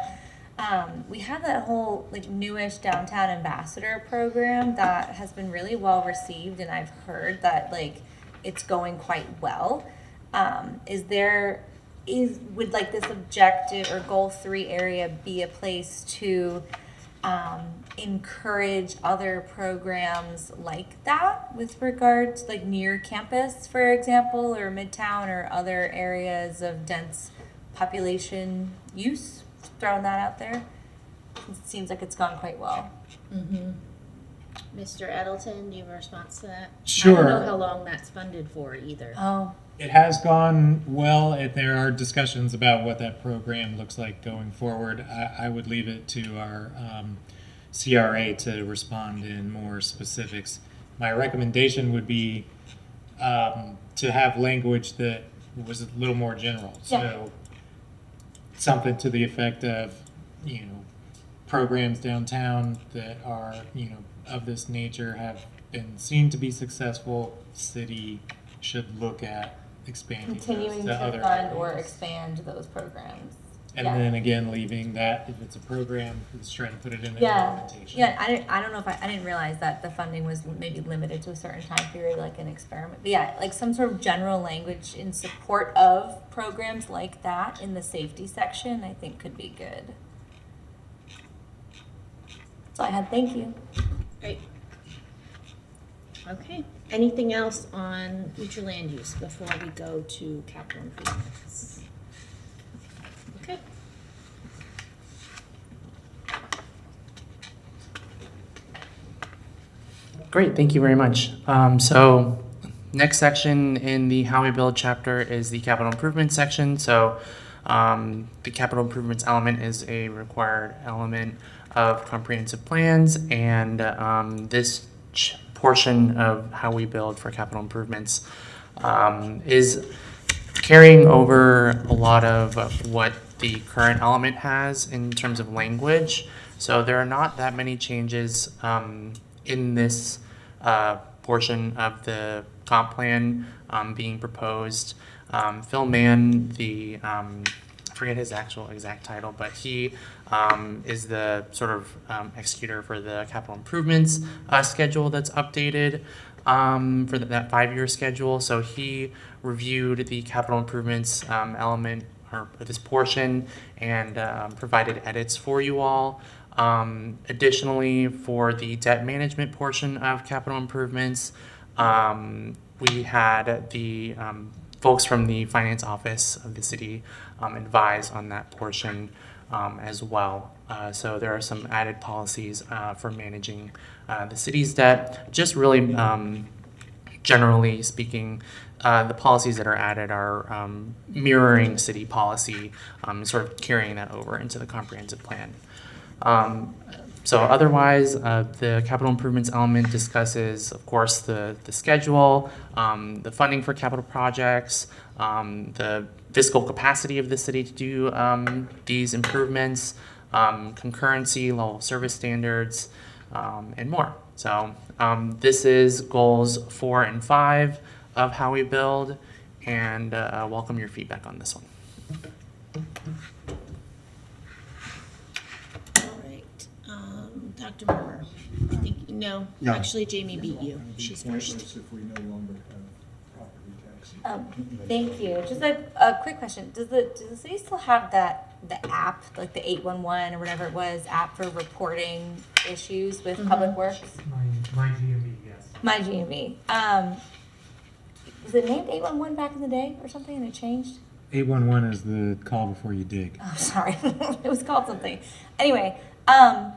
we have that whole like newish downtown ambassador program that has been really well received, and I've heard that like it's going quite well. Would like this objective or goal 3 area be a place to encourage other programs like that with regard to like near campus, for example, or Midtown or other areas of dense population use? Throwing that out there. It seems like it's gone quite well. Mr. Edelton, do you have a response to that? Sure. I don't know how long that's funded for either. Oh. It has gone well, and there are discussions about what that program looks like going forward. I would leave it to our CRA to respond in more specifics. My recommendation would be to have language that was a little more general. Yeah. So something to the effect of, programs downtown that are, of this nature have been seen to be successful. City should look at expanding Continuing those to other fund or areas. expand those programs. And Yeah. then again, leaving that, if it's a program, let's try to put it in an Yeah, implementation. yeah. I don't know if I didn't realize that the funding was maybe limited to a certain time period, like an experiment. But yeah, like some sort of general language in support of programs like that in the safety section, I think could be good. So I had, thank you. Great. Okay, anything else on future land use before we go to capital improvements? Okay. Great, thank you very much. So next section in the How We Build chapter is the capital improvement section. So the capital improvements element is a required element of comprehensive plans, and this portion of How We Build for capital improvements is carrying over a lot of what the current element has in terms of language. So there are not that many changes in this portion of the comp plan being proposed. Phil Mann, I forget his exact title, but he is the sort of executor for the capital improvements schedule that's updated for that 5-year schedule. So he reviewed the capital improvements element or this portion and provided edits for you all. Additionally, for the debt management portion of capital improvements, we had the folks from the finance office of the city advise on that portion as well. So there are some added policies for managing the city's debt. Just really generally speaking, the policies that are added are mirroring city policy, sort of carrying that over into the comprehensive plan. So otherwise, the capital improvements element discusses, of course, the schedule, the funding for capital projects, the fiscal capacity of the city to do these improvements, concurrency, level of service standards, and more. So this is goals 4 and 5 of how we build, and welcome your feedback on this one. All right, Dr. Murmer, I think, no, No. actually Jamie beat you. She's first. If we no longer have property taxes. Thank you. Just a quick question. Does the city still have the app, like the 811 or whatever it was, app for reporting issues with Public Works? My GNV, yes. My GNV. Was it named 811 back in the day or something and it changed? 811 is the call before you dig. Oh, sorry. It was called something. Anyway, does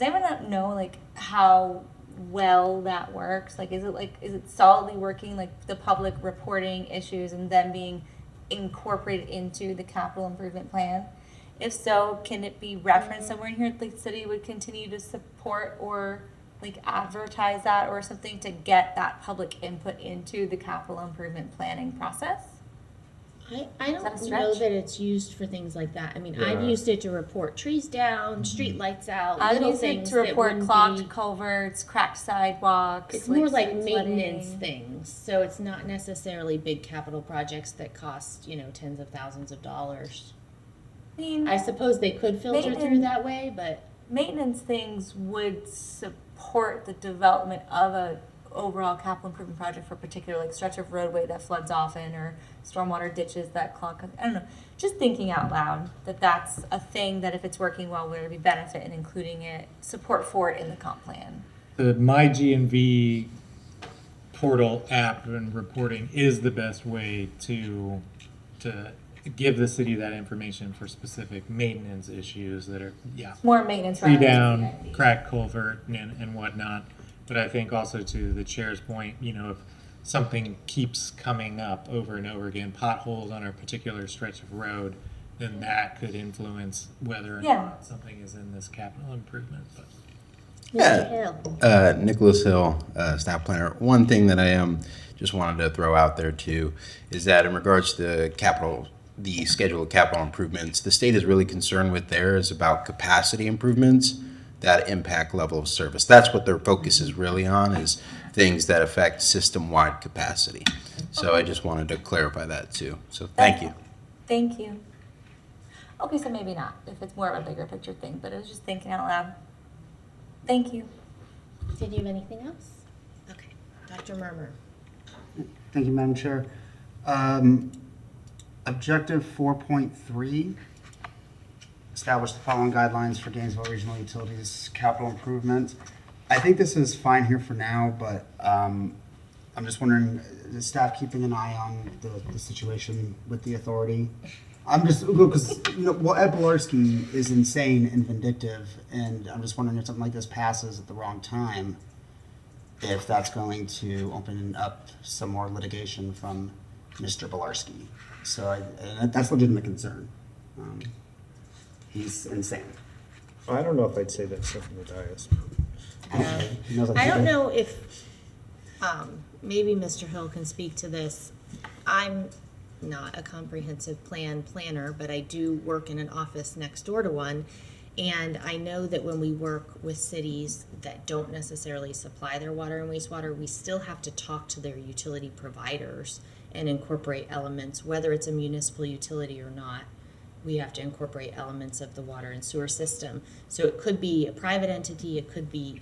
anyone know like how well that works? Like, is it solidly working, like the public reporting issues and then being incorporated into the capital improvement plan? If so, can it be referenced somewhere in here? Like, the city would continue to support or like advertise that or something to get that public input into the capital improvement planning process? I that a don't stretch? know that it's used for things like that. I mean, I've used it to report trees down, street lights out, I've little used it things to that report wouldn't clogged be. culverts, cracked sidewalks. It's more like street maintenance flooding. things, so it's not necessarily big capital projects that cost, tens of thousands of dollars. I mean, I suppose they could filter through Maintenance- that way, but maintenance things would support the development of a overall capital improvement project for a particular like stretch of roadway that floods often or stormwater ditches that clog. I don't know. Just thinking out loud that that's a thing that if it's working well, would be benefit in including it, support for it in the comp plan. The MyGNV portal app and reporting is the best way to give the city that information for specific maintenance issues that are, More maintenance. tree rather than down, CIP. cracked culvert and whatnot. But I think also to the chair's point, if something keeps coming up over and over again, potholes on a particular stretch of road, then that could influence whether or Yeah. not something is in this capital improvement. But Mr. Hill. Nicholas Hill, staff planner. One thing that I just wanted to throw out there too is that in regards to the schedule of capital improvements, the state is really concerned with there is about capacity improvements that impact level of service. That's what their focus is really on, is things that affect system-wide capacity. So I just wanted to clarify that too. So thank you. Thank you. Okay, so maybe not, if it's more of a bigger picture thing, but I was just thinking out loud. Thank you. Did you have anything else? Okay, Dr. Murmer. Thank you, Madam Chair. Objective 4.3, establish the following guidelines for Gainesville Regional Utilities capital improvement. I think this is fine here for now, but I'm just wondering, is staff keeping an eye on the situation with the authority? I'm just, because, Ed Bilarski is insane and vindictive, and I'm just wondering if something like this passes at the wrong time, if that's going to open up some more litigation from Mr. Bilarski. So and that's legitimate concern. He's insane. I don't know if I'd say that's something that He knows how to I do don't it. know if, maybe Mr. Hill can speak to this. I'm not a comprehensive planner, but I do work in an office next door to one. And I know that when we work with cities that don't necessarily supply their water and wastewater, we still have to talk to their utility providers and incorporate elements, whether it's a municipal utility or not. We have to incorporate elements of the water and sewer system. So it could be a private entity, it could be,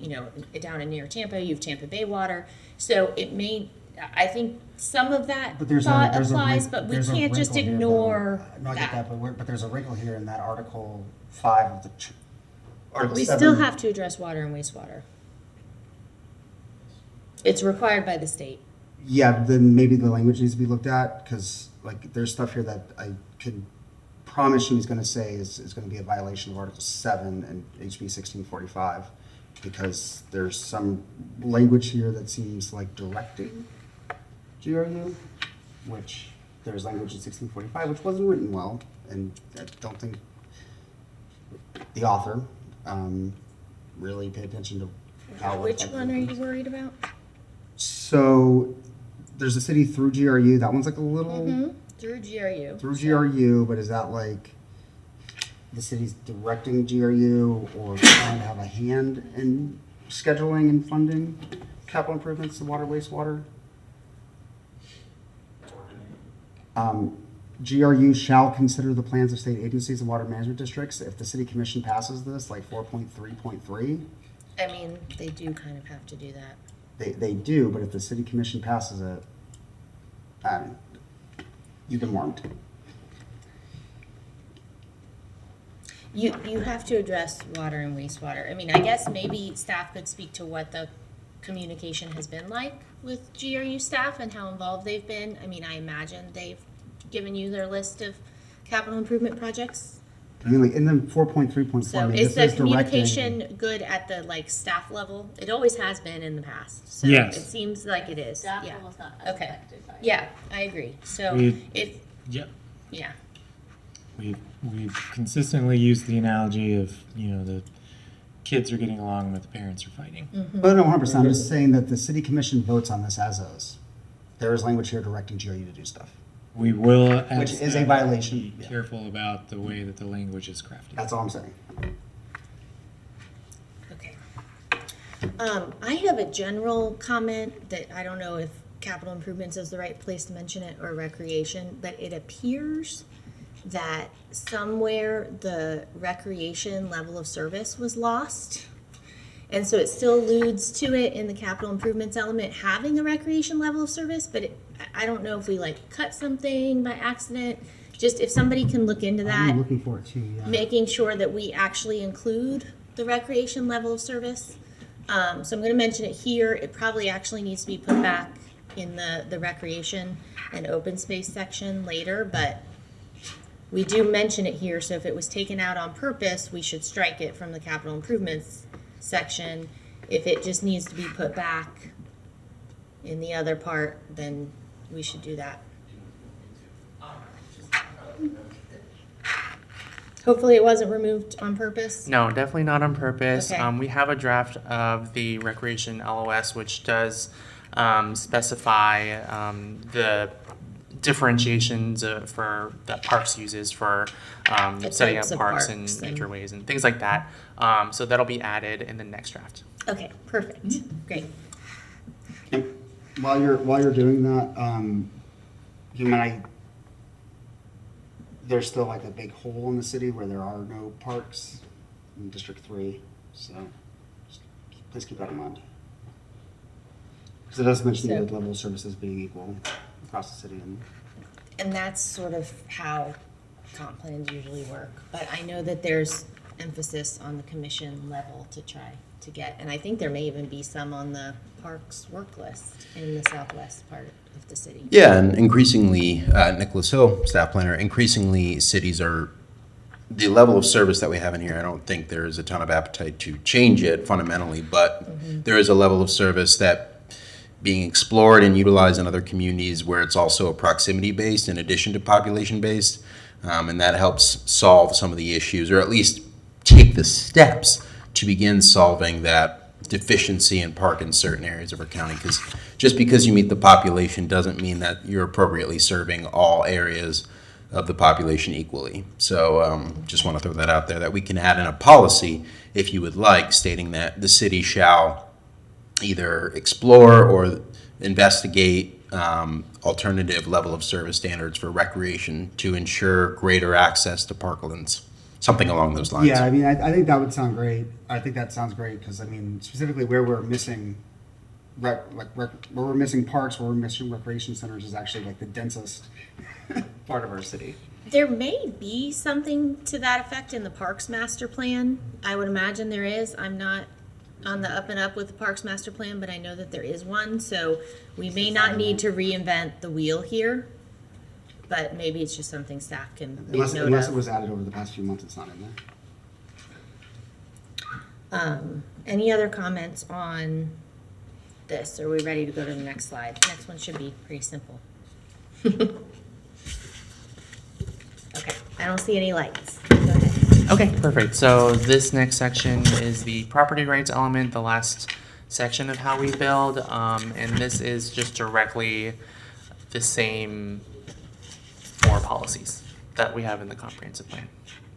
down in near Tampa, you have Tampa Bay Water. So it may, I think some of that But there's thought there's applies, but we there's a can't just wrinkle here, ignore though. No, I get that. that, but there's a wrinkle here in that Article 5 of the. Article We 7. still have to address water and wastewater. It's required by the state. Yeah, then maybe the language needs to be looked at, because there's stuff here that I can promise you he's going to say is going to be a violation of Article 7 and HB 1645, because there's some language here that seems like directing GRU, which there's language in 1645 which wasn't written well, and I don't think the author really paid attention to how. Which one are you worried about? So there's a city through GRU. That one's like a little Through GRU. through GRU, but is that like the city's directing GRU or trying to have a hand in scheduling and funding capital improvements to water, wastewater. GRU shall consider the plans of state agencies and water management districts. If the city commission passes this, like 4.3.3, I mean, they do kind of have to do that. they do, but if the city commission passes it, you've been warned. You have to address water and wastewater. I mean, I guess maybe staff could speak to what the communication has been like with GRU staff and how involved they've been. I mean, I imagine they've given you their list of capital improvement projects. I mean, like in the 4.3.4, So is the communication good at the like staff level? It always has been in the past. So Yes. it seems like it is. Staff Yeah. level's not Okay. affected by it. Yeah, I agree. So Yep. yeah. We've consistently used the analogy of, the kids are getting along but the parents are fighting. But no, 100%. I'm just saying that the city commission votes on this as is. There is language here directing GRU to do stuff. We will ask Which is a them violation. to be careful about the way that the language is crafted. That's all I'm saying. Okay. I have a general comment that I don't know if capital improvements is the right place to mention it or recreation, but it appears that somewhere the recreation level of service was lost. And so it still alludes to it in the capital improvements element having a recreation level of service, but I don't know if we like cut something by accident. Just if somebody can look into that. I'm looking for it too, yeah. Making sure that we actually include the recreation level of service. So I'm going to mention it here. It probably actually needs to be put back in the recreation and open space section later, but we do mention it here. So if it was taken out on purpose, we should strike it from the capital improvements section. If it just needs to be put back in the other part, then we should do that. Hopefully it wasn't removed on purpose. No, definitely not on purpose. Okay. We have a draft of the recreation LOS, which does specify the differentiations for that parks uses for setting up types of parks parks and and- enterways and things like that. So that'll be added in the next draft. Okay, perfect. Great. While you're doing that, there's still like a big hole in the city where there are no parks in District 3, so just please keep that in mind. Because it does mention the level of services being equal across the city. And that's sort of how comp plans usually work. But I know that there's emphasis on the commission level to try to get, and I think there may even be some on the parks work list in the southwest part of the city. Yeah, and increasingly, Nicholas Hill, staff planner, increasingly cities are, the level of service that we have in here, I don't think there is a ton of appetite to change it fundamentally, but there is a level of service that being explored and utilized in other communities where it's also a proximity-based in addition to population-based, and that helps solve some of the issues, or at least take the steps to begin solving that deficiency in park in certain areas of our county. Because just because you meet the population doesn't mean that you're appropriately serving all areas of the population equally. So just want to throw that out there, that we can add in a policy, if you would like, stating that the city shall either explore or investigate alternative level of service standards for recreation to ensure greater access to parklands, something along those lines. Yeah, I mean, I think that would sound great. I think that sounds great because, I mean, specifically where we're missing where we're missing parks, where we're missing recreation centers is actually like the densest part of our city. There may be something to that effect in the Parks Master Plan. I would imagine there is. I'm not on the up and up with the Parks Master Plan, but I know that there is one. So we may not need to reinvent the wheel here, but maybe it's just something staff can make Unless note it of. was added over the past few months, it's not in there. Any other comments on this? Are we ready to go to the next slide? Next one should be pretty simple. Okay, I don't see any lights. Go ahead. Okay, perfect. So this next section is the property rights element, the last section of how we build. And this is just directly the same four policies that we have in the comprehensive plan.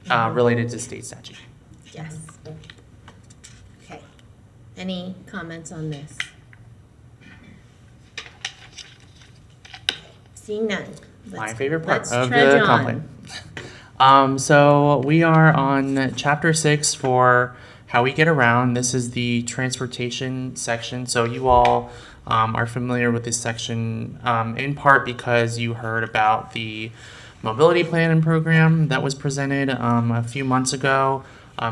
related to state statute. Yes. Okay. Any comments on this? Seeing none. My let's- favorite part let's of trudge the on. comp plan. So we are on chapter 6 for how we get around. This is the transportation section. So you all are familiar with this section in part because you heard about the mobility plan and program that was presented a few months ago.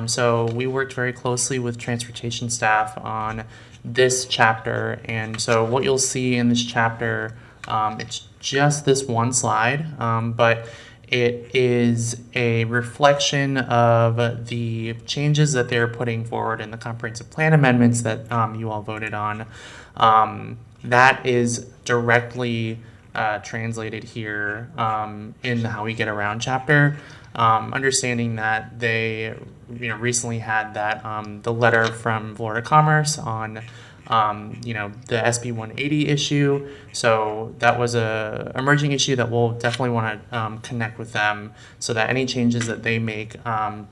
So we worked very closely with transportation staff on this chapter. And so what you'll see in this chapter, it's just this one slide, but it is a reflection of the changes that they're putting forward in the comprehensive plan amendments that you all voted on. That is directly translated here in the How We Get Around chapter. Understanding that they recently had that the letter from Florida Commerce on the SB 180 issue. So that was a emerging issue that we'll definitely want to connect with them so that any changes that they make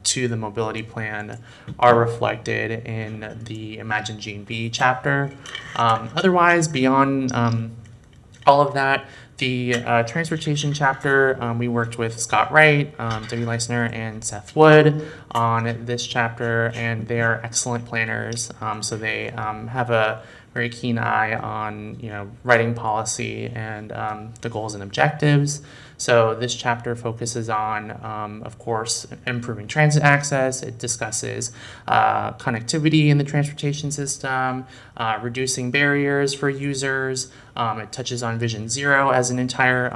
to the mobility plan are reflected in the ImagineGNV chapter. Otherwise, beyond all of that, the transportation chapter, we worked with Scott Wright, Debbie Leisner, and Seth Wood on this chapter, and they are excellent planners. So they have a very keen eye on writing policy and the goals and objectives. So this chapter focuses on, of course, improving transit access. It discusses connectivity in the transportation system, reducing barriers for users. It touches on Vision Zero as an entire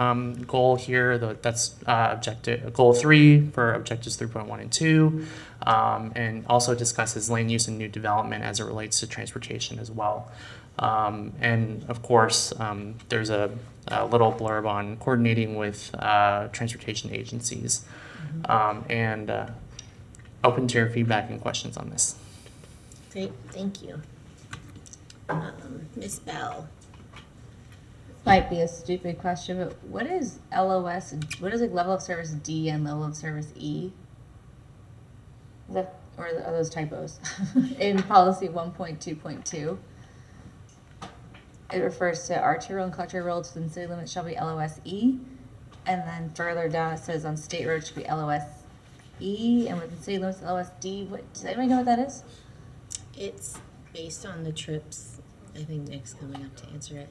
goal here. That's goal 3 for objectives 3.1 and 2, and also discusses lane use and new development as it relates to transportation as well. And of course, there's a little blurb on coordinating with transportation agencies, and open to your feedback and questions on this. Great, thank you. Ms. Bell. Might be a stupid question, but what is LOS? What is like level of service D and level of service E? Is that, or are those typos? In policy 1.2.2, it refers to arterial and collector roads within city limits shall be LOSE, and then further down it says on state roads should be LOSE, and within city limits LOSD. What, does anybody know what that is? It's based on the trips. I think Nick's coming up to answer it.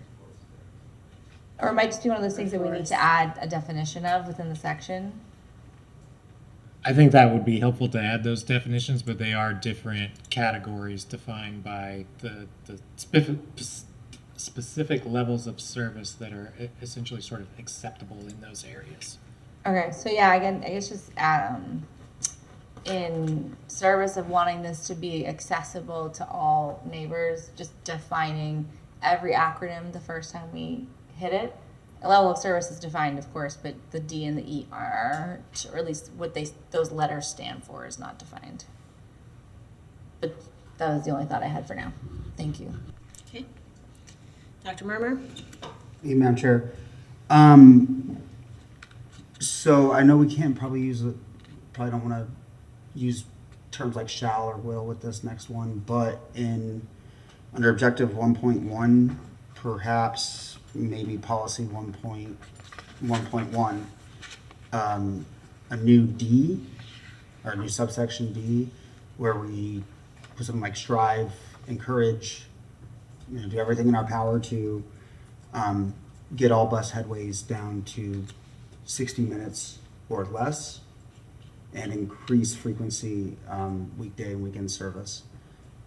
Or it might just be one of those things that we need to add a definition of within the section. I think that would be helpful to add those definitions, but they are different categories defined by the specific levels of service that are essentially sort of acceptable in those areas. Okay, so yeah, again, I guess just in service of wanting this to be accessible to all neighbors, just defining every acronym the first time we hit it. A level of service is defined, of course, but the D and the E aren't, or at least what those letters stand for is not defined. But that was the only thought I had for now. Thank you. Okay. Dr. Murmer? Hey, Madam Chair. So I know we can't probably probably don't want to use terms like shall or will with this next one, but under objective 1.1, perhaps maybe policy 1.1, a new D, or a new subsection D, where we put something like strive, encourage, do everything in our power to get all bus headways down to 60 minutes or less, and increase frequency weekday and weekend service.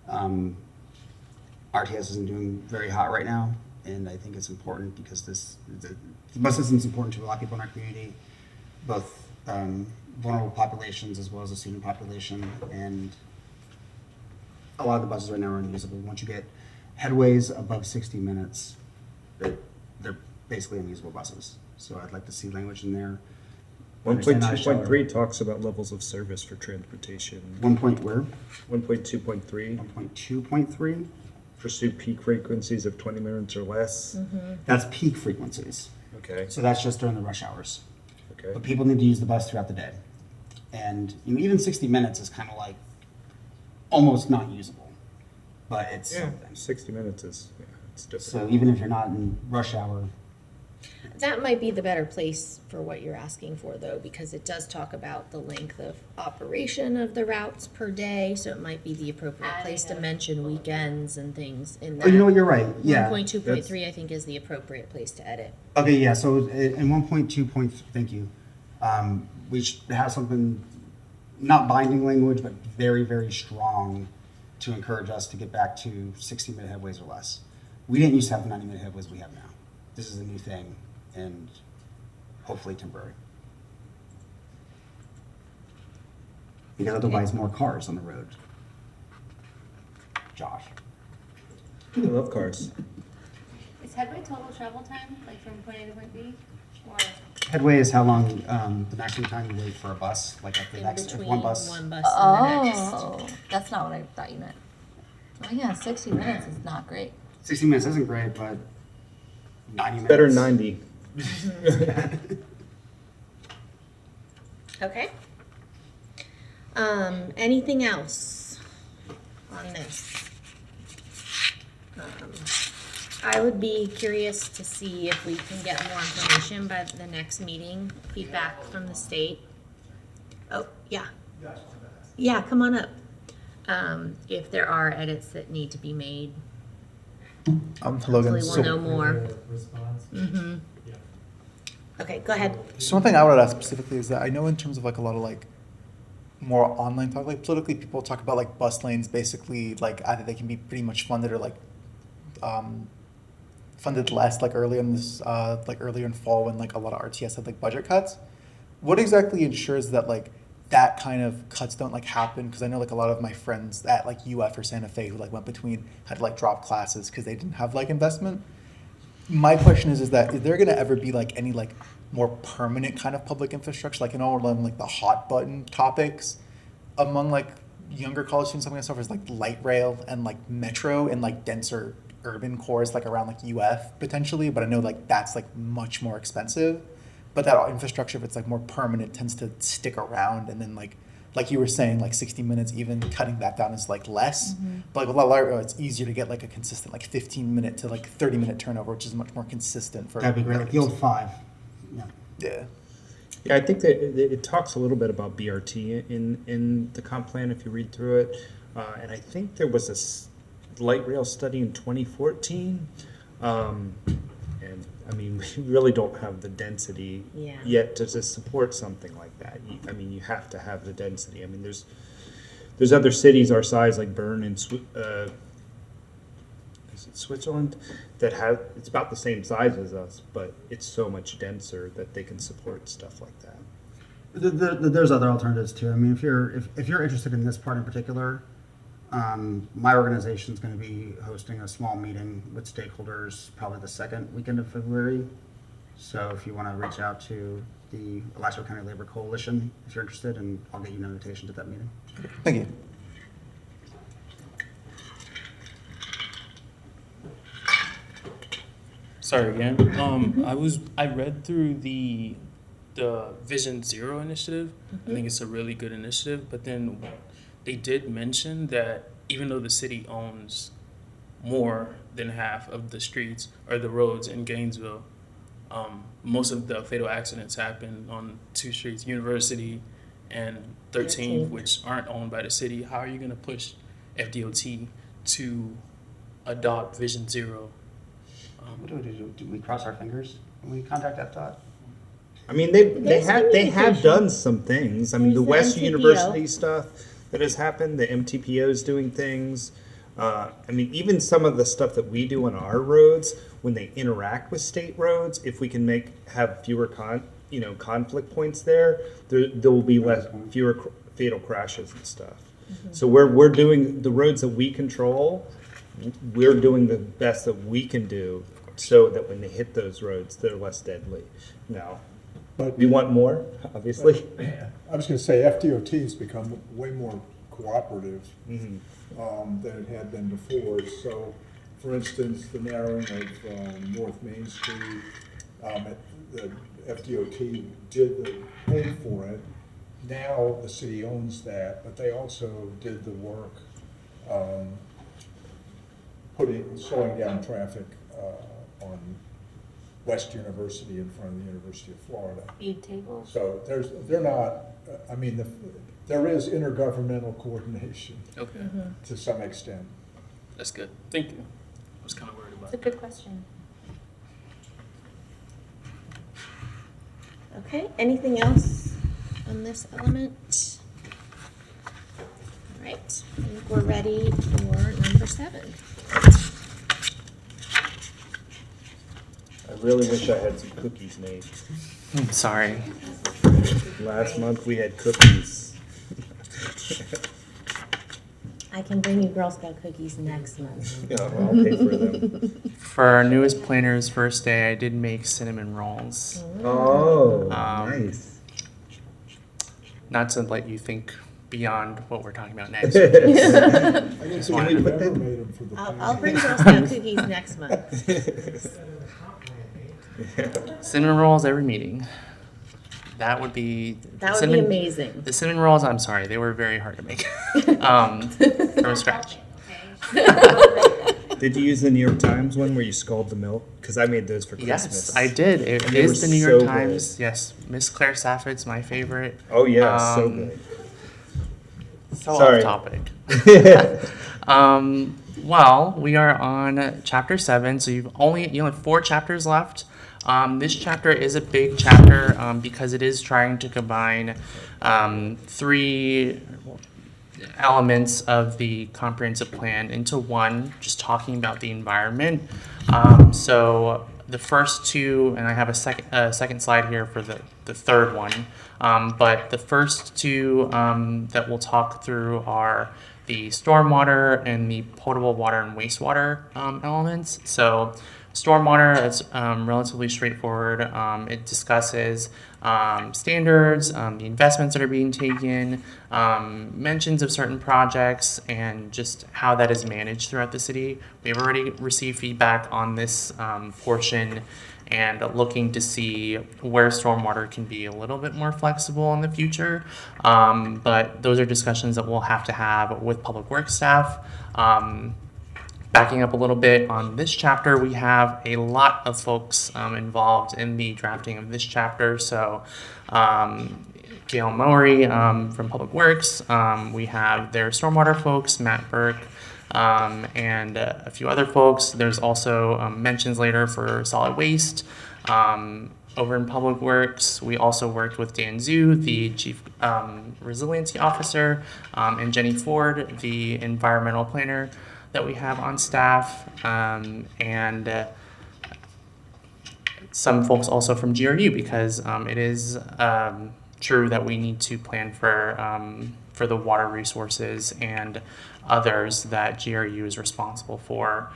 RTS isn't doing very hot right now, and I think it's important because the bus system is important to a lot of people in our community, both vulnerable populations as well as the student population, and a lot of the buses right now are unusable. Once you get headways above 60 minutes, they're basically unusable buses. So I'd like to see language in there. 1.2.3 talks about levels of service for transportation. 1 point where? 1.2.3. 1.2.3? Pursue peak frequencies of 20 minutes or less. That's peak frequencies. Okay. So that's just during the rush hours. Okay. But people need to use the bus throughout the day. And even 60 minutes is kind of like almost not usable, but it's Yeah, something. 60 minutes is, yeah, it's different. So even if you're not in rush hour, That might be the better place for what you're asking for, though, because it does talk about the length of operation of the routes per day, so it might be the appropriate place to mention weekends and things in that. oh, you know what, you're right, yeah. 1.2.3, I think, is the appropriate place to edit. Okay, yeah, so in 1.2. Thank you. We should have something, not binding language, but very, very strong to encourage us to get back to 60-minute headways or less. We didn't used to have the 90-minute headways we have now. This is a new thing, and hopefully temporary. Because otherwise, more cars on the road. Josh. I love cars. Is headway total travel time, like from point A to point B? Or Headway is how long the maximum time you wait for a bus, like at the In next, if between one bus. one bus and the next. Oh, that's not what I thought you meant. Well, yeah, 60 minutes is not great. 60 minutes isn't great, but 90 minutes. Better 90. Okay. Anything else on this? I would be curious to see if we can get more information by the next meeting, feedback from the state. Oh, yeah. Yeah, come on up. If there are edits that need to be made, Hello again. hopefully we'll know more. Mm-hmm. Okay, go ahead. So one thing I would ask specifically is that I know in terms of like a lot of like more online talk, like politically people talk about like bus lanes basically like either they can be pretty much funded or like funded less like earlier in this like earlier in fall when like a lot of RTS had like budget cuts. What exactly ensures that like that kind of cuts don't like happen? Because I know like a lot of my friends at like UF or Santa Fe who like went between had to like drop classes because they didn't have like investment. My question is there going to ever be like any like more permanent kind of public infrastructure, like in all of them, like the hot button topics among like younger college students, something like stuff is like light rail and like metro and like denser urban cores, like around like UF potentially, but I know like that's like much more expensive. But that infrastructure, if it's like more permanent, tends to stick around, and then like you were saying, like 60 minutes, even cutting that down is like less. But like with a lot of it's easier to get like a consistent like 15-minute to like 30-minute turnover, which is much more consistent for. That'd be great, like the old 5. Yeah. Yeah. Yeah, I think that it talks a little bit about BRT in the comp plan if you read through it. And I think there was a light rail study in 2014. And I mean, we really don't have the density yet to just support something like that. I mean, you have to have the density. I mean, there's other cities our size like Bern and is it Switzerland that have, it's about the same size as us, but it's so much denser that they can support stuff like that. There's other alternatives too. I mean, if you're interested in this part in particular, my organization is going to be hosting a small meeting with stakeholders probably the second weekend of February. So if you want to reach out to the Alachua County Labor Coalition, if you're interested, and I'll get you an invitation to that meeting. Thank you. Sorry again. I read through the Vision Zero initiative. I think it's a really good initiative, but then they did mention that even though the city owns more than half of the streets or the roads in Gainesville, most of the fatal accidents happen on 2 streets, University and 13, which aren't owned by the city. How are you going to push FDOT to adopt Vision Zero? What do we do? Do we cross our fingers when we contact FDOT? I mean, they have done some things. I mean, the West University stuff that has happened, the MTPO is doing things. I mean, even some of the stuff that we do on our roads, when they interact with state roads, if we can have fewer conflict points there will be fewer fatal crashes and stuff. So we're doing the roads that we control. We're doing the best that we can do so that when they hit those roads, they're less deadly. Now, But we want more, obviously. I was going to say FDOT has become way more cooperative than it had been before. So, for instance, the narrowing of North Main Street, the FDOT did the pay for it, now the city owns that, but they also did the work slowing down traffic on West University in front of the University of Florida. Speed tables. So they're not, there is intergovernmental coordination Okay, to some extent. that's good. Thank you. I was kind of worried about It's a good question. Okay, anything else on this element? All right, I think we're ready for number 7. I really wish I had some cookies made. Sorry. Last month we had cookies. I can bring you Girl Scout cookies next month. Yeah, well, I'll pay for them. For our newest planner's first day, I did make cinnamon rolls. Oh, nice. Not to let you think beyond what we're talking about next. I guess Can we we've put never that- made them for the I'll bring panel. Girl Scout cookies next month. Cinnamon rolls every meeting. That would be. That would be cinnamon- amazing. The cinnamon rolls, I'm sorry, they were very hard to make from scratch. Did you use the New York Times one where you scald the milk? Because I made those for Christmas. Yes, I did. It And they is were the New York so Times. good. Yes, Miss Claire Safford's my favorite. Oh yeah, so Um, good. So Sorry. off topic. Well, we are on chapter 7, so you only have 4 chapters left. This chapter is a big chapter because it is trying to combine 3 elements of the comprehensive plan into one, just talking about the environment. So the first 2, and I have a second slide here for the third one, but the first 2 that we'll talk through are the stormwater and the potable water and wastewater elements. So stormwater is relatively straightforward. It discusses standards, the investments that are being taken, mentions of certain projects, and just how that is managed throughout the city. We've already received feedback on this portion and looking to see where stormwater can be a little bit more flexible in the future. But those are discussions that we'll have to have with public works staff. Backing up a little bit on this chapter, we have a lot of folks involved in the drafting of this chapter. So Gail Mowry from Public Works, we have their stormwater folks, Matt Burke, and a few other folks. There's also mentions later for solid waste. Over in Public Works, we also worked with Dan Zhu, the Chief Resiliency Officer, and Jenny Ford, the Environmental Planner that we have on staff, and some folks also from GRU, because it is true that we need to plan for the water resources and others that GRU is responsible for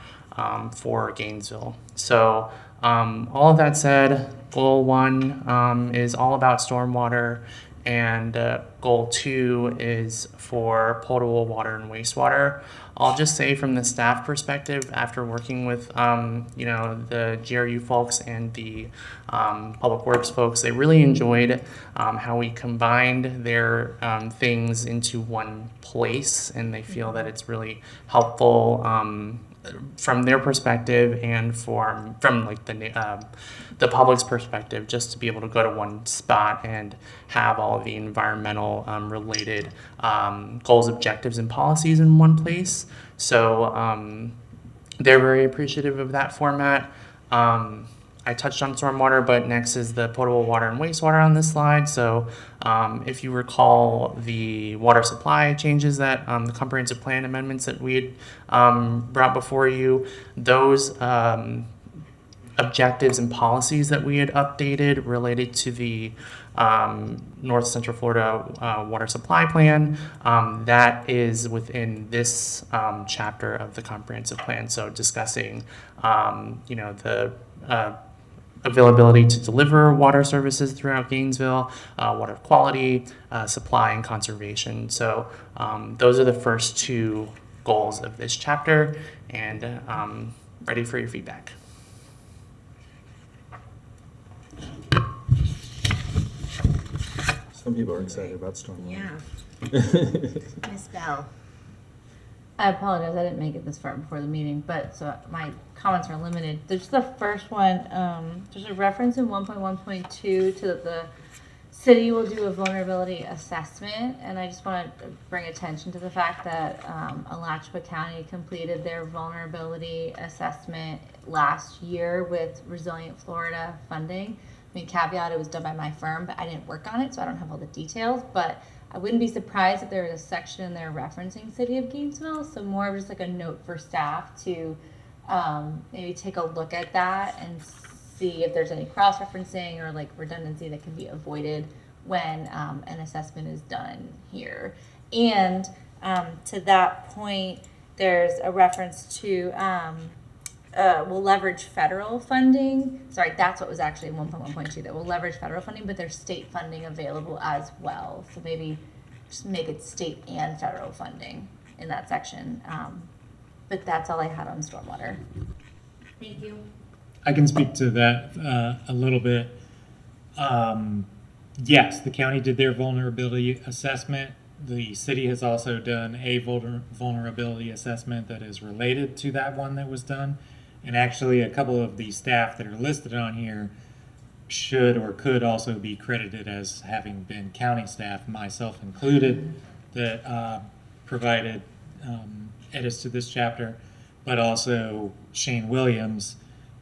Gainesville. So all of that said, goal 1 is all about stormwater, and goal 2 is for potable water and wastewater. I'll just say from the staff perspective, after working with the GRU folks and the Public Works folks, they really enjoyed how we combined their things into one place, and they feel that it's really helpful from their perspective and from like the public's perspective, just to be able to go to one spot and have all of the environmental related goals, objectives, and policies in one place. So they're very appreciative of that format. I touched on stormwater, but next is the potable water and wastewater on this slide. So if you recall the water supply changes that the comprehensive plan amendments that we had brought before you, those objectives and policies that we had updated related to the North Central Florida water supply plan, that is within this chapter of the comprehensive plan. So discussing, the availability to deliver water services throughout Gainesville, water quality, supply, and conservation. So those are the first 2 goals of this chapter, and ready for your feedback. Some people are excited about stormwater. Yeah. Miss Bell. I apologize, I didn't make it this far before the meeting, but so my comments are limited. There's the first one, there's a reference in 1.1.2 to the city will do a vulnerability assessment, and I just want to bring attention to the fact that Alachua County completed their vulnerability assessment last year with Resilient Florida funding. I mean, caveat, it was done by my firm, but I didn't work on it, so I don't have all the details, but I wouldn't be surprised if there was a section in there referencing City of Gainesville, so more of just like a note for staff to maybe take a look at that and see if there's any cross-referencing or like redundancy that can be avoided when an assessment is done here. And to that point, there's a reference to we'll leverage federal funding. Sorry, that's what was actually in 1.1.2, that we'll leverage federal funding, but there's state funding available as well. So maybe just make it state and federal funding in that section. But that's all I had on stormwater. Thank you. I can speak to that a little bit. Yes, the county did their vulnerability assessment. The city has also done a vulnerability assessment that is related to that one that was done. And actually, a couple of the staff that are listed on here should or could also be credited as having been county staff, myself included, that provided edits to this chapter, but also Shane Williams,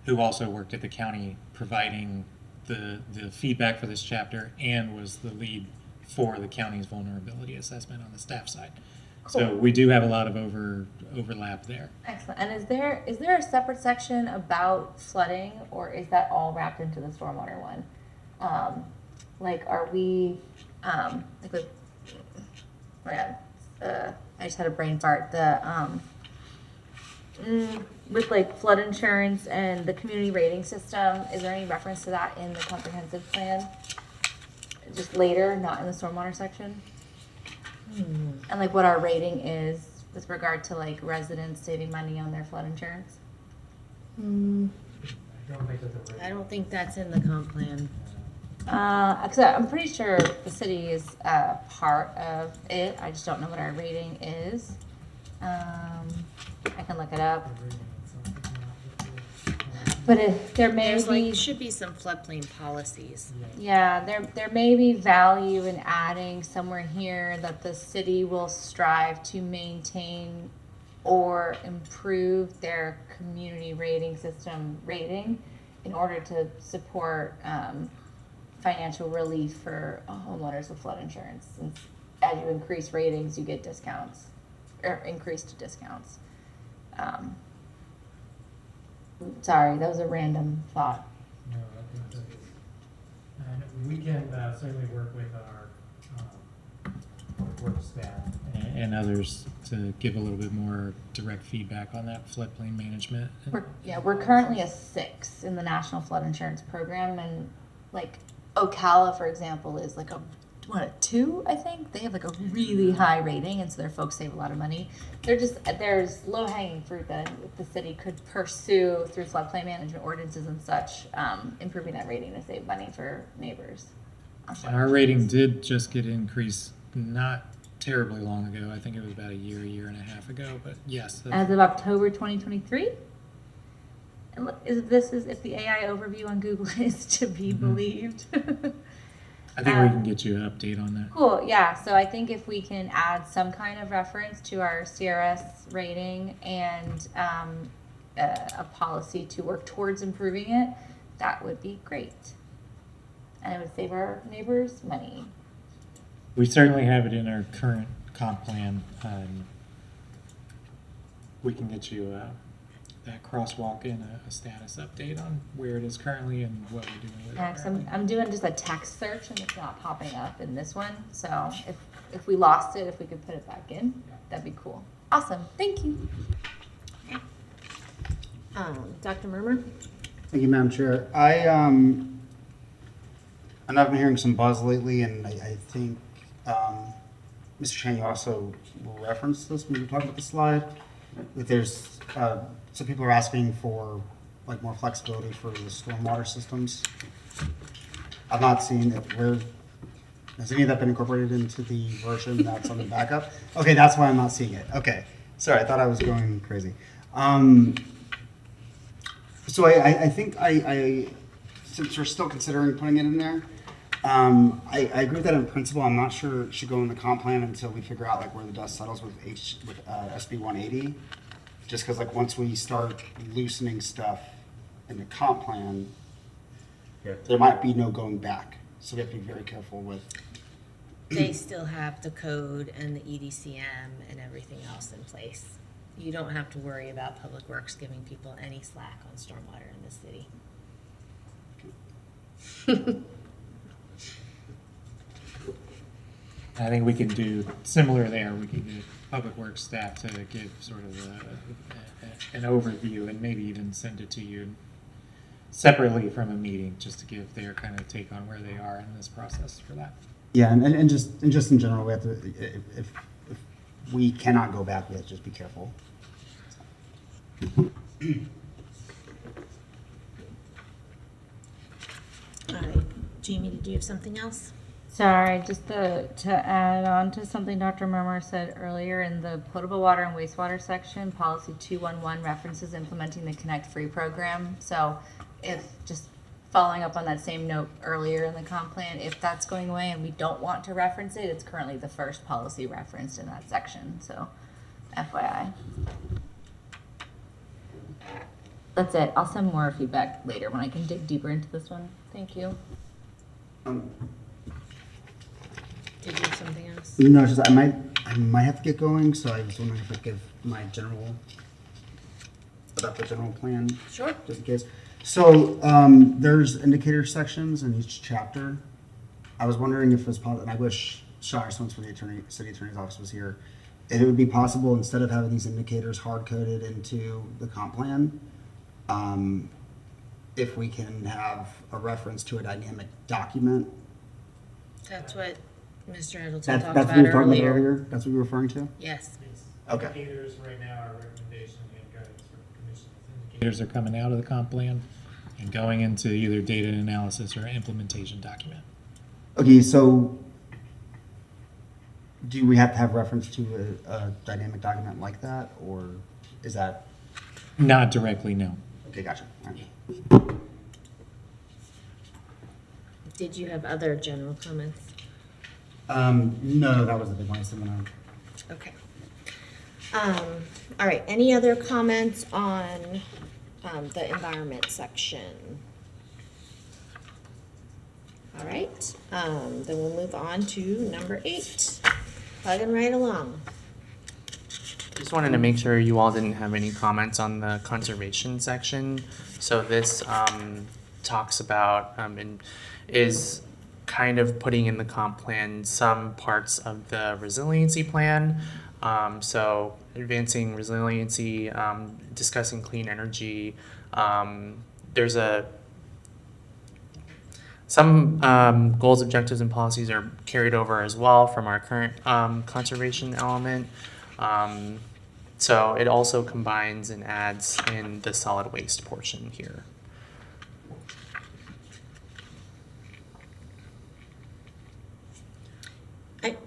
who also worked at the county providing the feedback for this chapter and was the lead for the county's vulnerability assessment on the staff side. Cool. So we do have a lot of overlap there. Excellent. And is there a separate section about flooding, or is that all wrapped into the stormwater one? Like, are we like with? Oh yeah, I just had a brain fart. With like flood insurance and the community rating system, is there any reference to that in the comprehensive plan? Just later, not in the stormwater section? And like what our rating is with regard to like residents saving money on their flood insurance? I don't think that's in the comp plan. Cause I'm pretty sure the city is part of it. I just don't know what our rating is. I can look it up. But there may There's be, like, should be some floodplain policies. yeah, there may be value in adding somewhere here that the city will strive to maintain or improve their community rating system rating in order to support financial relief for homeowners with flood insurance. Since as you increase ratings, you get discounts or increased discounts. Sorry, that was a random thought. No, I think that's okay. And we can certainly work with our work staff and others to give a little bit more direct feedback on that floodplain management. We're currently a 6 in the National Flood Insurance Program, and like Ocala, for example, is like a 2, I think. They have like a really high rating, and so their folks save a lot of money. There's low-hanging fruit that the city could pursue through floodplain management ordinances and such, improving that rating to save money for neighbors. And our rating did just get increased not terribly long ago. I think it was about a year and a half ago, but yes. As of October 2023? And look, if the AI overview on Google is to be believed. I think we can get you an update on that. Cool, yeah. So I think if we can add some kind of reference to our CRS rating and a policy to work towards improving it, that would be great. And it would save our neighbors money. We certainly have it in our current comp plan. We can get you that crosswalk and a status update on where it is currently and what we're doing with Yeah, it. 'cause I'm doing just a text search and it's not popping up in this one. So if we lost it, if we could put it back in, that'd be cool. Awesome, thank you. Dr. Murmer? Thank you, Madam Chair. I know I've been hearing some buzz lately, and I think, Mr. Chan, you also referenced this when you were talking about the slide. That there's, some people are asking for like more flexibility for the stormwater systems. I've not seen it. Where Has any of that been incorporated into the version that's on the backup? Okay, that's why I'm not seeing it. Okay, sorry, I thought I was going crazy. So I think since we're still considering putting it in there, I agree with that in principle. I'm not sure it should go in the comp plan until we figure out like where the dust settles with SB 180. Just because like once we start loosening stuff in the comp plan, there might be no going back. So we have to be very careful with. They still have the code and the EDCM and everything else in place. You don't have to worry about Public Works giving people any slack on stormwater in the city. I think we can do similar there. We can get Public Works staff to give sort of an overview and maybe even send it to you separately from a meeting, just to give their kind of take on where they are in this process for that. Yeah, and just in general, we have to if we cannot go back, we have to just be careful. All right, Jamie, did you have something else? Sorry, just to add on to something Dr. Murmur said earlier, in the potable water and wastewater section, policy 211 references implementing the Connect Free program. So if just following up on that same note earlier in the comp plan, if that's going away and we don't want to reference it, it's currently the first policy referenced in that section. So FYI. That's it. I'll send more feedback later when I can dig deeper into this one. Thank you. Did you have something else? No, it's just I might have to get going, so I was wondering if I could give my general about the general plan. Sure. Just in case. So there's indicator sections in each chapter. I was wondering if it's possible, and I wish Shire Swans for the city attorney's office was here. If it would be possible, instead of having these indicators hard coded into the comp plan, if we can have a reference to a dynamic document. That's what Mr. Middleton That's talked what about we were talking about earlier. earlier. That's what you were referring to. Yes. Okay. Indicators right now are recommendation and guidance from the commission. Indicators are coming out of the comp plan and going into either data analysis or implementation document. Okay, so do we have to have reference to a dynamic document like that, or is that? Not directly, no. Okay, gotcha. All right. Did you have other general comments? No, that was the big one. I said when Okay. All right, any other comments on the environment section? All right, then we'll move on to number 8. Plugging right along. Just wanted to make sure you all didn't have any comments on the conservation section. So this talks about and is kind of putting in the comp plan some parts of the resiliency plan. So advancing resiliency, discussing clean energy. There's some goals, objectives, and policies are carried over as well from our current conservation element. So it also combines and adds in the solid waste portion here.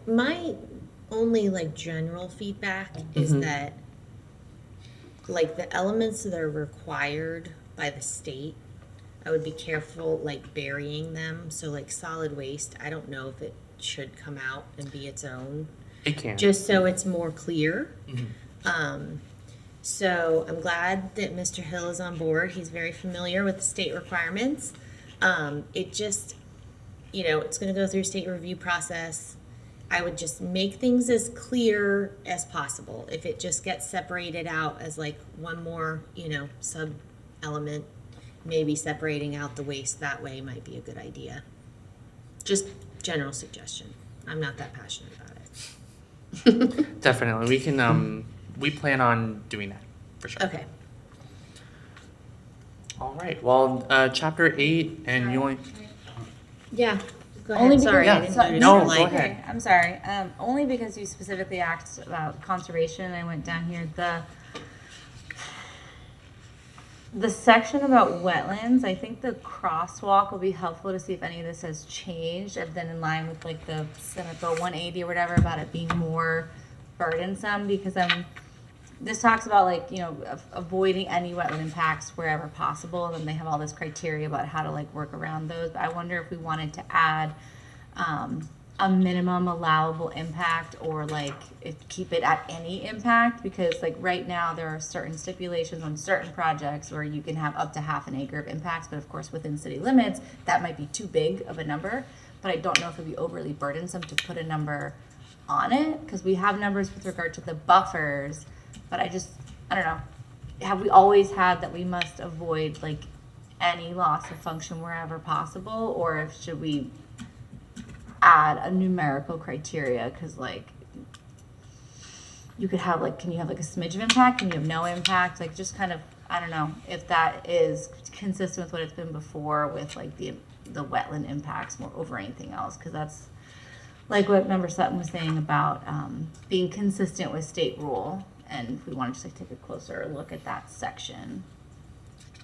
My only like general feedback is that like the elements that are required by the state, I would be careful like burying them. So like solid waste, I don't know if it should come out and be its own. It can. Just so it's more clear. So I'm glad that Mr. Hill is on board. He's very familiar with the state requirements. It just, it's going to go through state review process. I would just make things as clear as possible. If it just gets separated out as like one more, sub element, maybe separating out the waste that way might be a good idea. Just general suggestion. I'm not that passionate about it. Definitely. We can, we plan on doing that for sure. Okay. All right. Well, chapter 8, and you only. Yeah. Go Only ahead. because, Sorry, Yeah. I didn't so- notice No, your go light. ahead. Okay, I'm sorry. Only because you specifically asked about conservation, I went down here. the section about wetlands, I think the crosswalk will be helpful to see if any of this has changed, and then in line with like the Senate Bill 180 or whatever about it being more burdensome, because this talks about like, you know, avoiding any wetland impacts wherever possible, and then they have all this criteria about how to like work around those. But I wonder if we wanted to add a minimum allowable impact, or like keep it at any impact, because like right now there are certain stipulations on certain projects where you can have up to half an acre of impacts, but of course within city limits that might be too big of a number. But I don't know if it'd be overly burdensome to put a number on it, because we have numbers with regard to the buffers, but I don't know, have we always had that we must avoid like any loss of function wherever possible, or if should we add a numerical criteria? Because like you could have like, can you have like a smidge of impact, can you have no impact, like just kind of, I don't know if that is consistent with what it's been before with like the wetland impacts more over anything else, because that's like what Member Sutton was saying about being consistent with state rule, and we want to just like take a closer look at that section.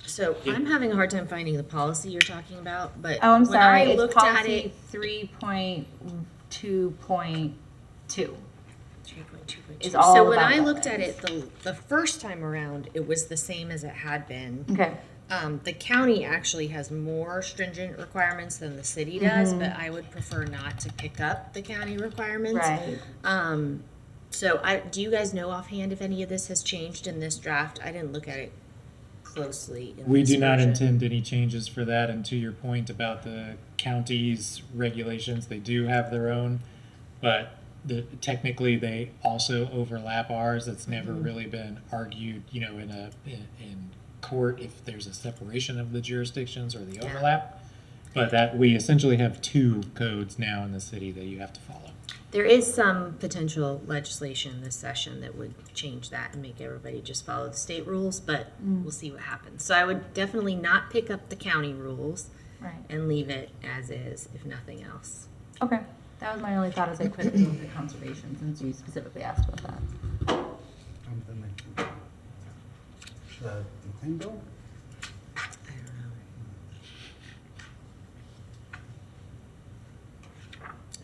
So I'm having a hard time finding the policy you're talking about, but Oh, I'm when sorry. I It's looked at policy it, 3.2.2 is all so when about I looked at wetlands. it the first time around, it was the same as it had been. Okay. The county actually has more stringent requirements than the city does, but I would prefer not to pick up the county requirements. Right. So do you guys know offhand if any of this has changed in this draft? I didn't look at it closely. We do not intend any changes for that, and to your point about the county's regulations, they do have their own, but technically they also overlap ours. It's never really been argued, you know, in court if there's a separation of the jurisdictions or the overlap, but that we essentially have two codes now in the city that you have to follow. There is some potential legislation this session that would change that and make everybody just follow the state rules, but we'll see what happens. So I would definitely not pick up the county rules and leave it as is, if nothing else. Okay. That was my only thought as I quickly looked at conservation, since you specifically asked about that. The McLean bill? I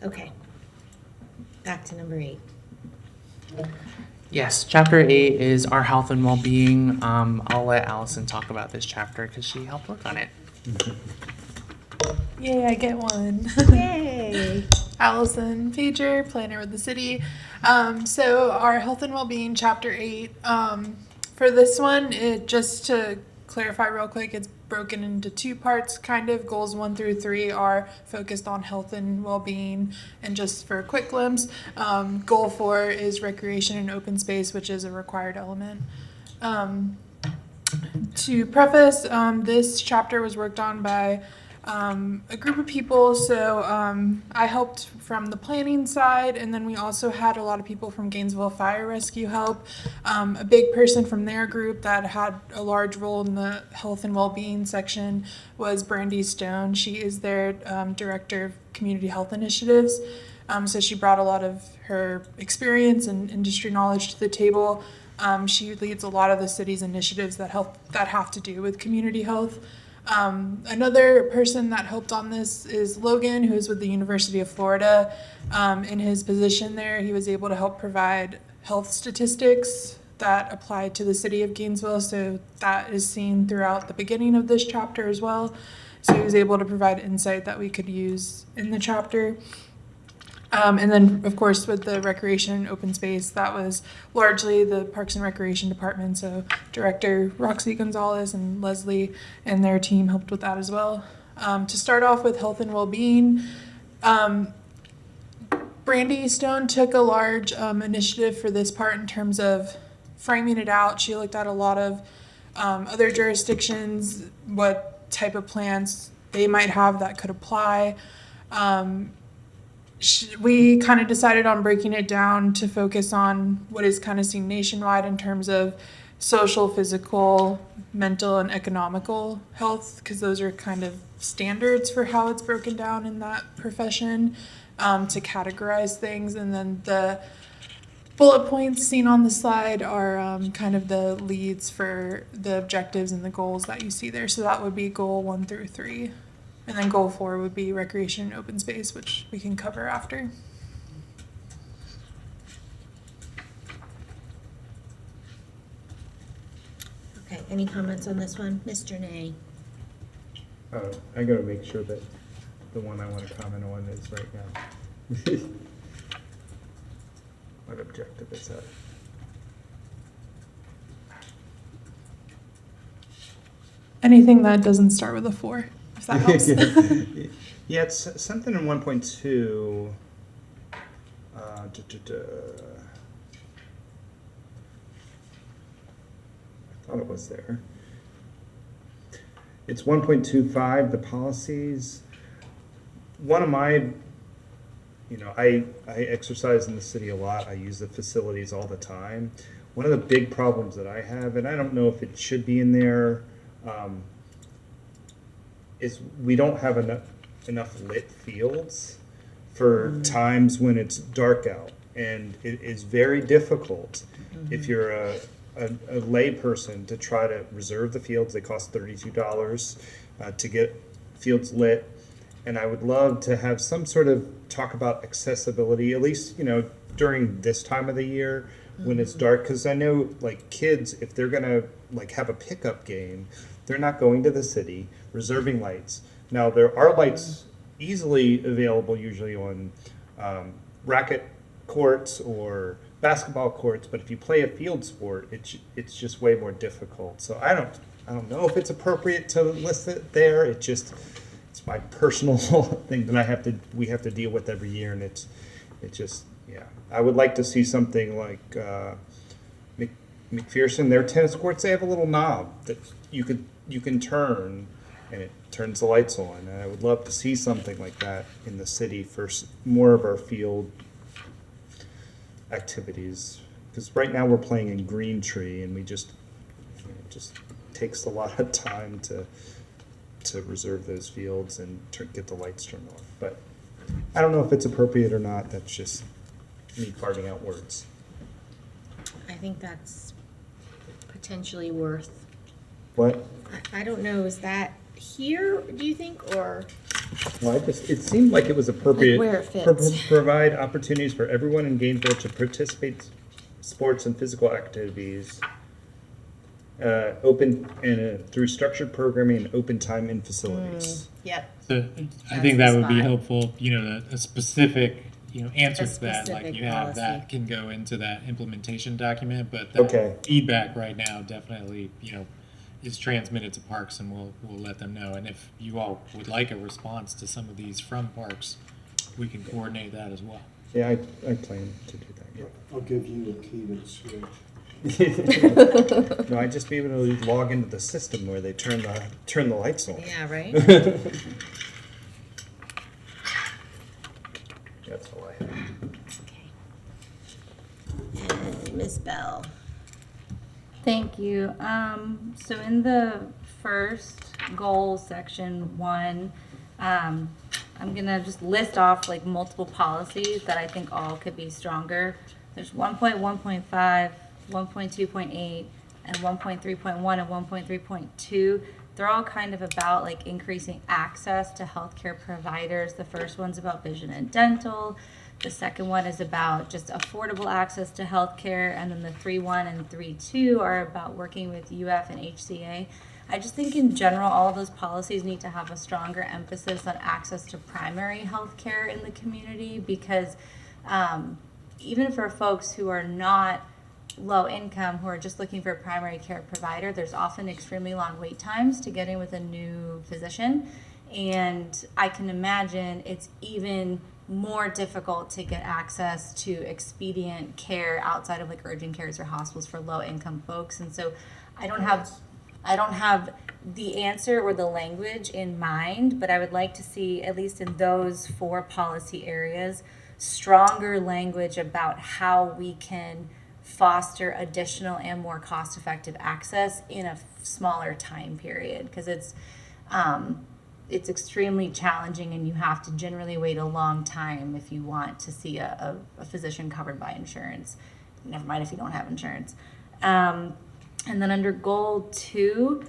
don't know. Okay. Back to number 8. Yes, chapter 8 is our health and well-being. I'll let Allison talk about this chapter because she helped work on it. Yay, I get one. Yay. Allison Pager, planner with the city. So our health and well-being, chapter 8. For this one, just to clarify real quick, it's broken into two parts, kind of. Goals 1 through 3 are focused on health and well-being, and just for a quick glimpse, goal 4 is recreation and open space, which is a required element. To preface, this chapter was worked on by a group of people. So I helped from the planning side, and then we also had a lot of people from Gainesville Fire Rescue help. A big person from their group that had a large role in the health and well-being section was Brandy Stone. She is their director of community health initiatives. So she brought a lot of her experience and industry knowledge to the table. She leads a lot of the city's initiatives that have to do with community health. Another person that helped on this is Logan, who is with the University of Florida. In his position there, he was able to help provide health statistics that apply to the city of Gainesville. So that is seen throughout the beginning of this chapter as well. So he was able to provide insight that we could use in the chapter. And then, of course, with the recreation and open space, that was largely the Parks and Recreation Department. So Director Roxy Gonzalez and Leslie and their team helped with that as well. To start off with health and well-being, Brandy Stone took a large initiative for this part in terms of framing it out. She looked at a lot of other jurisdictions, what type of plans they might have that could apply. We kind of decided on breaking it down to focus on what is kind of seen nationwide in terms of social, physical, mental, and economical health, because those are kind of standards for how it's broken down in that profession, to categorize things. And then the bullet points seen on the slide are kind of the leads for the objectives and the goals that you see there. So that would be goal 1 through 3. And then goal 4 would be recreation and open space, which we can cover after. Okay, any comments on this one? Mr. Nay? I gotta make sure that the one I want to comment on is right now. What objective is that? Anything that doesn't start with a 4, if that helps. Yeah, it's something in 1.2. I thought it was there. It's 1.25, the policies. One of my, I exercise in the city a lot. I use the facilities all the time. One of the big problems that I have, and I don't know if it should be in there, is we don't have enough lit fields for times when it's dark out. And it is very difficult if you're a lay person to try to reserve the fields. They cost $32 to get fields lit. And I would love to have some sort of talk about accessibility, at least, during this time of the year when it's dark. Because I know, like, kids, if they're going to, like, have a pickup game, they're not going to the city, reserving lights. Now, there are lights easily available usually on racket courts or basketball courts, but if you play a field sport, it's just way more difficult. So I don't know if it's appropriate to list it there. It's my personal thing that we have to deal with every year, and it's just, yeah. I would like to see something like McPherson. Their tennis courts, they have a little knob that you can turn, and it turns the lights on. And I would love to see something like that in the city for more of our field activities, because right now we're playing in Green Tree, and it just takes a lot of time to reserve those fields and get the lights turned off. But I don't know if it's appropriate or not. That's just me carving out words. I think that's potentially worth. What? I don't know, is that here, do you think, or? Well, it seemed like it was appropriate. Like where it fits. Provide opportunities for everyone in Gainesville to participate in sports and physical activities, open and through structured programming and open time in facilities. Yep. So I think that would be helpful, a specific, answer to that, like you have policy. that can go into that implementation document, but that Okay. feedback right now definitely, is transmitted to parks, and we'll let them know. And if you all would like a response to some of these from parks, we can coordinate that as well. Yeah, I plan to do that. Yeah. I'll give you a key to the switch. No, I just be able to log into the system where they turn the lights on. Yeah, right? That's all I have. Okay. And Ms. Bell? Thank you. So in the first goal, section 1, I'm gonna just list off like multiple policies that I think all could be stronger. There's 1.1.5, 1.2.8, and 1.3.1 and 1.3.2. They're all kind of about like increasing access to healthcare providers. The first one's about vision and dental. The second one is about just affordable access to healthcare, and then the 3.1 and 3.2 are about working with UF and HCA. I just think in general, all of those policies need to have a stronger emphasis on access to primary healthcare in the community, because even for folks who are not low income, who are just looking for a primary care provider, there's often extremely long wait times to get in with a new physician. And I can imagine it's even more difficult to get access to expedient care outside of like urgent cares or hospitals for low income folks. And so I don't have the answer or the language in mind, but I would like to see, at least in those 4 policy areas, stronger language about how we can foster additional and more cost-effective access in a smaller time period, because it's extremely challenging, and you have to generally wait a long time if you want to see a physician covered by insurance. never mind if you don't have insurance. And then under goal 2,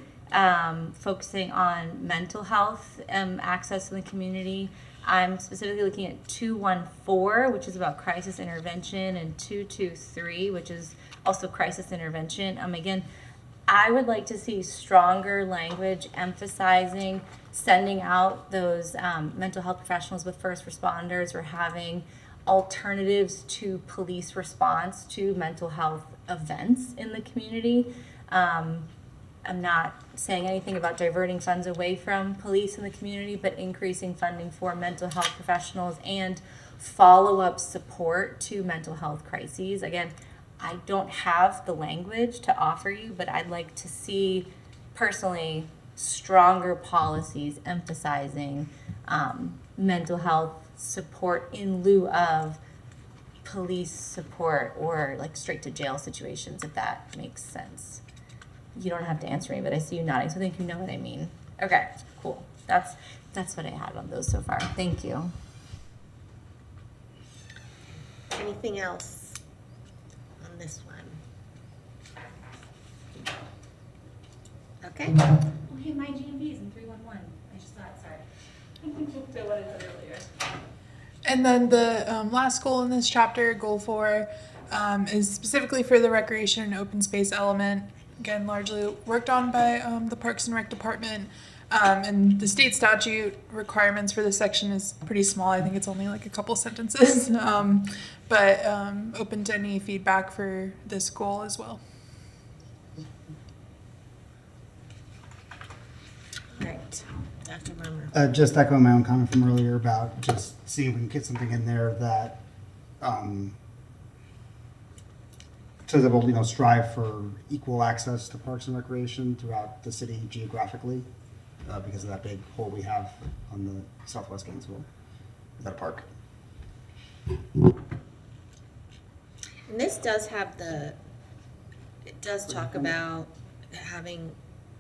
focusing on mental health access in the community, I'm specifically looking at 214, which is about crisis intervention, and 223, which is also crisis intervention. Again, I would like to see stronger language emphasizing sending out those mental health professionals with first responders, or having alternatives to police response to mental health events in the community. I'm not saying anything about diverting funds away from police in the community, but increasing funding for mental health professionals and follow-up support to mental health crises. Again, I don't have the language to offer you, but I'd like to see, personally, stronger policies emphasizing mental health support in lieu of police support, or like straight to jail situations, if that makes sense. You don't have to answer me, but I see you nodding, so I think you know what I mean. Okay, cool. That's what I had on those so far. Thank you. Anything else on this one? Okay. Okay, my GNV is in 311. I just thought, sorry. And then the last goal in this chapter, goal 4, is specifically for the recreation and open space element. Again, largely worked on by the Parks and Rec Department. And the state statute requirements for this section is pretty small. I think it's only like a couple sentences. But open to any feedback for this goal as well. Right. Dr. Murmur. Just echoing my own comment from earlier about just seeing if we can get something in there that so that we'll strive for equal access to parks and recreation throughout the city geographically, because of that big hole we have on the southwest Gainesville. Is that a park? And this does have it does talk about having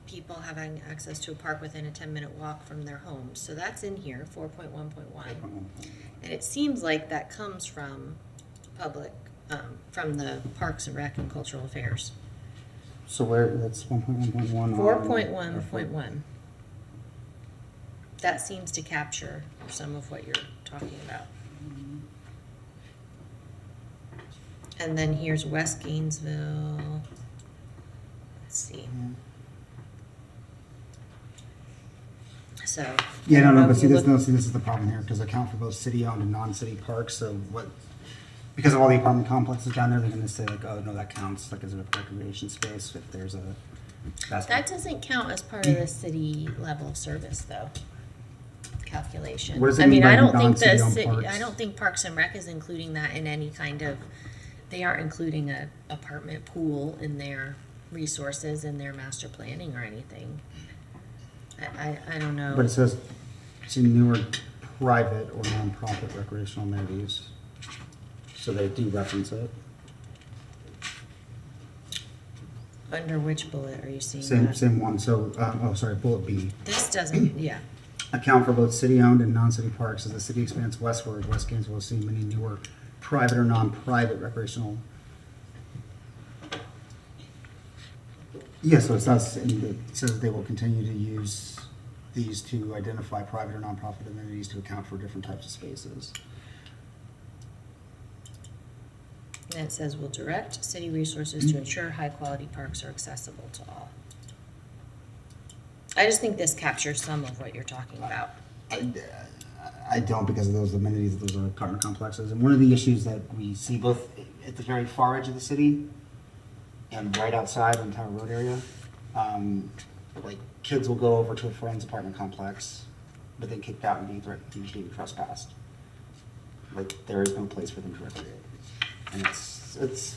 people having access to a park within a 10-minute walk from their homes. So that's in here, 4.1.1. And it seems like that comes from from the Parks and Rec and Cultural Affairs. So that's 1.1.1. 4.1.1. That seems to capture some of what you're talking about. And then here's West Gainesville. Let's see. So. Yeah, no, but see, this is the problem here, because account for both city-owned and non-city parks. So because of all the apartment complexes down there, they're going to say like, oh no, that counts like as a recreation space if there's a. That doesn't count as part of the city level of service, though. Calculation. What does it mean by I don't think non-city-owned parks? I don't think Parks and Rec is including that in any kind of. They aren't including a apartment pool in their resources in their master planning or anything. I don't know. But it says to newer private or nonprofit recreational amenities. So they do reference it. Under which bullet are you seeing that? Same one. So, bullet B. This doesn't, yeah. Account for both city-owned and non-city parks. As the city expands westward, West Gainesville will see many newer private or non-private recreational. Yes, so it says they will continue to use these to identify private or nonprofit amenities to account for different types of spaces. And it says will direct city resources to ensure high-quality parks are accessible to all. I just think this captures some of what you're talking about. I don't, because of those amenities of those apartment complexes. And one of the issues that we see both at the very far edge of the city and right outside in Tower Road area, like kids will go over to a friend's apartment complex, but then kicked out and be threatened, being trespassed. Like there is no place for them to recreate, and it's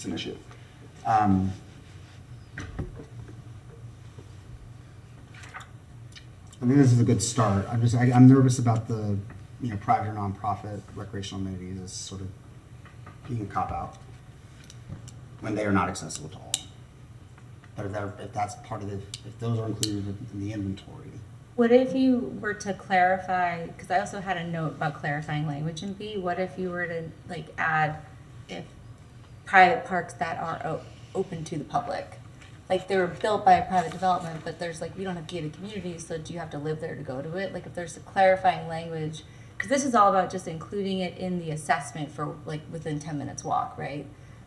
an issue. I think this is a good start. I'm nervous about the private or nonprofit recreational amenities as sort of being a cop-out when they are not accessible to all. But if that's part of if those are included in the inventory. What if you were to clarify, because I also had a note about clarifying language in B, what if you were to like add, if private parks that are open to the public. Like they were built by a private development, but there's like, we don't have gated communities, so do you have to live there to go to it? Like if there's a clarifying language, because this is all about just including it in the assessment for like within 10 minutes walk, right?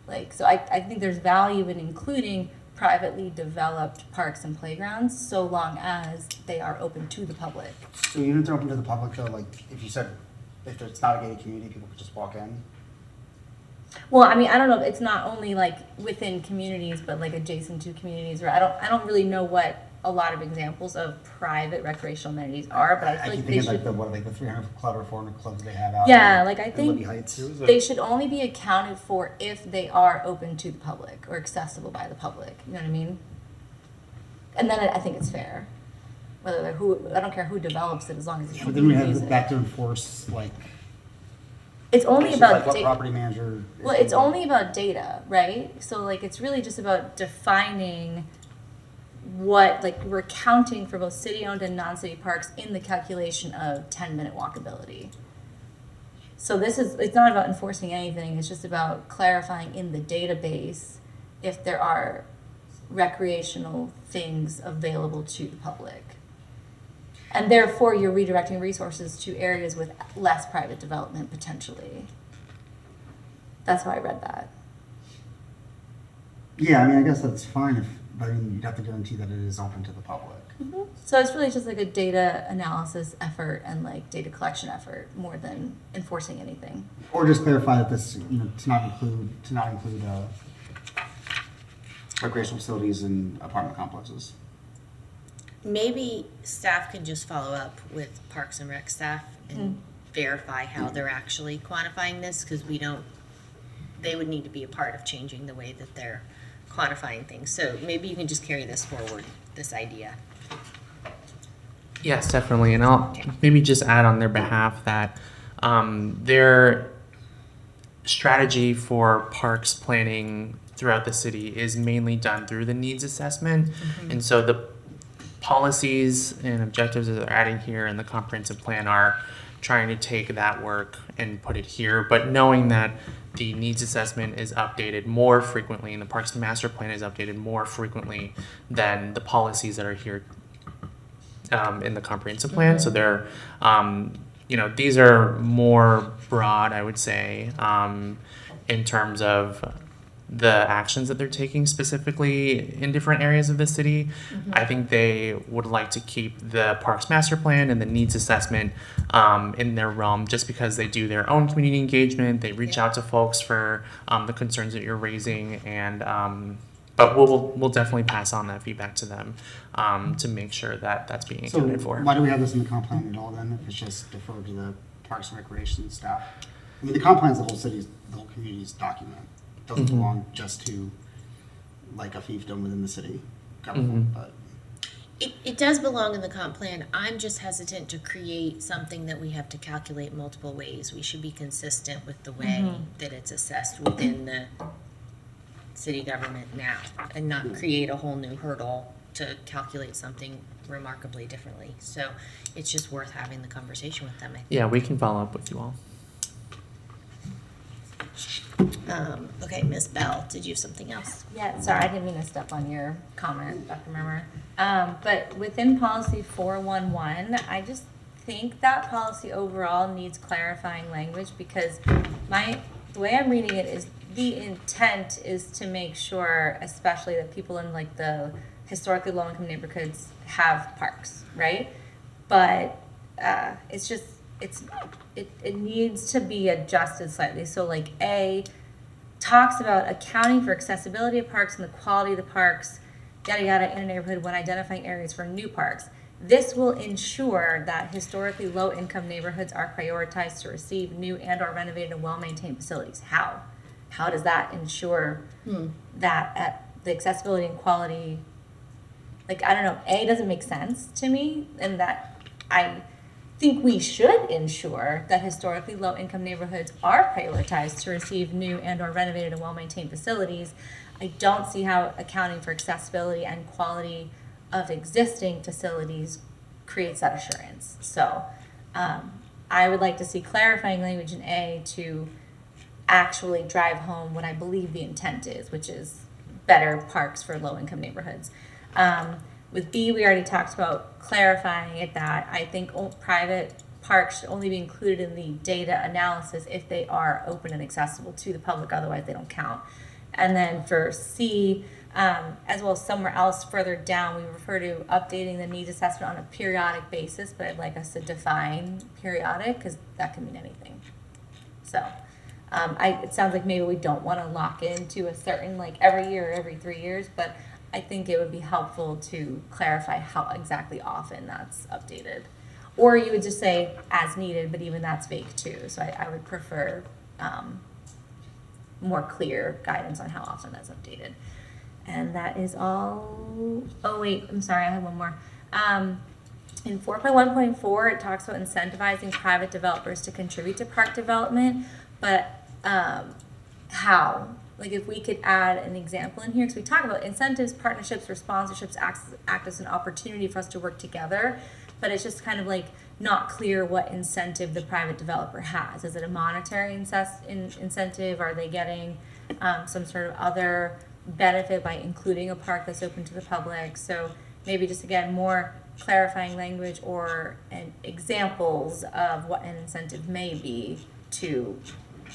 Like, so I think there's value in including privately developed parks and playgrounds so long as they are open to the public. So units are open to the public though, like if you said, if it's not a gated community, people could just walk in? Well, I mean, I don't know, it's not only like within communities, but like adjacent to communities, or I don't really know what a lot of examples of private recreational amenities are, but I feel keep like they thinking like should. the, what, like the 300 club or 400 clubs they have out Yeah, in- like I in think Libby Heights. they should only be accounted for if they are open to the public or accessible by the public, you know what I mean? And then I think it's fair. Whether they're I don't care who develops it as long as the But then we community use have it. that to enforce like, It's only it's about like what da- property manager. is Well, it's gonna- only about data, right? So like it's really just about defining what, like we're counting for both city-owned and non-city parks in the calculation of 10-minute walkability. So it's not about enforcing anything, it's just about clarifying in the database if there are recreational things available to the public. And therefore, you're redirecting resources to areas with less private development potentially. That's how I read that. Yeah, I mean, I guess that's fine if, but I mean, you'd have to guarantee that it is open to the public. So it's really just like a data analysis effort and like data collection effort more than enforcing anything. Or just clarify that this, you know, to not include recreational facilities and apartment complexes. Maybe staff can just follow up with Parks and Rec staff and verify how they're actually quantifying this, because they would need to be a part of changing the way that they're quantifying things. So maybe you can just carry this forward, this idea. Yes, definitely. And I'll maybe just add on their behalf that their strategy for parks planning throughout the city is mainly done through the needs assessment. And so the policies and objectives that they're adding here in the comprehensive plan are trying to take that work and put it here, but knowing that the needs assessment is updated more frequently and the parks master plan is updated more frequently than the policies that are here in the comprehensive plan. So they're, these are more broad, I would say, in terms of the actions that they're taking specifically in different areas of the city. I think they would like to keep the parks master plan and the needs assessment in their realm, just because they do their own community engagement. They reach out to folks for the concerns that you're raising, and but we'll definitely pass on that feedback to them to make sure that that's being So accounted for. why do we have this in the comp plan at all then, if it's just deferred to the Parks and Recreation staff? I mean, the comp plan is the whole community's document. It doesn't belong just to like a fiefdom within the city government, but. It does belong in the comp plan. I'm just hesitant to create something that we have to calculate multiple ways. We should be consistent with the way that it's assessed within the city government now, and not create a whole new hurdle to calculate something remarkably differently. So it's just worth having the conversation with them, I think. Yeah, we can follow up with you all. Okay, Ms. Bell, did you have something else? Yeah, sorry, I didn't mean to step on your comment, Dr. Murmer. But within policy 411, I just think that policy overall needs clarifying language, because the way I'm reading it is the intent is to make sure, especially that people in like the historically low-income neighborhoods have parks, right? But it needs to be adjusted slightly. So like A talks about accounting for accessibility of parks and the quality of the parks, yada yada, in a neighborhood when identifying areas for new parks. This will ensure that historically low-income neighborhoods are prioritized to receive new and or renovated and well-maintained facilities. How? How does that ensure that the accessibility and quality, like, I don't know, A, doesn't make sense to me, and that I think we should ensure that historically low-income neighborhoods are prioritized to receive new and or renovated and well-maintained facilities. I don't see how accounting for accessibility and quality of existing facilities creates that assurance. So I would like to see clarifying language in A to actually drive home what I believe the intent is, which is better parks for low-income neighborhoods. With B, we already talked about clarifying it that I think private parks should only be included in the data analysis if they are open and accessible to the public, otherwise they don't count. And then for C, as well as somewhere else further down, we refer to updating the needs assessment on a periodic basis, but I'd like us to define periodic, because that can mean anything. So it sounds like maybe we don't want to lock into a certain, like every year or every 3 years, but I think it would be helpful to clarify how exactly often that's updated. Or you would just say as needed, but even that's vague too. So I would prefer more clear guidance on how often that's updated. And that is all. Oh wait, I'm sorry, I have one more. In 4.1.4, it talks about incentivizing private developers to contribute to park development, but how? Like if we could add an example in here, because we talk about incentives, partnerships, or sponsorships act as an opportunity for us to work together, but it's just kind of like not clear what incentive the private developer has. Is it a monetary incentive? Are they getting some sort of other benefit by including a park that's open to the public? So maybe just again more clarifying language or examples of what an incentive may be to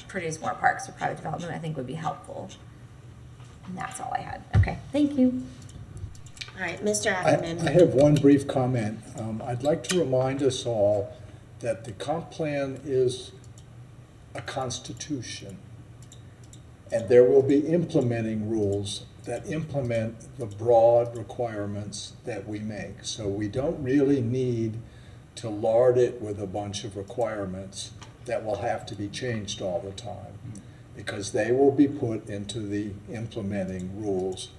produce more parks for private development, I think would be helpful. And that's all I had. Okay, thank you. All right, Mr. Ackerman. I have one brief comment. I'd like to remind us all that the comp plan is a constitution, and there will be implementing rules that implement the broad requirements that we make. So we don't really need to lard it with a bunch of requirements that will have to be changed all the time, because they will be put into the implementing rules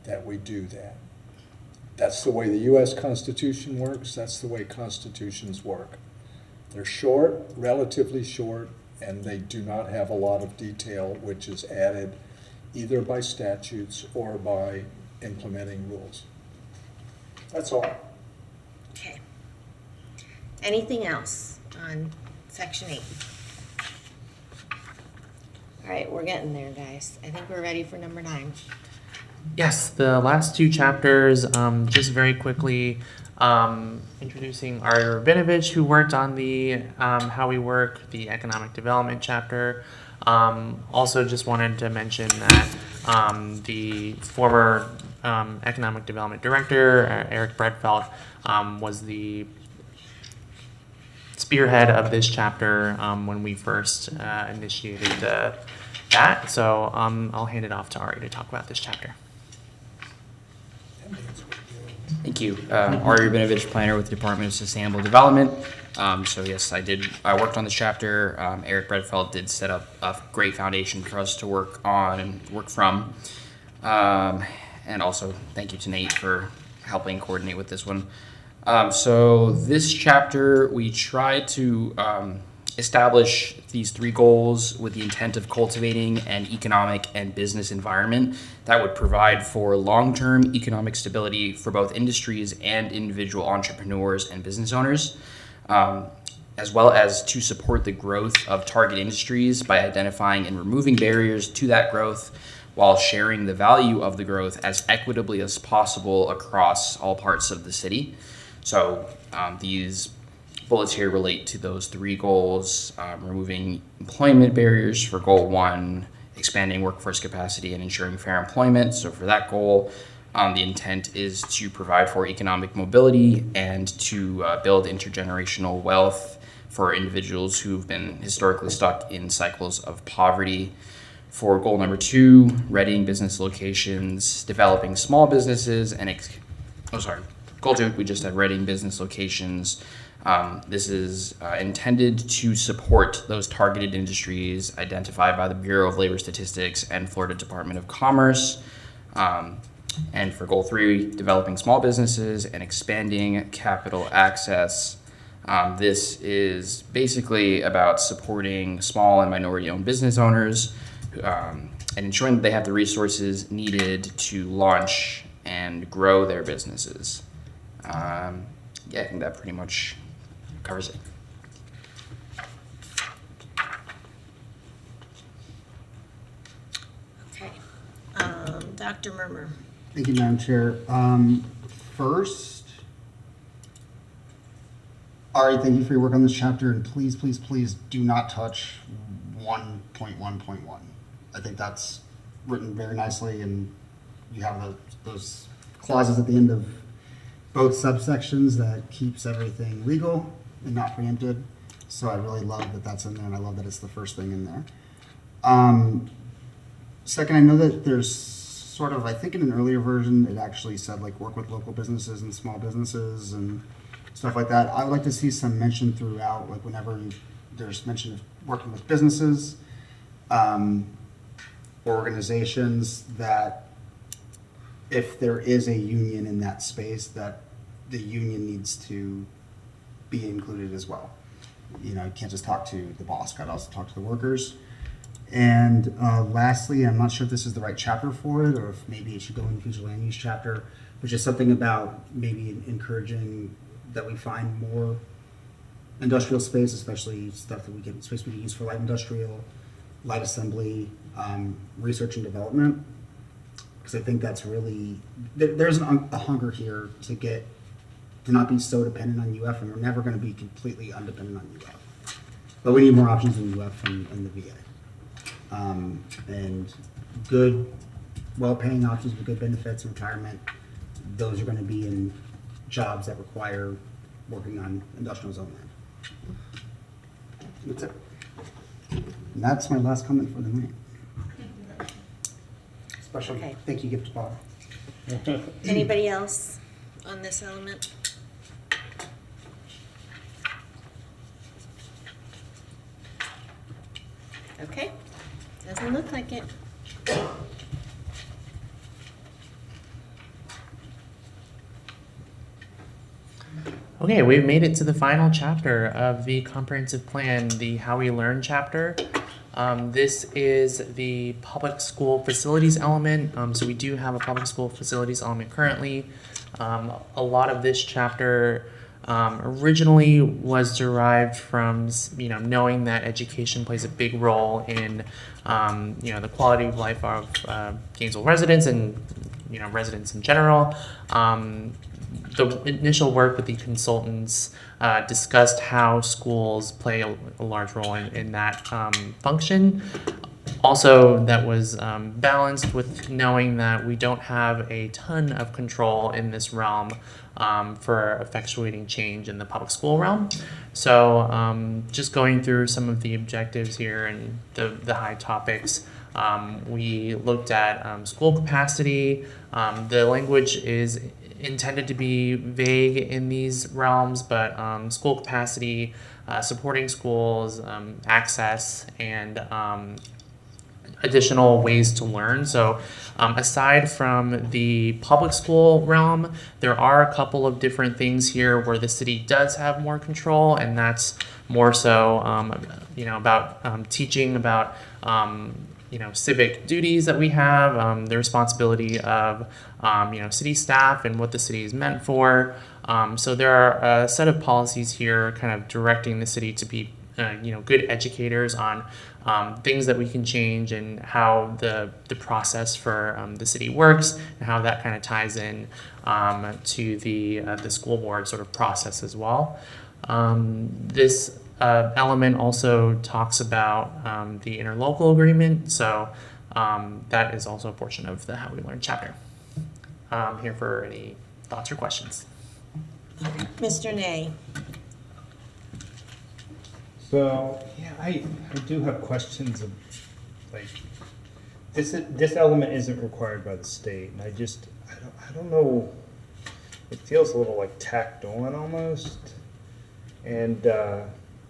that we do that. That's the way the U.S. Constitution works. That's the way constitutions work. They're short, relatively short, and they do not have a lot of detail, which is added either by statutes or by implementing rules. That's all. Okay. Anything else on Section 8? All right, we're getting there, guys. I think we're ready for number 9. Yes, the last two chapters, just very quickly, introducing Ari Rabinovich, who worked on the How We Work, the economic development chapter. Also just wanted to mention that the former economic development director, Eric Bredfeld, was the spearhead of this chapter when we first initiated that. So I'll hand it off to Ari to talk about this chapter. Thank you. Ari Rabinovich, planner with the Department of Sustainable Development. So yes, I worked on this chapter. Eric Bredfeld did set up a great foundation for us to work on and work from. And also thank you to Nate for helping coordinate with this one. So this chapter, we tried to establish these 3 goals with the intent of cultivating an economic and business environment that would provide for long-term economic stability for both industries and individual entrepreneurs and business owners, as well as to support the growth of target industries by identifying and removing barriers to that growth while sharing the value of the growth as equitably as possible across all parts of the city. So these bullets here relate to those 3 goals: removing employment barriers for goal 1, expanding workforce capacity and ensuring fair employment. So for that goal, the intent is to provide for economic mobility and to build intergenerational wealth for individuals who've been historically stuck in cycles of poverty. For goal number 2, readying business locations, developing small businesses, and goal 2, we just had readying business locations. This is intended to support those targeted industries identified by the Bureau of Labor Statistics and Florida Department of Commerce. And for goal 3, developing small businesses and expanding capital access. This is basically about supporting small and minority-owned business owners and ensuring that they have the resources needed to launch and grow their businesses. I think that pretty much covers it. Dr. Murmur. Thank you, Madam Chair. First, Ari, thank you for your work on this chapter, and please, please, please do not touch 1.1.1. I think that's written very nicely, and you have those clauses at the end of both subsections that keeps everything legal and not preempted. So I really love that that's in there, and I love that it's the first thing in there. Second, I know that there's sort of, I think in an earlier version, it actually said like work with local businesses and small businesses and stuff like that. I would like to see some mention throughout, like whenever there's mention of working with businesses or organizations, that if there is a union in that space, that the union needs to be included as well. You know, you can't just talk to the boss, got to also talk to the workers. And lastly, I'm not sure if this is the right chapter for it, or if maybe it should go in the future land use chapter, which is something about maybe encouraging that we find more industrial space, especially stuff that we can, space we can use for light industrial, light assembly, research and development. Because I think that's really, there's a hunger here to not be so dependent on UF, and we're never going to be completely undependent on UF. But we need more options in UF and the VA. And good, well-paying options with good benefits and retirement, those are going to be in jobs that require working on industrial zone land. That's it. And that's my last comment for the night. Special thank you gift to Bob. Anybody else on this element? Okay, doesn't look like it. Okay, we've made it to the final chapter of the comprehensive plan, the How We Learn chapter. This is the public school facilities element. So we do have a public school facilities element currently. A lot of this chapter originally was derived from, knowing that education plays a big role in, the quality of life of Gainesville residents and, residents in general. The initial work with the consultants discussed how schools play a large role in that function. Also, that was balanced with knowing that we don't have a ton of control in this realm for effectuating change in the public school realm. So just going through some of the objectives here and the high topics. We looked at school capacity. The language is intended to be vague in these realms, but school capacity, supporting schools, access, and additional ways to learn. So aside from the public school realm, there are a couple of different things here where the city does have more control, and that's more so about teaching about civic duties that we have, the responsibility of city staff and what the city is meant for. So there are a set of policies here kind of directing the city to be good educators on things that we can change and how the process for the city works and how that kind of ties in to the school board sort of process as well. This element also talks about the interlocal agreement, so that is also a portion of the How We Learn chapter. I'm here for any thoughts or questions. Mr. Nay. So, yeah, I do have questions of, like, this element isn't required by the state, and I don't know, it feels a little like tacked on almost, and I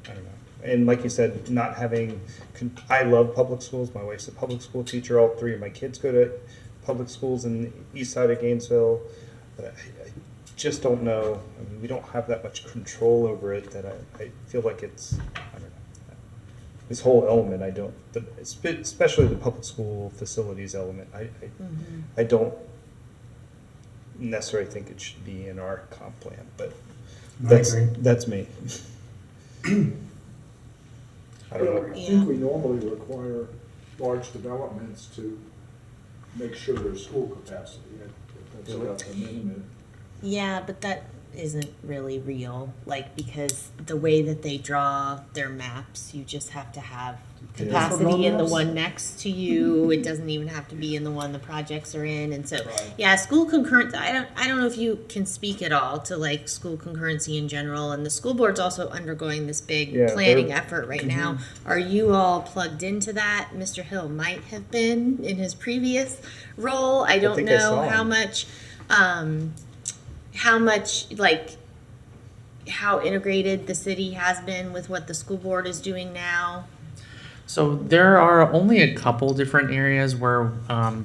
don't know. And like you said, not having, I love public schools, my wife's a public school teacher, all three of my kids go to public schools in the east side of Gainesville, but I just don't know, I mean, we don't have that much control over it that I feel like it's, I don't know, this whole element, especially the public school facilities element, I don't necessarily think it should be in our comp plan, but that's me. I don't know. I think we normally require large developments to make sure there's school capacity. That's about the minimum. Yeah, but that isn't really real, like, because the way that they draw their maps, you just have to have capacity in the one next to you. It doesn't even have to be in the one the projects are in, and so, yeah, school concurrent, I don't know if you can speak at all to like school concurrency in general, and the school board's also undergoing this big planning effort right now. Are you all plugged into that? Mr. Hill might have been in his previous role. I don't know how much, like, how integrated the city has been with what the school board is doing now. So there are only a couple different areas where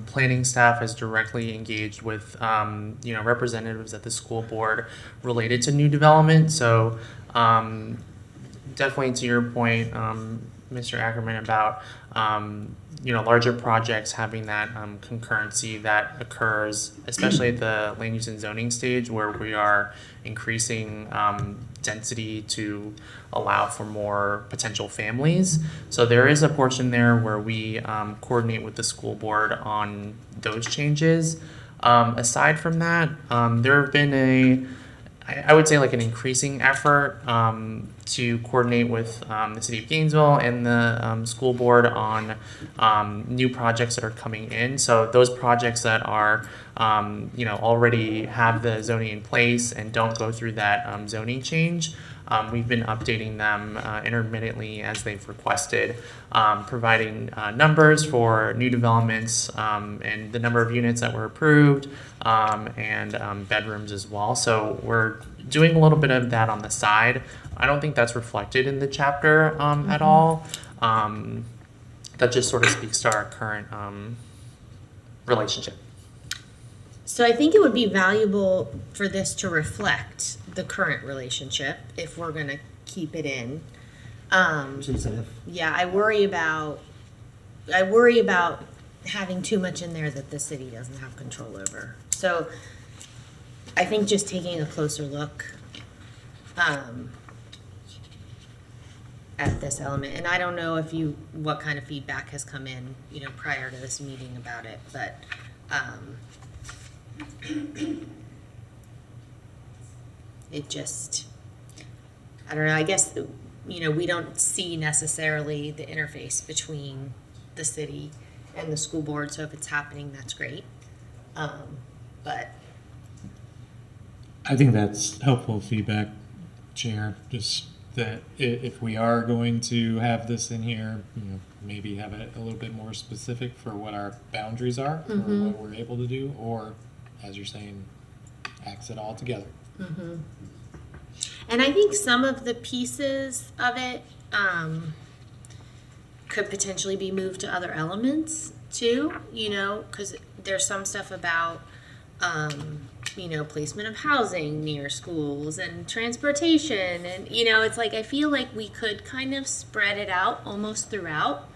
planning staff is directly engaged with representatives at the school board related to new development. So definitely to your point, Mr. Ackerman, about larger projects having that concurrency that occurs, especially at the land use and zoning stage, where we are increasing density to allow for more potential families. So there is a portion there where we coordinate with the school board on those changes. Aside from that, there have been I would say like an increasing effort to coordinate with the city of Gainesville and the school board on new projects that are coming in. So those projects that are already have the zoning in place and don't go through that zoning change, we've been updating them intermittently as they've requested, providing numbers for new developments and the number of units that were approved and bedrooms as well. So we're doing a little bit of that on the side. I don't think that's reflected in the chapter at all. That just sort of speaks to our current relationship. So I think it would be valuable for this to reflect the current relationship if we're gonna keep it in. Yeah, I worry about having too much in there that the city doesn't have control over. So I think just taking a closer look at this element, and I don't know what kind of feedback has come in, prior to this meeting about it, but it just, I don't know, I guess, we don't see necessarily the interface between the city and the school board, so if it's happening, that's great. But I think that's helpful feedback, Chair, just that if we are going to have this in here, maybe have it a little bit more specific for what our boundaries are, or what we're able to do, or, as you're saying, axe it all together. And I think some of the pieces of it could potentially be moved to other elements too, because there's some stuff about, placement of housing near schools and transportation. And, it's like, I feel like we could kind of spread it out almost throughout.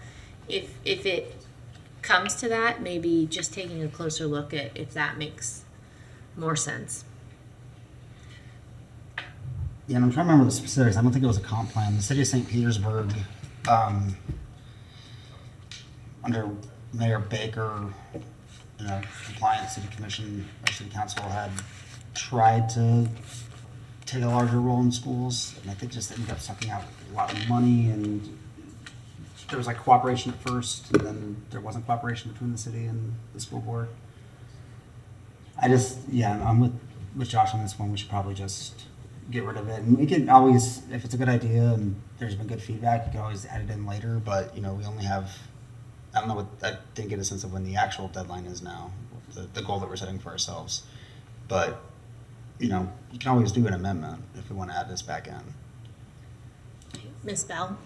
If it comes to that, maybe just taking a closer look at if that makes more sense. Yeah, and I'm trying to remember the specifics. I don't think it was a comp plan. The city of St. Petersburg, under Mayor Baker, compliance city commission or city council had tried to take a larger role in schools, and I think just ended up sucking out a lot of money, and there was like cooperation at first, and then there wasn't cooperation between the city and the school board. I'm with Josh on this one. We should probably just get rid of it, and we can always, if it's a good idea and there's been good feedback, you can always add it in later, but we only have, I don't know I didn't get a sense of when the actual deadline is now, the goal that we're setting for ourselves. But, you can always do an amendment if we want to add this back in. Ms. Bell?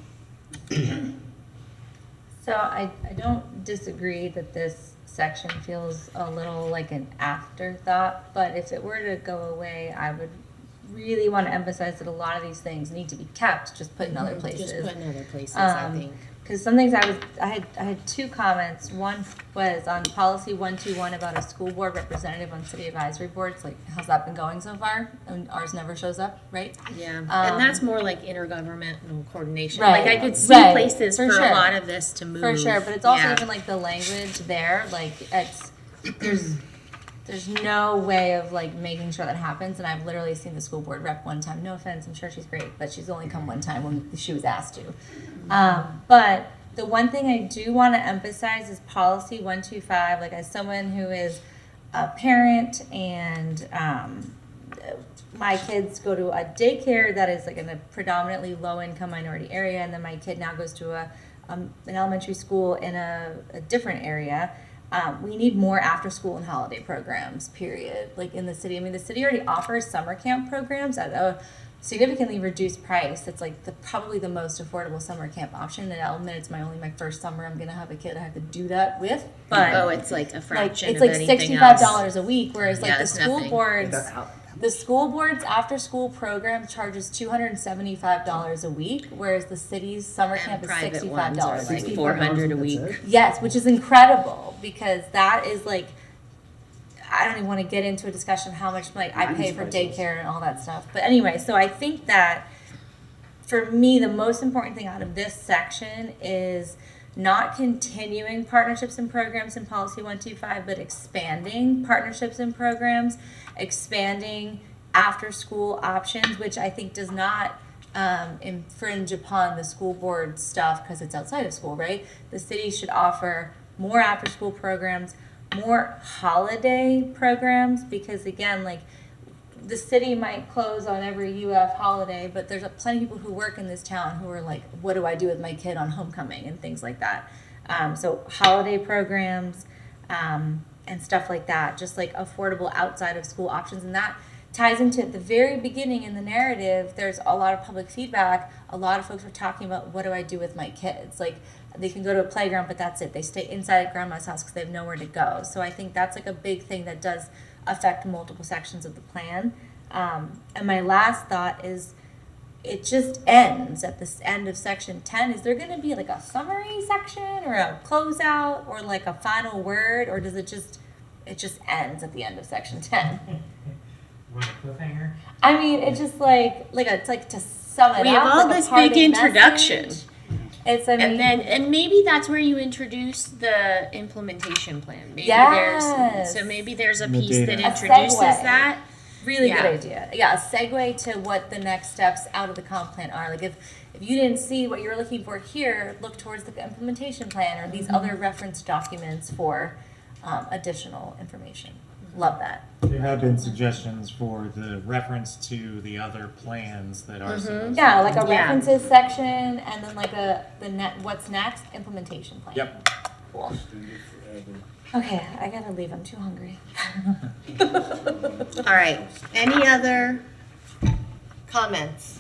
So I don't disagree that this section feels a little like an afterthought, but if it were to go away, I would really want to emphasize that a lot of these things need to be kept, just put in other places. Just put in other places, I think. Because some things I had two comments. One was on policy 121 about a school board representative on city advisory boards. Like, how's that been going so far? And ours never shows up, right? Yeah, and that's more like intergovernmental coordination. Right. Like, I could see places for sure. a lot of this to move. For sure, but it's also even like the language there. Like, there's no way of like making sure that happens. And I've literally seen the school board rep one time. No offense, I'm sure she's great, but she's only come one time when she was asked to. But the one thing I do want to emphasize is policy 125. Like, as someone who is a parent and my kids go to a daycare that is like in a predominantly low-income minority area, and then my kid now goes to an elementary school in a different area. We need more after-school and holiday programs, period, like in the city. I mean, the city already offers summer camp programs at a significantly reduced price. It's like probably the most affordable summer camp option. At Element, it's my first summer I'm gonna have a kid I have to do that with. But it's like a fraction it's of like anything $65 else. a week, whereas like Yeah, the it's school nothing. boards. The school board's after-school program charges $275 a week, whereas the city's summer camp is Private $65 ones are a like week. $400 a week. Yes, which is incredible, because that is like, I don't even want to get into a discussion of how much like I pay for daycare and all that stuff. But anyway, so I think that for me, the most important thing out of this section is not continuing partnerships and programs in policy 125, but expanding partnerships and programs, expanding after school options, which I think does not infringe upon the school board stuff because it's outside of school, right? The city should offer more after school programs, more holiday programs, because again, like, the city might close on every UF holiday, but there's plenty of people who work in this town who are like, what do I do with my kid on homecoming and things like that. So holiday programs and stuff like that, just like affordable outside of school options. And that ties into at the very beginning in the narrative, there's a lot of public feedback. A lot of folks are talking about, what do I do with my kids? Like, they can go to a playground, but that's it. They stay inside at grandma's house because they have nowhere to go. So I think that's like a big thing that does affect multiple sections of the plan. And my last thought is, it just ends at the end of section 10. Is there going to be like a summary section or a closeout or like a final word, or does it just ends at the end of section 10? Want a cliffhanger? I mean, it's just it's like to sum it We up. have all like a this big parting introduction. message. I mean, And maybe that's where you introduce the implementation plan. Maybe Yes. maybe there's a And the piece that data. introduces segue. that. really Yeah. good idea. Yeah, a segue to what the next steps out of the comp plan are. Like if you didn't see what you were looking for here, look towards the implementation plan or these other reference documents for additional information. Love that. There have been suggestions for the reference to the other plans that are supposed to. Yeah, like a Yeah. references section and then like what's next implementation plan. Yep. Cool. Okay, I gotta leave. I'm too hungry. All right, any other comments?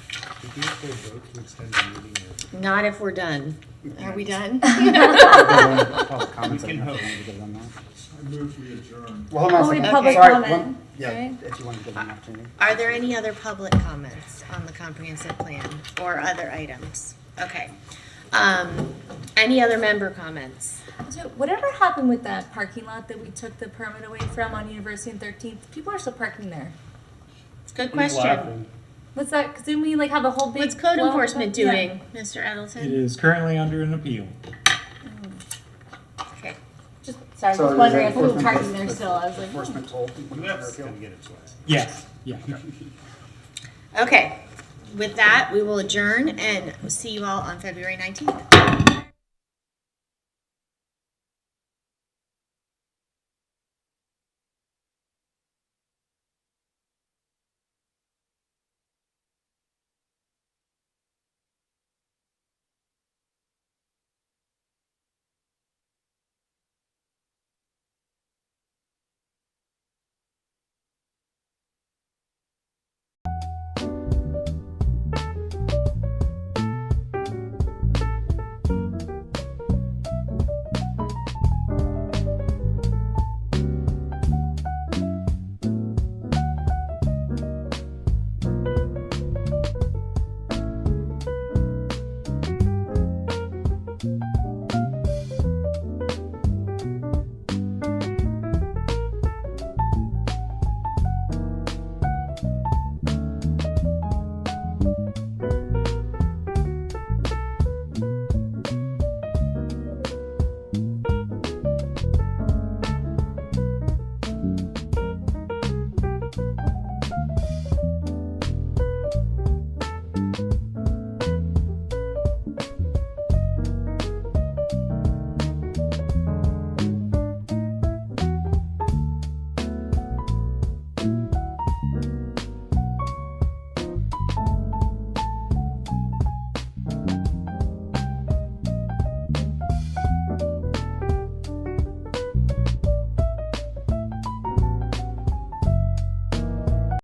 Not if we're done. Are we done? Comments, I don't know if you want to give them that. Well, hold on a Oh, wait, second. public Sorry, comment, yeah, right? if you want to give them an opportunity. Are there any other public comments on the comprehensive plan or other items? Okay. Any other member comments? So whatever happened with that parking lot that we took the permit away from on University and 13th? People are still parking there. It's a good question. What's that? Because didn't we like have a whole big? What's code blow up enforcement thing? Yeah. doing, Mr. It Edelson? is currently under an appeal. Okay. Just sorry, So just wondering if is we were enforcement- parking there still. I was like, Enforcement told. Yes, yeah. Okay. With that, we will adjourn and see you all on February 19th.